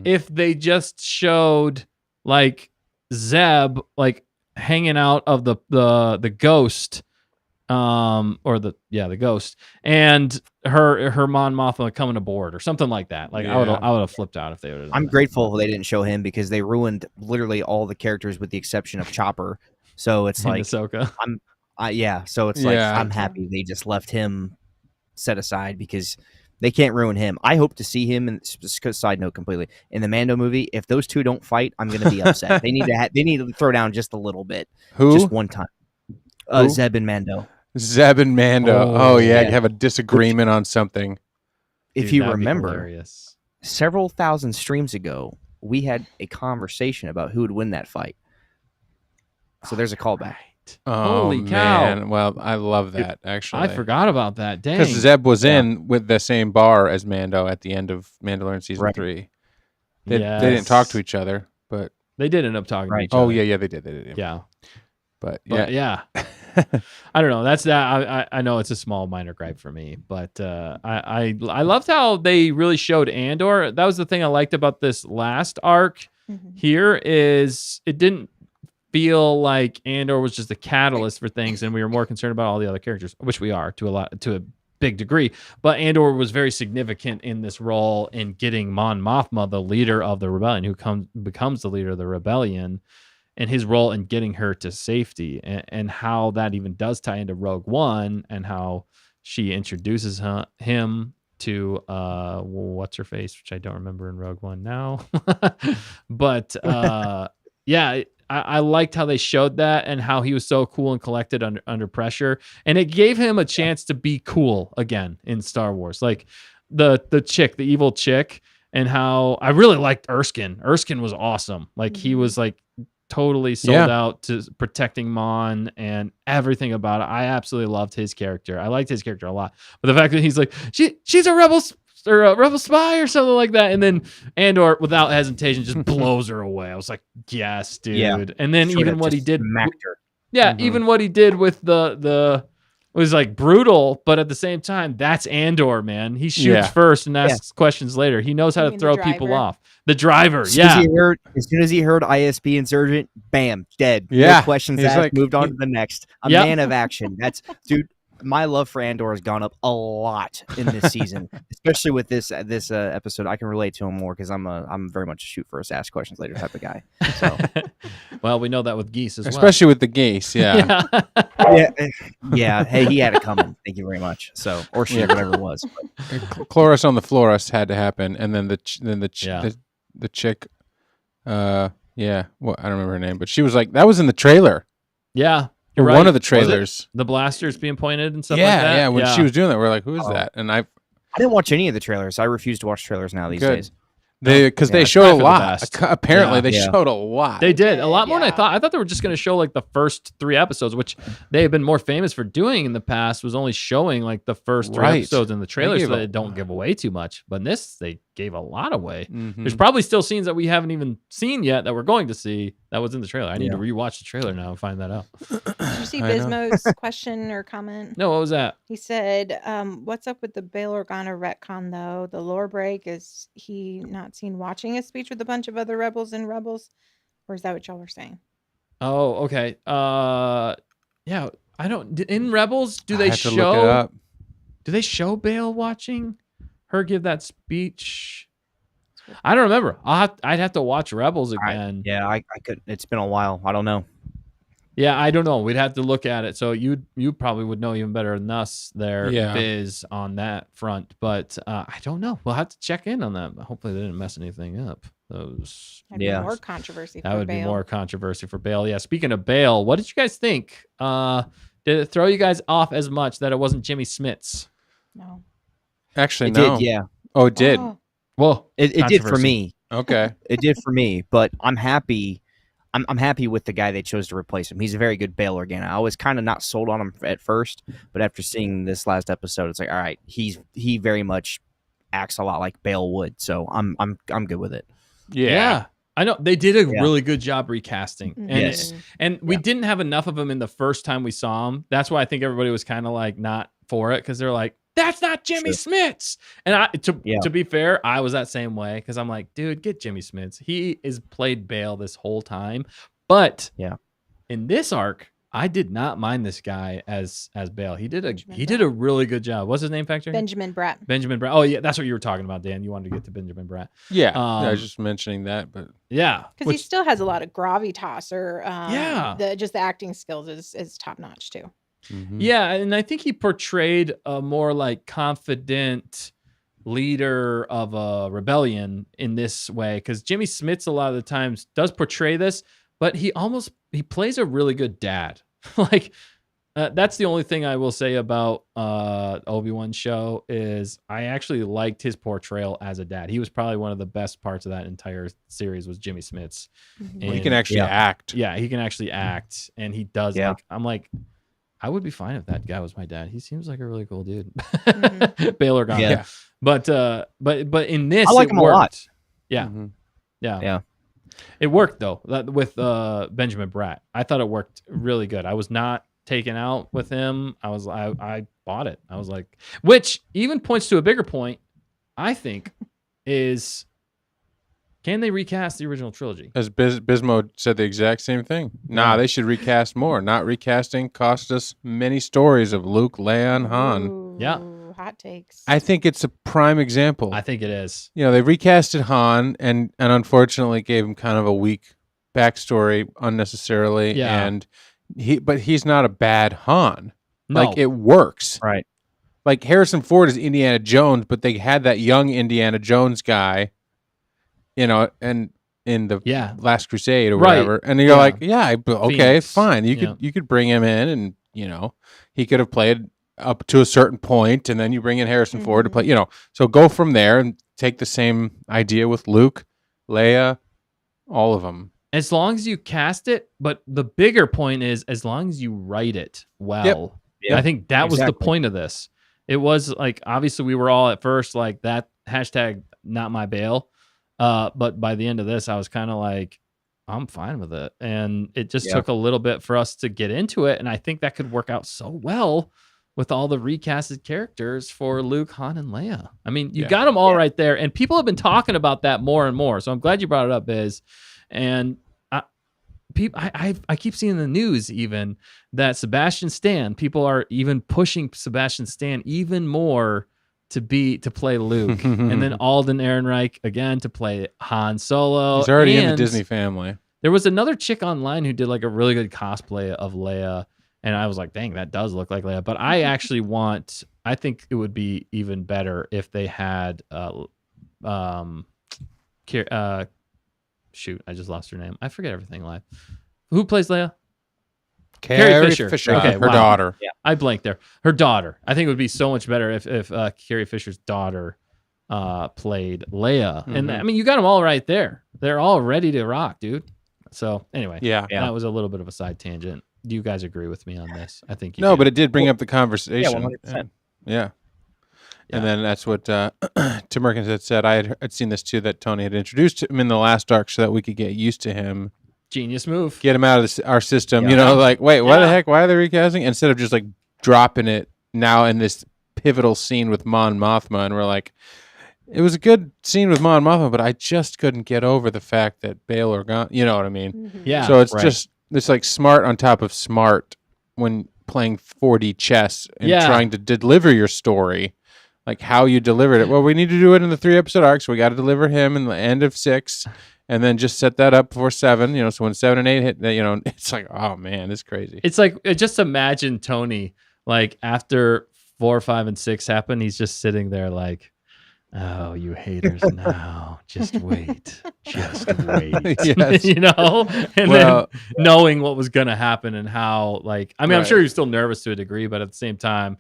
if they just showed like Zeb like hanging out of the Ghost, or the Ghost, and her Mon Mothma coming aboard or something like that. Like I would have flipped out if they would. I'm grateful they didn't show him, because they ruined literally all the characters with the exception of Chopper. So it's like Ahsoka. So it's like I'm happy they just left him set aside, because they can't ruin him. I hope to see him. And side note, completely in the Mando movie. If those two don't fight, I'm going to be upset. They need to throw down just a little bit. Who? Just one time. Zeb and Mando. Zeb and Mando. Oh yeah, have a disagreement on something. If you remember, several thousand streams ago, we had a conversation about who would win that fight. So there's a callback. Oh, holy cow! Man. Well, I love that. Actually, I forgot about that. Dang, because Zeb was in with the same bar as Mando at the end of Mandalorian season 3. They didn't talk to each other, but they did end up talking to each other. Oh yeah, they did. Yeah. But yeah. I don't know. That's that. I know it's a small minor gripe for me, but I loved how they really showed Andor. That was the thing I liked about this last arc. Here is it didn't feel like Andor was just a catalyst for things, and we were more concerned about all the other characters, which we are to a big degree. But Andor was very significant in this role in getting Mon Mothma, the leader of the rebellion, who becomes the leader of the rebellion, and his role in getting her to safety, and how that even does tie into Rogue One, and how she introduces him to what's her face, which I don't remember in Rogue One now. But yeah, I liked how they showed that and how he was so cool and collected under pressure, and it gave him a chance to be cool again in Star Wars. Like the evil chick, and how I really liked Erskine. Erskine was awesome. Like he was like totally sold out to protecting Mon and everything about it. I absolutely loved his character. I liked his character a lot. But the fact that he's like, she's a rebel or a rebel spy or something like that, and then Andor without hesitation just blows her away. I was like, yes, dude. Yeah. And then even what he did, even what he did with the was like brutal, but at the same time, that's Andor, man. He shoots first and asks questions later. He knows how to throw people off. The driver, As soon as he heard ISB insurgent, bam, dead. Yeah. No questions asked, moved on to the next. A man of action. Dude, my love for Andor has gone up a lot in this season, especially with this episode. I can relate to him more because I'm very much a shoot first, ask questions later type of guy. So, well, we know that with Geese as well, especially with the Geese. Yeah. Hey, he had it coming. Thank you very much. So, or she, whatever it was. Chloris on the Florist had to happen, and then the chick. Well, I don't remember her name, but she was like that was in the trailer. Yeah. Or one of the trailers. The blasters being pointed and stuff like that. Yeah, when she was doing that, we're like, who is that? And I didn't watch any of the trailers. I refuse to watch trailers now these days. Because they showed a lot. Apparently, they showed a lot. They did a lot more than I thought. I thought they were just going to show like the first 3 episodes, which they have been more famous for doing in the past. Was only showing like the first 3 episodes in the trailer, so they don't give away too much. But in this, they gave a lot away. Mm-hmm. There's probably still scenes that we haven't even seen yet that we're going to see that was in the trailer. I need to rewatch the trailer now and find that out. Did you see Bismo's question or comment? No, what was that? He said, "What's up with the Bail Organa retcon though? The lore break is he not seen watching a speech with a bunch of other rebels and rebels, or is that what y'all were saying?" Oh, okay. Yeah, I don't. In Rebels, do they show Bail watching her give that speech? I don't remember. I'd have to watch Rebels again. I could. It's been a while. I don't know. Yeah, I don't know. We'd have to look at it. So you probably would know even better than us there, Biz, on that front. But I don't know. We'll have to check in on that. Hopefully they didn't mess anything up. Those more controversy. That would be more controversy for Bail. Yeah. Speaking of Bail, what did you guys think? Did it throw you guys off as much that it wasn't Jimmy Smits? No. Actually, it no. Did, yeah. Oh, it did. Well, it did for me. Okay. It did for me, but I'm happy. I'm happy with the guy they chose to replace him. He's a very good Bail Organa. I was kind of not sold on him at first, but after seeing this last episode, it's like, all right, he very much acts a lot like Bail would. So I'm good with it. Yeah. I know they did a really good job recasting, and we didn't have enough of him in the first time we saw him. That's why I think everybody was kind of like not for it because they're like, "That's not Jimmy Smits." And to be fair, I was that same way because I'm like, dude, get Jimmy Smits. He is played Bail this whole time, but in this arc, I did not mind this guy as Bail. He did a really good job. What's his name, Factor? Benjamin Bratt. Benjamin Bratt. Oh yeah, that's what you were talking about, Dan. You wanted to get to Benjamin Bratt. Yeah, I was just mentioning that, but because he still has a lot of gravitas or the acting skills is top notch too. Mm-hmm. Yeah, and I think he portrayed a more like confident leader of a rebellion in this way because Jimmy Smits a lot of the times does portray this, but he plays a really good dad. Like that's the only thing I will say about Obi-Wan show is I actually liked his portrayal as a dad. He was probably one of the best parts of that entire series was Jimmy Smits. Mm-hmm. Well, he can actually act. Yeah, he can actually act, and he does. Yeah. I'm like, I would be fine if that guy was my dad. He seems like a really cool dude. Mm-hmm. Bail Organa. Yeah. But in this, I like him a lot. Yeah. Mm-hmm. Yeah. It worked though with Benjamin Bratt. I thought it worked really good. I was not taken out with him. I bought it. I was like, which even points to a bigger point, I think, is can they recast the original trilogy? As Bismo said the exact same thing. Nah, they should recast more. Not recasting cost us many stories of Luke, Leia, and Han. Ooh, yeah. Hot takes. I think it's a prime example. I think it is. You know, they recasted Han and unfortunately gave him kind of a weak backstory unnecessarily. Yeah. And he's not a bad Han. No. Like, it works. Right. Like, Harrison Ford is Indiana Jones, but they had that young Indiana Jones guy, you know, and in the Yeah. Last Crusade or Right. whatever. And you're Yeah. like, yeah, okay, Phoenix. fine. Yeah. You could bring him in, and he could have played up to a certain point, and then you bring in Harrison Ford to play. So go from there and take the same idea with Luke, Leia, all of them. As long as you cast it, but the bigger point is as long as you write it well. Yep. I think that was the Exactly. point of this. It was like, obviously we were all at first like that hashtag not my bail. But by the end of this, I was kind of like, I'm fine with it. And it just took a little bit for us to get into it. And I think that could work out so well with all the recasted characters for Luke, Han, and Leia. I mean, you got them all right there. And people have been talking about that more and more. So I'm glad you brought it up, Biz. And I keep seeing in the news even that Sebastian Stan, people are even pushing Sebastian Stan even more to play Luke. And then Alden Ehrenreich again to play Han Solo. He's already in the Disney family. There was another chick online who did like a really good cosplay of Leia. And I was like, dang, that does look like Leia. But I actually I think it would be even better if they had shoot, I just lost her name. I forget everything live. Who plays Leia? Carrie Fisher. Okay, her daughter. Yeah. I blanked there. Her daughter. I think it would be so much better if Carrie Fisher's daughter played Leia. And I mean, you got them all right there. They're all ready to rock, dude. So anyway, that was a little bit of a side tangent. Do you guys agree with me on this? I think you do. But it did bring up the conversation. Yeah, 100%. Yeah. And then that's what Tim Merkins had said. I'd seen this too, that Tony had introduced him in the last arc so that we could get used to him. Genius move. Get him out of our system. Yeah. Like, wait, what the heck? Why are they recasting? Instead of just like dropping it now in this pivotal scene with Mon Mothma. And we're like, it was a good scene with Mon Mothma, but I just couldn't get over the fact that Bail Organa, you know what I mean? Yeah. So it's just, it's like smart on top of smart when playing 4D chess and trying to deliver your story. Like how you delivered it. Well, we need to do it in the 3-episode arc, so we got to deliver him in the end of 6, and then just set that up before 7. So when 7 and 8 hit, it's like, oh man, it's crazy. It's like, just imagine Tony, like after 4, 5, and 6 happen, he's just sitting there like, oh, you haters now, just wait, just wait. Yes. And then knowing what was gonna happen and how, like, I mean, I'm sure you're still nervous to a degree, but at the same time.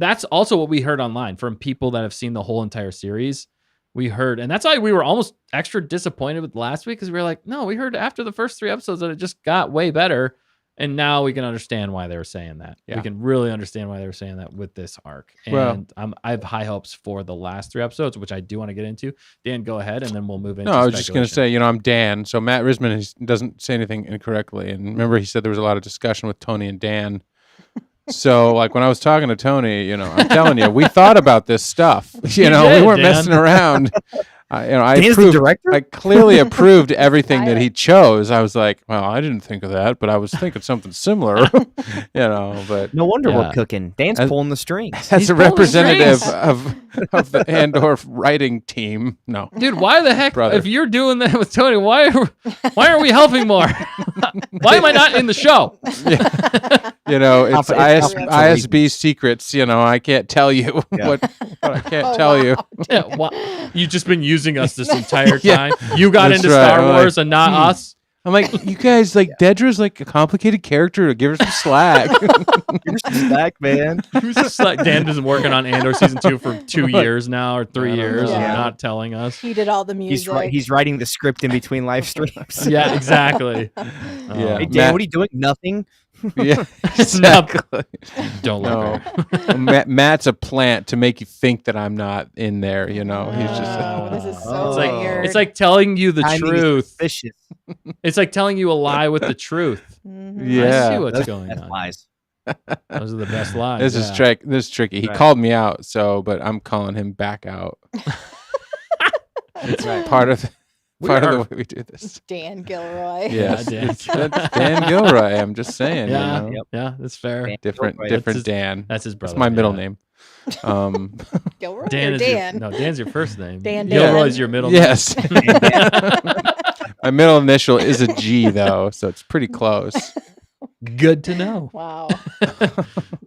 That's also what we heard online from people that have seen the whole entire series. We heard, and that's why we were almost extra disappointed with last week because we were like, no, we heard after the first 3 episodes that it just got way better. And now we can understand why they were saying that. Yeah. We can really understand why they were saying that with this arc. And I have high hopes for the last 3 episodes, which I do want to get into. Dan, go ahead, and then we'll move into I was just going to say, I'm Dan. So Matt Risman doesn't say anything incorrectly. And remember, he said there was a lot of discussion with Tony and Dan. So, like, when I was talking to Tony, I'm telling you, we thought about this stuff. We weren't messing around. Dan's the director? I clearly approved everything that he chose. I was like, well, I didn't think of that, but I was thinking something similar. But no wonder we're cooking. Dan's pulling the strings. As a representative of the Andor writing team, no, dude, why the heck? Brother. If you're doing that with Tony, why aren't we helping more? Why am I not in the show? It's ISB secrets. I can't tell you what I can't tell you. Yeah, you've just been using us this entire time. You got into right. Star Wars and not us. I'm like, you guys, like, Dedra's like a complicated character. To give her some slack. Give her some slack, man. Dan has been working on Andor season 2 for 2 years now, or 3 years, and not telling us. He did all the music. He's writing the script in between live streams. Yeah, exactly. Hey, Dan, what are you doing? Nothing. Yeah, exactly. Don't look her. Matt's a plant to make you think that I'm not in there. He's just. This is so weird. It's like telling you the truth. Suspicious. It's like telling you a lie with the truth. Yeah, I see what's going on. Lies. Those are the best lies. This is tricky. He called me out, but I'm calling him back out. It's part of the way we do this. Dan Gilroy. Yes, Dan. That's Dan Gilroy. I'm just saying. Yeah, yeah, that's fair. Different Dan. That's his brother. That's my middle name. Gilroy Dan or is Dan? Dan's your first name. Dan. Gilroy's your middle name. Yes. My middle initial is a G though, so it's pretty close. Good to know. Wow.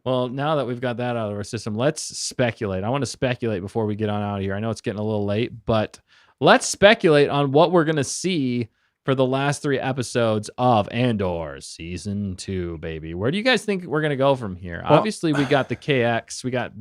Well, now that we've got that out of our system, let's speculate. I want to speculate before we get on out of here. I know it's getting a little late, but let's speculate on what we're gonna see for the last 3 episodes of Andor season 2, baby. Where do you guys think we're gonna go from here? Well, Obviously, we got the KX, we got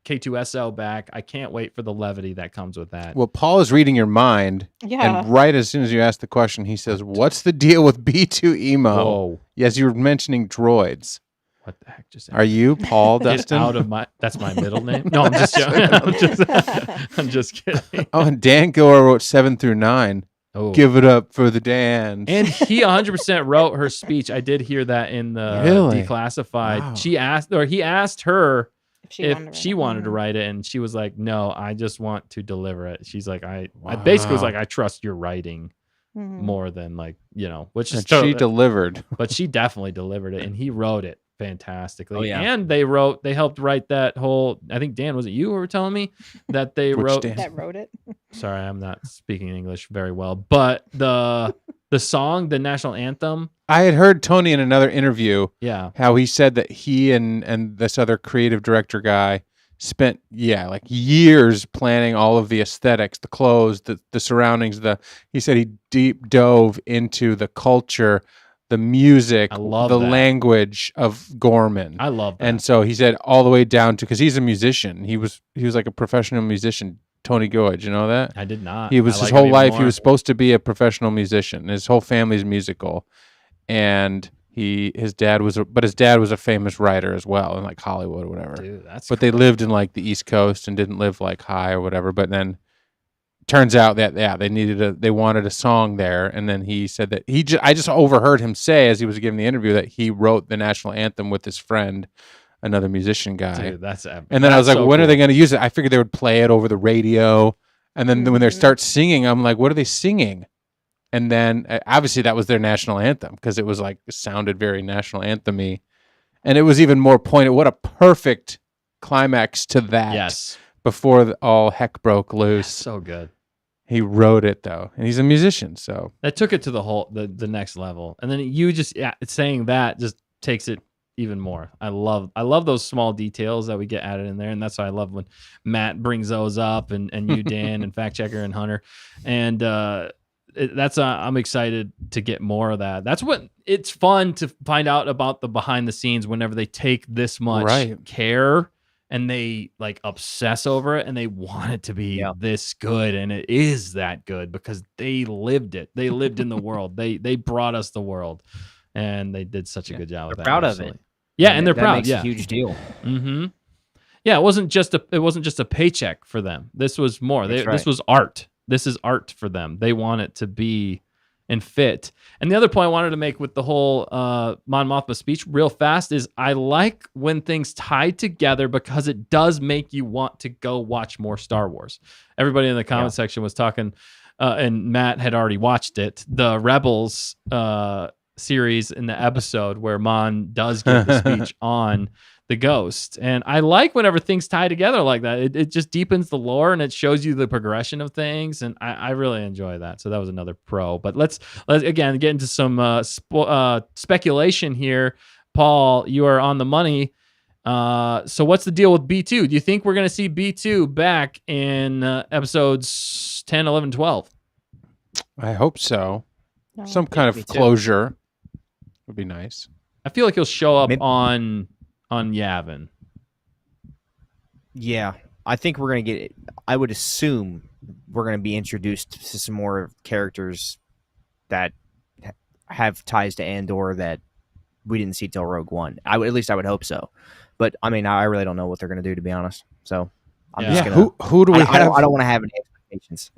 K2SO back. I can't wait for the levity that comes with that. Well, Paul is reading your mind, Yeah. and right as soon as you ask the question, he says, "What's the deal with B2 emo?" Whoa, Yes, you were mentioning droids. what the heck just Are you Paul Get Dustin? out of my. That's my middle name. No, I'm just joking. I'm just kidding. Oh, and Dan Gore wrote 7 through 9. Oh. Give it up for the Dans. And he 100% wrote her speech. I did hear that in the Really? Declassified. Wow. He asked her if wanted to she write it. wanted to write it, and she was like, "No, I just want to deliver it." She's like, I basically was Wow. like, "I trust your writing Mhm. more than like which is And she totally- delivered. but she definitely delivered it, and he wrote it fantastically. Oh, yeah. And they helped write that whole. I think Dan, was it you who were telling me that they Which wrote? Dan? That wrote it. Sorry, I'm not speaking English very well, but the song, the national anthem, I had heard Tony in another interview yeah, how he said that he and this other creative director guy spent like years planning all of the aesthetics, the clothes, the surroundings. He said he deep dove into the culture, the music, I love the that. language of Gorman. I love that. And so he said all the way down to, because he's a musician. He was like a professional musician. Tony Goid, you know that? I did not. He was I his like whole him even life. He more. was supposed to be a professional musician. His whole family's musical, and his dad was a famous writer as well in like Hollywood or whatever. Dude, that's But they lived in like the East Coast and didn't live like high or whatever. But then turns out that they wanted a song there, and then he said that I just overheard him say as he was giving the interview that he wrote the national anthem with his friend, another musician guy. dude, that's And then I was like, when are they going to use it? I figured they would play it over the radio. And then when they start singing, I'm like, what are they singing? And then obviously that was their national anthem, because it was like, it sounded very national anthem-y. And it was even more pointed. What a perfect climax to that. Yes, Before all heck broke loose. so good. He wrote it though. And he's a musician. So That took it to the next level, and then you just saying that just takes it even more. I love those small details that we get added in there, and that's why I love when Matt brings those up, and you, Dan, and Fact Checker and Hunter, and I'm excited to get more of that. That's what it's fun to find out about the behind the scenes whenever they take this much care and they like obsess over it and they want it to be this good, and it is that good because they lived it. They lived in the world. They brought us the world, and they did such a good job with that. Proud of absolutely. it. Yeah, and they're that proud. Makes Yeah, a huge deal. mm-hmm. Yeah, it wasn't just a paycheck for them. This was more. That's right. This was art. This is art for them. They want it to be and fit. And the other point I wanted to make with the whole Mon Mothma speech real fast is I like when things tie together because it does make you want to go watch more Star Wars. Everybody in the comment section was talking, and Matt had already watched it, the Rebels series in the episode where Mon does give the speech on the ghost. And I like whenever things tie together like that. It just deepens the lore and it shows you the progression of things. And I really enjoy that. So that was another pro. But let's again get into some speculation here. Paul, you are on the money. So what's the deal with B2? Do you think we're going to see B2 back in episodes 10, 11, 12? I hope so. No. Some kind me of too. closure would be nice. I feel like he'll show up Maybe- on Yavin. Yeah, I think we're gonna get. I would assume we're gonna be introduced to some more characters that have ties to Andor that we didn't see till Rogue One. At least I would hope so. But I mean, I really don't know what they're gonna do, to be honest. So I'm Yeah. just Yeah, gonna. who do we I have? don't want to have any expectations.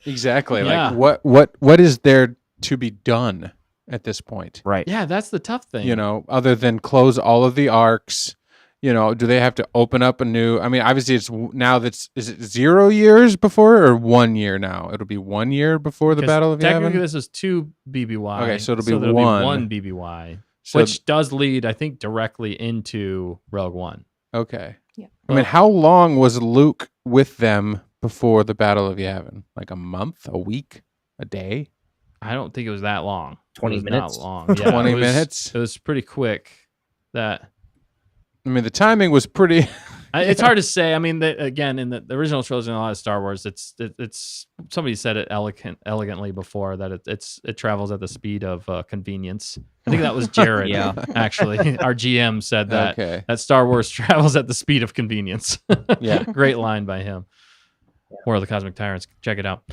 Exactly. Yeah. Like what is there to be done at this point? Right. Yeah, that's the tough thing. You know, other than close all of the arcs. You know, do they have to open up a new? I mean, obviously, it's now is it 0 years before or 1 year now? It'll be 1 year before the 'Cause Battle of technically Yavin. this is 2 BBY. Okay, so it'll be there'll one. one BBY, So which does lead, I think, directly into Rogue One. okay. Yeah. I mean, how long was Luke with them before the Battle of Yavin? Like a month, a week, a day? I don't think it was that long. 20 It was minutes? Not long. Yeah, 20 it was- minutes? It was pretty quick. That I mean, the timing was pretty. It's hard to say. I mean, again, in the original trilogy and a lot of Star Wars, it's somebody said it elegantly before that it travels at the speed of convenience. I think that was Jared. Yeah. Actually, our GM said that Okay. that Star Wars travels at the speed of convenience. Yeah. Great line by him. War of the Cosmic Tyrants. Check it out.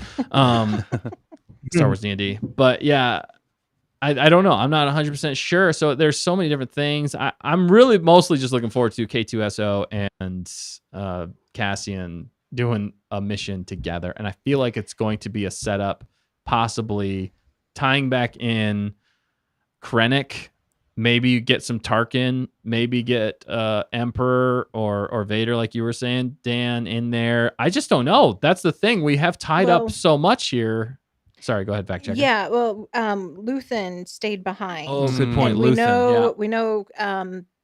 Star Wars D&D. But yeah, I don't know. I'm not 100% sure. So there's so many different things. I'm really mostly just looking forward to K2SO and Cassian doing a mission together. And I feel like it's going to be a setup, possibly tying back in Krennic. Maybe you get some Tarkin. Maybe get Emperor or Vader, like you were saying, Dan, in there. I just don't know. That's the thing. We have tied up so much here. Sorry, go ahead, fact check. Yeah, well, Luthen stayed behind. Oh, good point. And Luthen, we know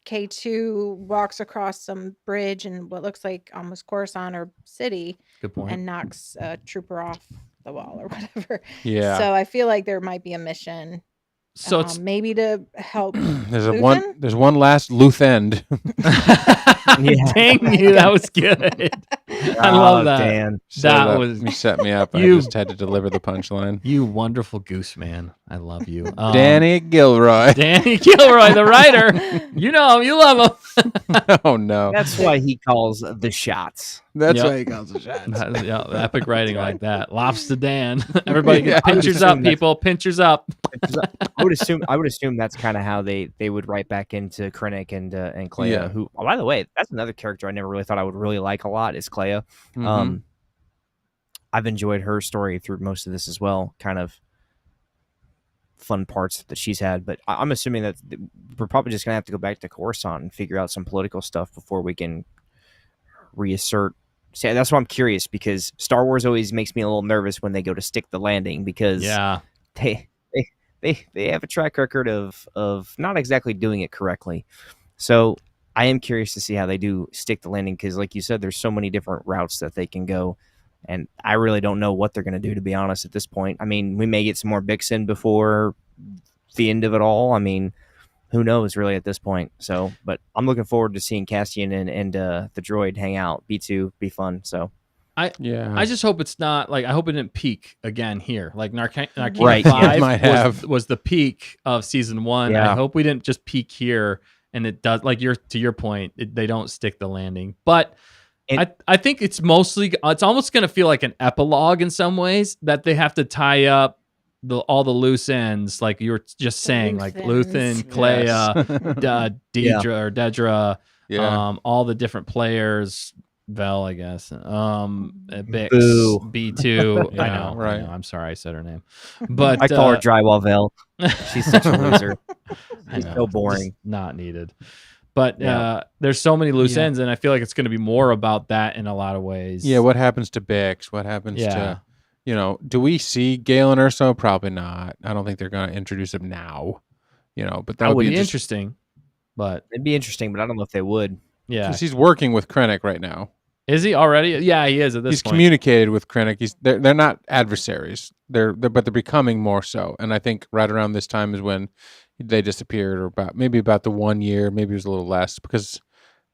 K2 walks across some bridge in what looks like almost Coruscant or city. Good point. And knocks a trooper off the wall or whatever. Yeah. So I feel like there might be a mission. So it's maybe to help. There's one last Luth end. Dang you, that was good. I love that. Dan. That set me up. I You- just had to deliver the punchline. You wonderful goose man. I love you. Danny Gilroy. Danny Gilroy, the writer. You know him. You love him. Oh no. That's why he calls the shots. That's Yep. why he calls it shots. Yeah, epic writing like that. Lobster Dan. Everybody Yeah. get pinchers up, people. Pinchers up. I would assume that's kind of how they would write back into Krennic and Clea. Yeah. Who, by the way, that's another character I never really thought I would really like a lot is Clea. Mhm. I've enjoyed her story through most of this as well. Kind of fun parts that she's had, but I'm assuming that we're probably just gonna have to go back to Coruscant and figure out some political stuff before we can reassert. See, that's why I'm curious, because Star Wars always makes me a little nervous when they go to stick the landing, because they have a track record of not exactly doing it correctly. So I am curious to see how they do stick the landing, because like you said, there's so many different routes that they can go, and I really don't know what they're going to do, to be honest, at this point. I mean, we may get some more Bixen before the end of it all. I mean, who knows really at this point. So, but I'm looking forward to seeing Cassian and the droid hang out. B2 be fun. So I just hope it's not like, I hope it didn't peak again here. Like Narcana Right, 5 it might have. was the peak of season 1. Yeah. I hope we didn't just peak here and it does, like to your point, they don't stick the landing. But I think it's almost going to feel like an epilogue in some ways, that they have to tie up all the loose ends, like you were just saying, like Luthen, Clea, Deidre or Dedra, all the different players, Vel, I guess, Bix, B2. Yeah, I know, right. I'm sorry I said her name, but I call her Drywall Vel. She's such a loser. She's know, so boring. just not needed. But there's so many loose ends, and I feel like it's going to be more about that in a lot of ways. Yeah, what happens to Bix? What happens to, do we see Galen Erso? Probably not. I don't think they're going to introduce him now. But that would be interesting. But it'd be interesting, but I don't know if they would. Yeah, because he's working with Krennic right now. Is he already? Yeah, he is at this He's point. communicated with Krennic. They're not adversaries. But they're becoming more so. And I think right around this time is when they disappeared, or maybe about the 1 year, maybe it was a little less, because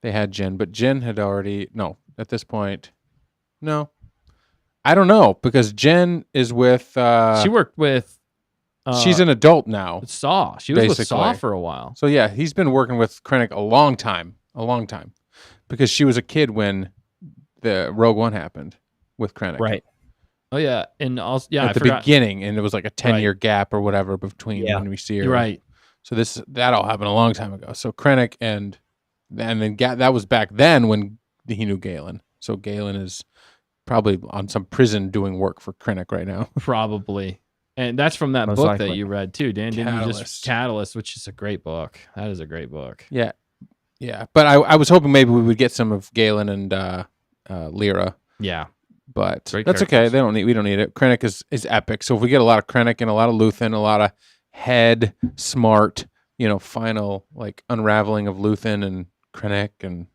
they had Jin. But Jin had already at this point. No, I don't know, because Jen is with. She worked with. She's an adult now. Saw. She was basically with Saw for a while. So yeah, he's been working with Krennic a long time, because she was a kid when the Rogue One happened with Krennic. Right. Oh yeah, and also at the beginning, and it was like a 10-year gap or whatever between when we see her. You're right. So that all happened a long time ago. So Krennic and then that was back then when he knew Galen. So Galen is probably on some prison doing work for Krennic right now. Probably. And that's from that Most book likely. that you read too, Dan. Didn't you just Catalyst. Catalyst, which is a great book. That is a great book. Yeah. But I was hoping maybe we would get some of Galen and Lyra. Yeah. But Great that's okay. We don't need it. Krennic is epic. So if we get a lot of Krennic and a lot of Luthen, a lot of head smart, final like unraveling of Luthen and Krennic, and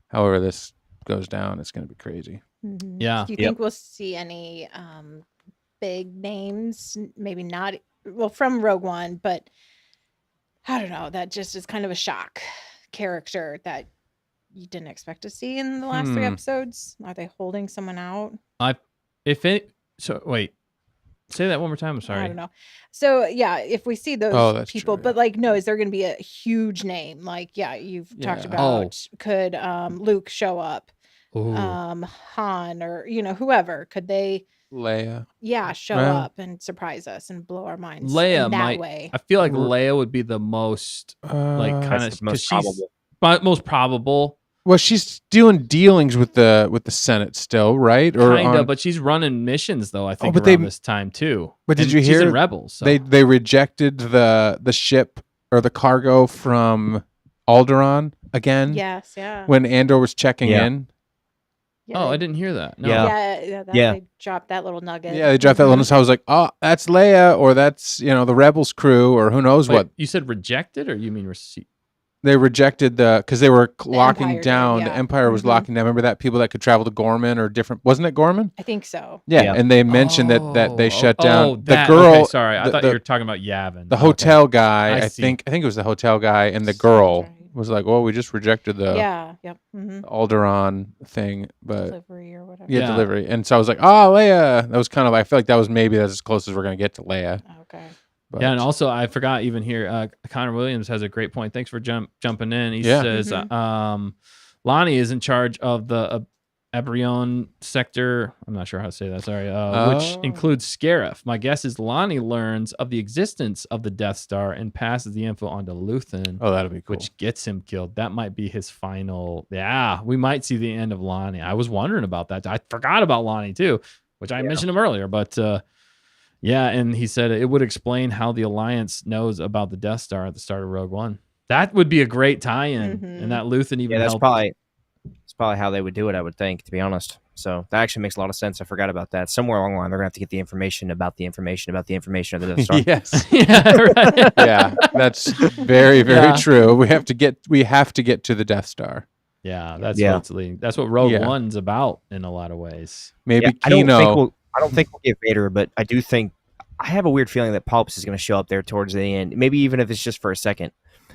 however this goes down, it's going to be crazy. Mm-hmm. Yeah. Do you think we'll see any big names? Maybe not. Well, from Rogue One, but I don't know. That just is kind of a shock character that you didn't expect to see in the last 3 episodes? Are they holding someone out? Wait, say that one more time. I'm sorry. I don't know. So yeah, if we see those people, true, but like, no, is there going to be a huge name? Like, yeah, you've talked about could Luke show up, Han, or whoever, could they? Leia. Show up and surprise us and blow our minds. Leia in that way. I feel like Leia would be the most kind of because she's most probable. Well, she's doing dealings with the Senate still, right? But she's running missions though. I think around this time too. But did you hear? She's in Rebels. So. They rejected the ship or the cargo from Alderaan again. Yes, yeah. When Andor was checking in. Yeah, I didn't hear that. No. They dropped that little nugget. Yeah, they dropped that little. So I was like, oh, that's Leia, or that's the Rebels crew, or who knows what. You said rejected, or you mean receipt? They rejected because they were locking Empire down. did, The Empire was locking down. Remember that people that could travel to Gorman or different? Wasn't it Gorman? I think so. Yeah, and they mentioned that they shut down the girl. Okay, sorry, I thought you were talking about Yavin. The hotel guy. I think it was the hotel guy, and the girl was like, "Well, we just rejected the Alderaan thing, but delivery or whatever." Yeah, delivery. And so I was like, "Oh, Leia." That was kind of. I feel like that was maybe that's as close as we're gonna get to Leia. Okay. But, and also I forgot even here. Connor Williams has a great point. Thanks for jumping in. He says, Lonnie is in charge of the Ebrion sector. I'm not sure how to say that. Sorry. Which includes Scarif. My guess is Lonnie learns of the existence of the Death Star and passes the info on to Luthen. Oh, that'll be cool. Which gets him killed. That might be his final. Yeah, we might see the end of Lonnie. I was wondering about that. I forgot about Lonnie too, which I mentioned him earlier. But yeah, and he said it would explain how the Alliance knows about the Death Star at the start of Rogue One. That would be a great tie-in, and that Luthen even helped. That's probably how they would do it, I would think, to be honest. So that actually makes a lot of sense. I forgot about that. Somewhere along the line, they're going to have to get the information about the information about the information of the Death Star. Yes. Right. Yeah, that's very, very true. We have to get to the Death Star. Yeah, that's what's leading. That's what Rogue One's about in a lot of ways. Maybe Kino. I don't think we'll get Vader, but I do think I have a weird feeling that Palps is going to show up there towards the end. Maybe even if it's just for a second.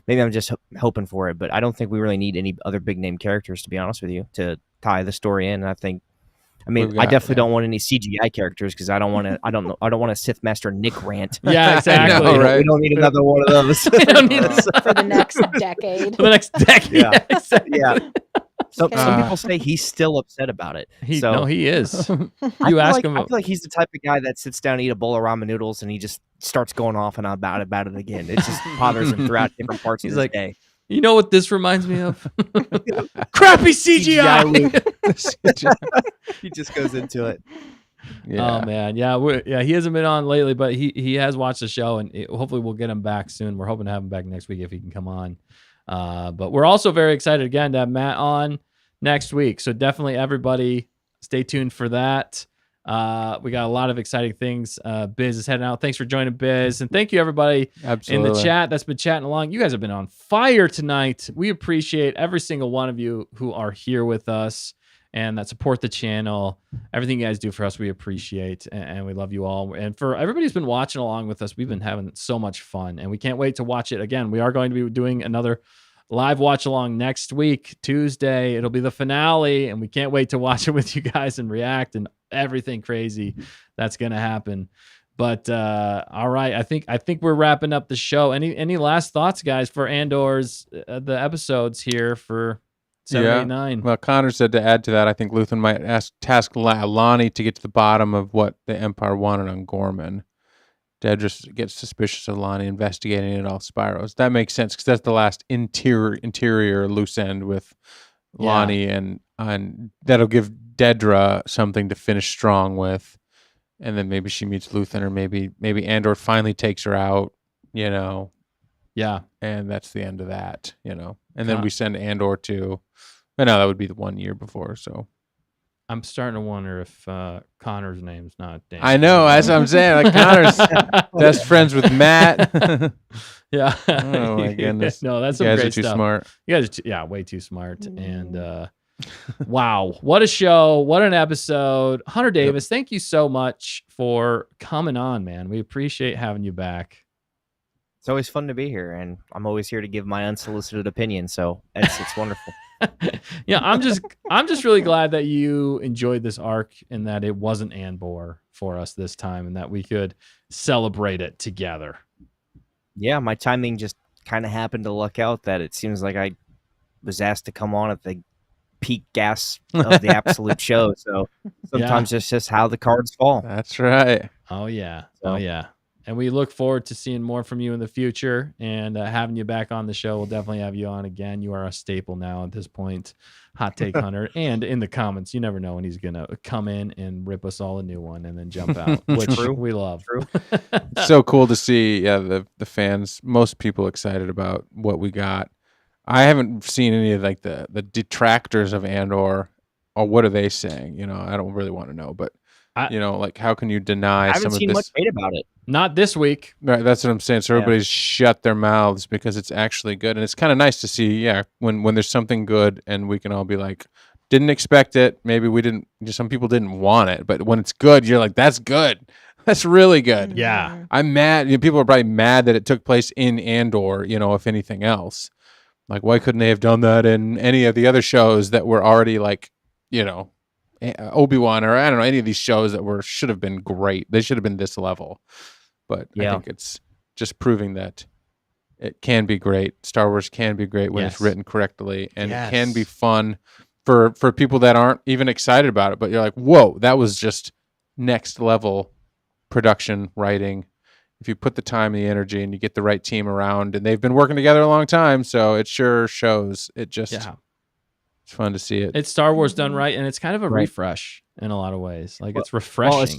Maybe I'm just hoping for it, but I don't think we really need any other big name characters, to be honest with you, to tie the story in. And I definitely don't want any CGI characters because I don't want a Sith Master Nick rant. Yeah, exactly. We don't need another one of those. For the next decade. For the next decade. Yeah. Some people say he's still upset about it. No, he is. You ask him. I feel like he's the type of guy that sits down and eat a bowl of ramen noodles and he just starts going off and on about it again. It just bothers him throughout different parts of his day. You know what this reminds me of? Crappy CGI. He just goes into it. Yeah. Oh man, he hasn't been on lately, but he has watched the show, and hopefully we'll get him back soon. We're hoping to have him back next week if he can come on. But we're also very excited again to have Matt on next week. So definitely everybody stay tuned for that. We got a lot of exciting things. Biz is heading out. Thanks for joining, Biz. And thank you everybody in the chat that's been chatting along. You guys have been on fire tonight. We appreciate every single one of you who are here with us and that support the channel. Everything you guys do for us, we appreciate, and we love you all. And for everybody who's been watching along with us, we've been having so much fun, and we can't wait to watch it again. We are going to be doing another live watch along next week, Tuesday. It'll be the finale, and we can't wait to watch it with you guys and react and everything crazy that's going to happen. But all right, I think we're wrapping up the show. Any last thoughts, guys, for Andor's the episodes here for 7, 8, 9? Well, Connor said to add to that, I think Luthen might task Lonnie to get to the bottom of what the Empire wanted on Gorman. Dedra gets suspicious of Lonnie investigating it all spirals. That makes sense because that's the last interior loose end with Lonnie, and that'll give Dedra something to finish strong with, and then maybe she meets Luthen, or maybe Andor finally takes her out, Yeah, and that's the end of that, And then we send Andor to. But no, that would be the 1 year before. So I'm starting to wonder if Connor's name's not Dan. I know, that's what I'm saying. Like Connor's best friends with Matt. Yeah. Oh my goodness. No, that's you some guys great are too stuff. smart. You guys are way too smart. And wow, what a show! What an episode! Hunter Davis, thank you so much for coming on, man. We appreciate having you back. It's always fun to be here, and I'm always here to give my unsolicited opinion, so it's wonderful. Yeah, I'm just really glad that you enjoyed this arc and that it wasn't Andor for us this time and that we could celebrate it together. Yeah, my timing just kind of happened to luck out that it seems like I was asked to come on at the peak gas of the absolute show. So sometimes it's just how the cards fall. That's right. Oh yeah. So- Oh yeah. And we look forward to seeing more from you in the future and having you back on the show. We'll definitely have you on again. You are a staple now at this point, Hot Take Hunter. And in the comments, you never know when he's going to come in and rip us all a new one and then jump out, which True. we love. True. It's so cool to see the fans, most people excited about what we got. I haven't seen any of like the detractors of Andor, or what are they saying? You know, I don't really want to know, but like how can you deny I haven't some seen of much this? hate about it. Not this week. Right, that's what I'm saying. So everybody's shut their mouths because it's actually good, and it's kind of nice to see. Yeah, when there's something good, and we can all be like, didn't expect it. Maybe we didn't. Some people didn't want it, but when it's good, you're like, that's good. That's really good. Yeah. I'm mad. People are probably mad that it took place in Andor. If anything else, like why couldn't they have done that in any of the other shows that were already like, Obi-Wan or I don't know, any of these shows that should have been great. They should have been this level. But I think it's just proving that it can be great. Star Wars can be great when it's written correctly, and it can be fun for people that aren't even excited about it. But you're like, whoa, that was just next level production writing. If you put the time and the energy and you get the right team around, and they've been working together a long time, so it sure shows. It just it's fun to see it. It's Star Wars done right, and it's kind of a refresh in a lot of ways. Like it's refreshing.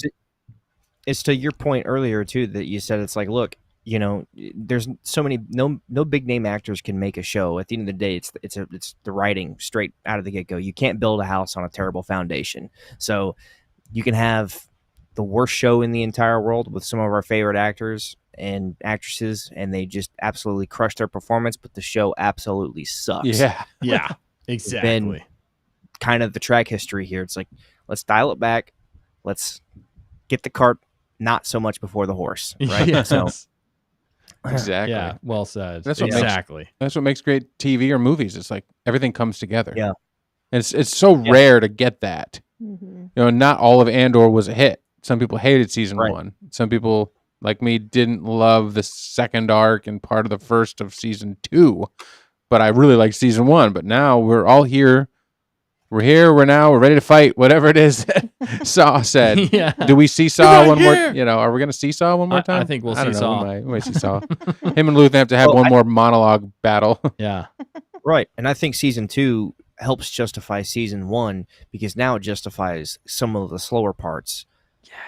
It's to your point earlier too that you said it's like, look, there's so many no big name actors can make a show. At the end of the day, it's the writing straight out of the get go. You can't build a house on a terrible foundation. So you can have the worst show in the entire world with some of our favorite actors and actresses, and they just absolutely crush their performance, but the show absolutely sucks. Yeah, exactly. Been kind of the track history here. It's like, let's dial it back. Let's get the cart not so much before the horse, right? Yes. So exactly. Yeah, well said. That's what exactly. That's what makes great TV or movies. It's like everything comes together. Yeah. And it's so rare to get that. Mm-hmm. Not all of Andor was a hit. Some people hated season Right. 1. Some people, like me, didn't love the second arc and part of the first of season 2. But I really liked season 1. But now we're all here. We're here. We're ready to fight. Whatever it is Saw said. Yeah. Do we seesaw one more? Are we going to seesaw one more time? I think we'll I don't seesaw. know. We might seesaw. Him and Luthen have to have one more monologue battle. Yeah. right. And I think season 2 helps justify season 1 because now it justifies some of the slower parts.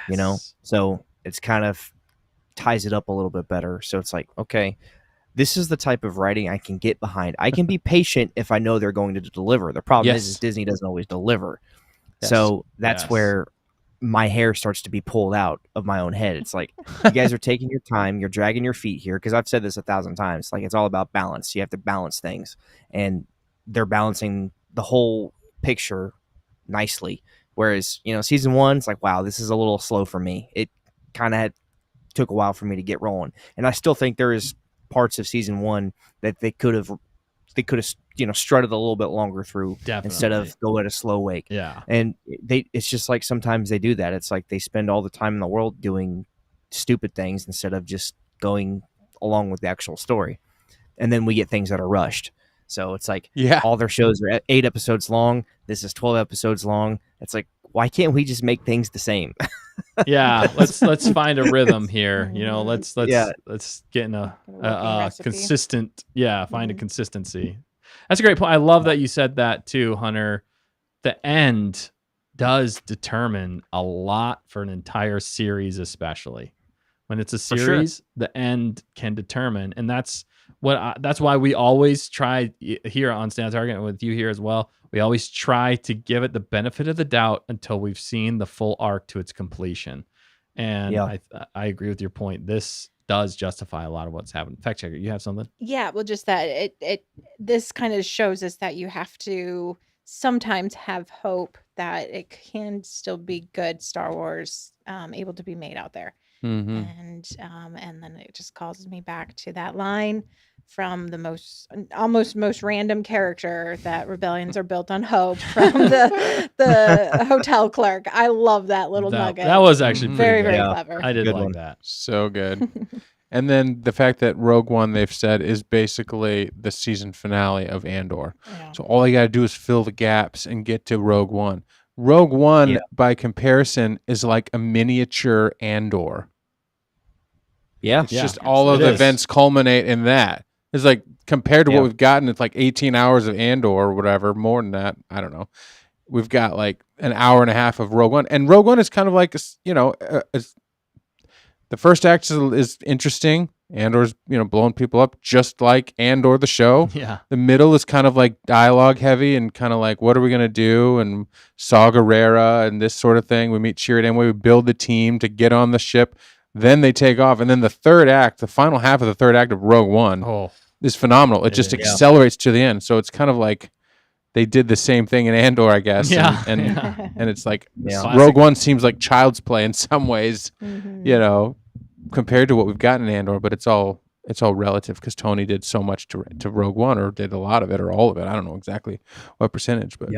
Yes. So it's kind of ties it up a little bit better. So it's like, okay, this is the type of writing I can get behind. I can be patient if I know they're going to deliver. The problem is Disney doesn't always deliver. Yes. So that's where my hair starts to be pulled out of my own head. It's like, you guys are taking your time. You're dragging your feet here. Because I've said this 1,000 times. Like, it's all about balance. You have to balance things. And they're balancing the whole picture nicely. Whereas, season 1, it's like, wow, this is a little slow for me. It kind of took a while for me to get rolling. And I still think there is parts of season 1 that they could have strutted a little bit longer through. Definitely. Instead of go at a slow wake. Yeah. And it's just like sometimes they do that. It's like they spend all the time in the world doing stupid things instead of just going along with the actual story. And then we get things that are rushed. So it's like all their shows are 8 episodes long. This is 12 episodes long. It's like, why can't we just make things the same? Yeah, let's find a rhythm here. Let's get in a recipe. consistent. Yeah, find a consistency. That's a great point. I love that you said that too, Hunter. The end does determine a lot for an entire series, especially when it's a series. The end can determine, and that's why we always try here on Stay on Target and with you here as well. We always try to give it the benefit of the doubt until we've seen the full arc to its completion. And I agree with your point. This does justify a lot of what's happened. Fact checker, you have something? Yeah, well, just that this kind of shows us that you have to sometimes have hope that it can still be good Star Wars able to be made out there. Mm-hmm. And then it just calls me back to that line from the almost most random character that rebellions are built on hope from the hotel clerk. I love that little nugget. That was actually very, pretty very good. clever. I did Good like one. that. So good. And then the fact that Rogue One, they've said, is basically the season finale of Andor. Yeah. So all you got to do is fill the gaps and get to Rogue One. Rogue One, by comparison, is like a miniature Andor. Yeah. It's just all of the events culminate in that. It's like compared to what we've gotten, it's like 18 hours of Andor or whatever, more than that. I don't know. We've got like an hour and a half of Rogue One. And Rogue One is kind of like, the first act is interesting. Andor's, blowing people up just like Andor the show. Yeah. The middle is kind of like dialogue heavy and kind of like, what are we going to do? And Saw Gerrera and this sort of thing. We meet Chirrut Îmwe. We build the team to get on the ship. Then they take off. And then the third act, the final half of the third act of Rogue One is phenomenal. It just accelerates to the end. So it's kind of like they did the same thing in Andor, I guess. Yeah. And it's like Yeah. Rogue One seems like child's play in some ways, Mhm. compared to what we've gotten in Andor, but it's all relative because Tony did so much to Rogue One, or did a lot of it, or all of it. I don't know exactly what percentage, but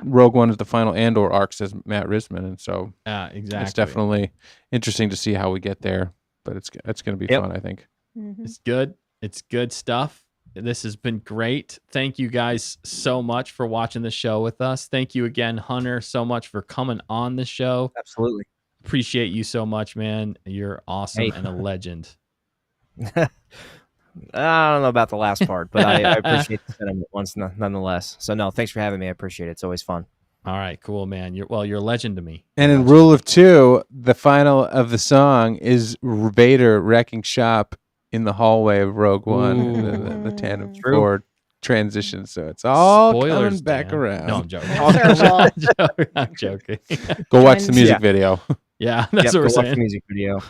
Rogue One is the final Andor arc, says Matt Risman, and so exactly. it's definitely interesting to see how we get there. But it's going to be fun, I think. Mhm. It's good. It's good stuff. This has been great. Thank you guys so much for watching the show with us. Thank you again, Hunter, so much for coming on the show. Absolutely. Appreciate you so much, man. You're awesome and a legend. I don't know about the last part, but I appreciate the sentiment nonetheless. So no, thanks for having me. I appreciate it. It's always fun. All right, cool, man. You're a legend to me. And in Rule of Two, the final of the song is Vader wrecking shop in the hallway of Rogue One, the tandem Ford transition. So it's all coming back around. No, I'm joking. I'm joking. Go watch the music video. Yeah, that's what we're saying. Watch the music video.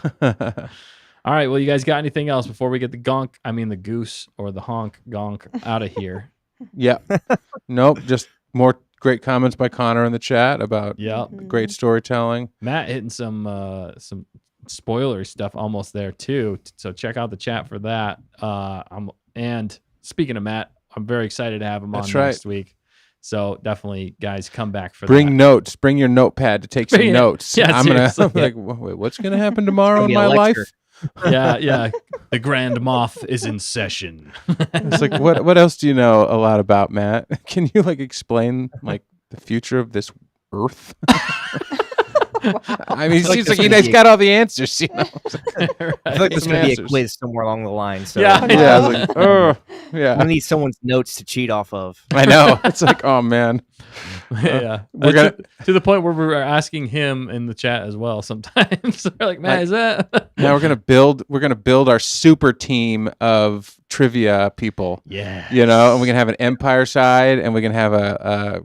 All right, well, you guys got anything else before we get the goose or the gonk out of here? Yeah. Nope. Just more great comments by Connor in the chat about great storytelling. Matt hitting some spoiler stuff almost there too. So check out the chat for that. And speaking of Matt, I'm very excited to have him on next week. So definitely, guys, come back for that. Bring notes. Bring your notepad to take some notes. Yeah, I'm like, wait, what's gonna happen tomorrow in my life? Yeah. The Grand Moff is in session. It's like, what else do you know a lot about, Matt? Can you explain the future of this Earth? Wow. I mean, it seems like you guys got all the answers. I feel like there's going to be a quiz somewhere along the line. So I was like, oh, yeah. I need someone's notes to cheat off of. I know. It's like, oh man. We're gonna to the point where we're asking him in the chat as well. Sometimes we're like, man, is that? Now we're gonna build our super team of trivia people. Yeah. And we're gonna have an Empire side, and we're gonna have a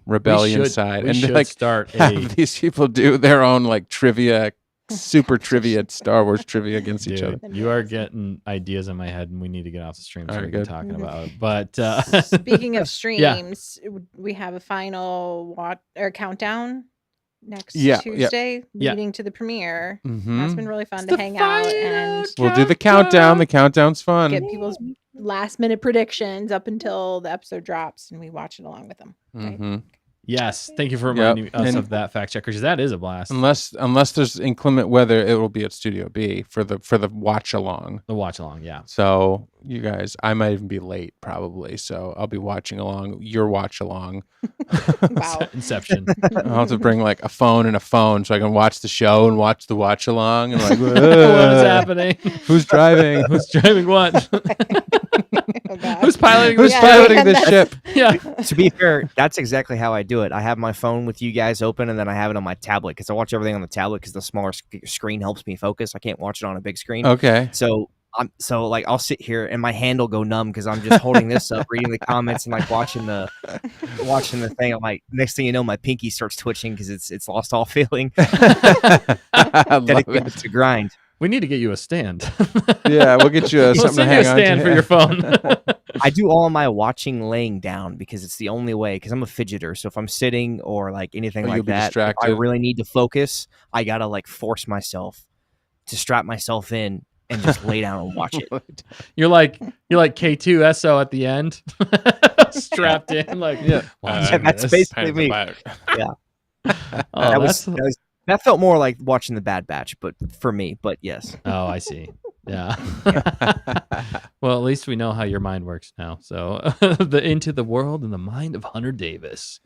rebellion side, we and should start have these people do their own trivia, super trivia, Star Wars trivia against each other. You are getting ideas in my head, and we need to get off the stream so we can talk about it. But speaking of streams, we have a final countdown next Tuesday, leading to the premiere. That's been really fun to hang out, and we'll do the countdown. The countdown's fun. Get people's last minute predictions up until the episode drops, and we watch it along with them. Right? Yes, thank you for reminding us of that, fact checker, because that is a blast. Unless there's inclement weather, it will be at Studio B for the watch along. The watch along, yeah. So you guys, I might even be late probably. So I'll be watching along your watch along. Wow. Inception. I'll have to bring a phone and a phone so I can watch the show and watch the watch along and what is happening? Who's driving? Who's driving what? Who's piloting this ship? Yeah. To be fair, that's exactly how I do it. I have my phone with you guys open, and then I have it on my tablet because I watch everything on the tablet because the smaller screen helps me focus. I can't watch it on a big screen. Okay. So I'll sit here and my hand will go numb because I'm just holding this up, reading the comments, and watching the thing. I'm like, next thing you know, my pinky starts twitching because it's lost all feeling. Dedicated to grind. We need to get you a stand. Yeah, we'll get you something to hang on to. Stand for your phone. I do all my watching laying down because it's the only way. Because I'm a fidgeter, so if I'm sitting or anything like that, if I really need to focus, I gotta force myself to strap myself in and just lay down and watch it. You're like K2SO at the end, strapped in. Like, watching that's this. basically me. Oh, That felt more like watching The Bad Batch, but for me. But yes. Oh, I see. Yeah. Well, at least we know how your mind works now. So, the Into the World and the Mind of Hunter Davis.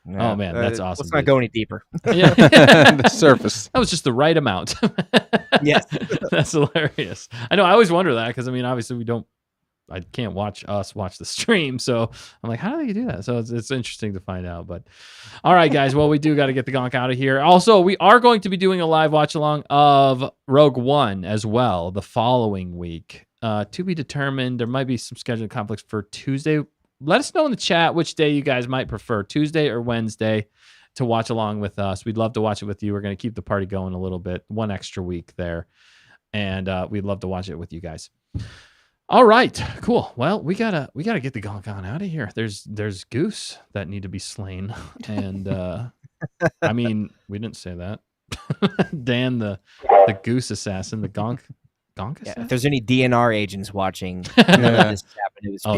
Yeah, Oh man, that's awesome. Let's not go any deeper. Yeah. The surface. That was just the right amount. Yes. That's hilarious. I know. I always wonder that because I mean, obviously, I can't watch the stream, so I'm like, how do they do that? So it's interesting to find out. But all right, guys. Well, we do got to get the gonk out of here. Also, we are going to be doing a live watch along of Rogue One as well the following week. To be determined. There might be some scheduling conflicts for Tuesday. Let us know in the chat which day you guys might prefer, Tuesday or Wednesday, to watch along with us. We'd love to watch it with you. We're going to keep the party going a little bit, one extra week there, and we'd love to watch it with you guys. All right, cool. Well, we gotta get the gonk on out of here. There's goose that need to be slain, and I mean, we didn't say that. Dan, the goose assassin, the gonk assassin. Yeah, if there's any DNR agents watching, this happened.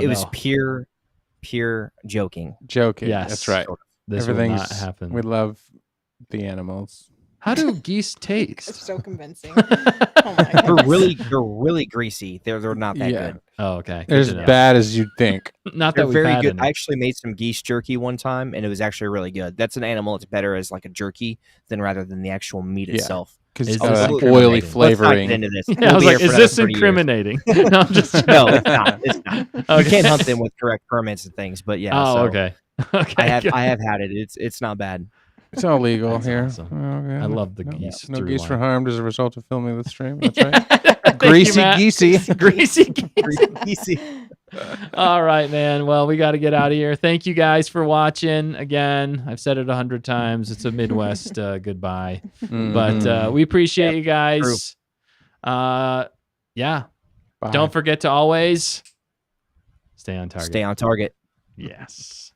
It was pure joking. Yes, that's right. This will not happen. We love the animals. How do geese It's taste? so convincing. Oh my They're goodness. really greasy. They're not that good. Oh, okay. They're as bad as you'd think. Not They're that we've very had good. any. I actually made some geese jerky one time, and it was actually really good. That's an animal that's better as like a jerky rather than the actual meat itself. Because Is it's this oily incriminating? Let's not flavoring. get into this. Yeah, I was We'll be like, here is for this another 30 years. incriminating? No, I'm just No, it's not. It's not. You Okay. can't hunt them with correct permits and things, but yeah. Oh, so okay. Okay. I have had it. It's not bad. It's all legal That's here. awesome. Okay. I love the No- geese. No through geese were line. harmed as a result of filming the stream. That's right. Thank you, Greasy Matt. geesey. Greasy geese. Easy. All right, man. Well, we got to get out of here. Thank you guys for watching. Again, I've said it 100 times. It's a Midwest goodbye. But we appreciate you guys. Yeah. Bye. Don't forget to always stay on target. Stay on target. Yes.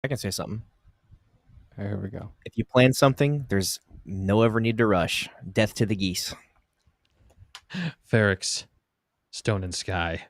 I can say something. Here we go. If you plan something, there's no ever need to rush. Death to the geese. Ferrex, Stone and Sky.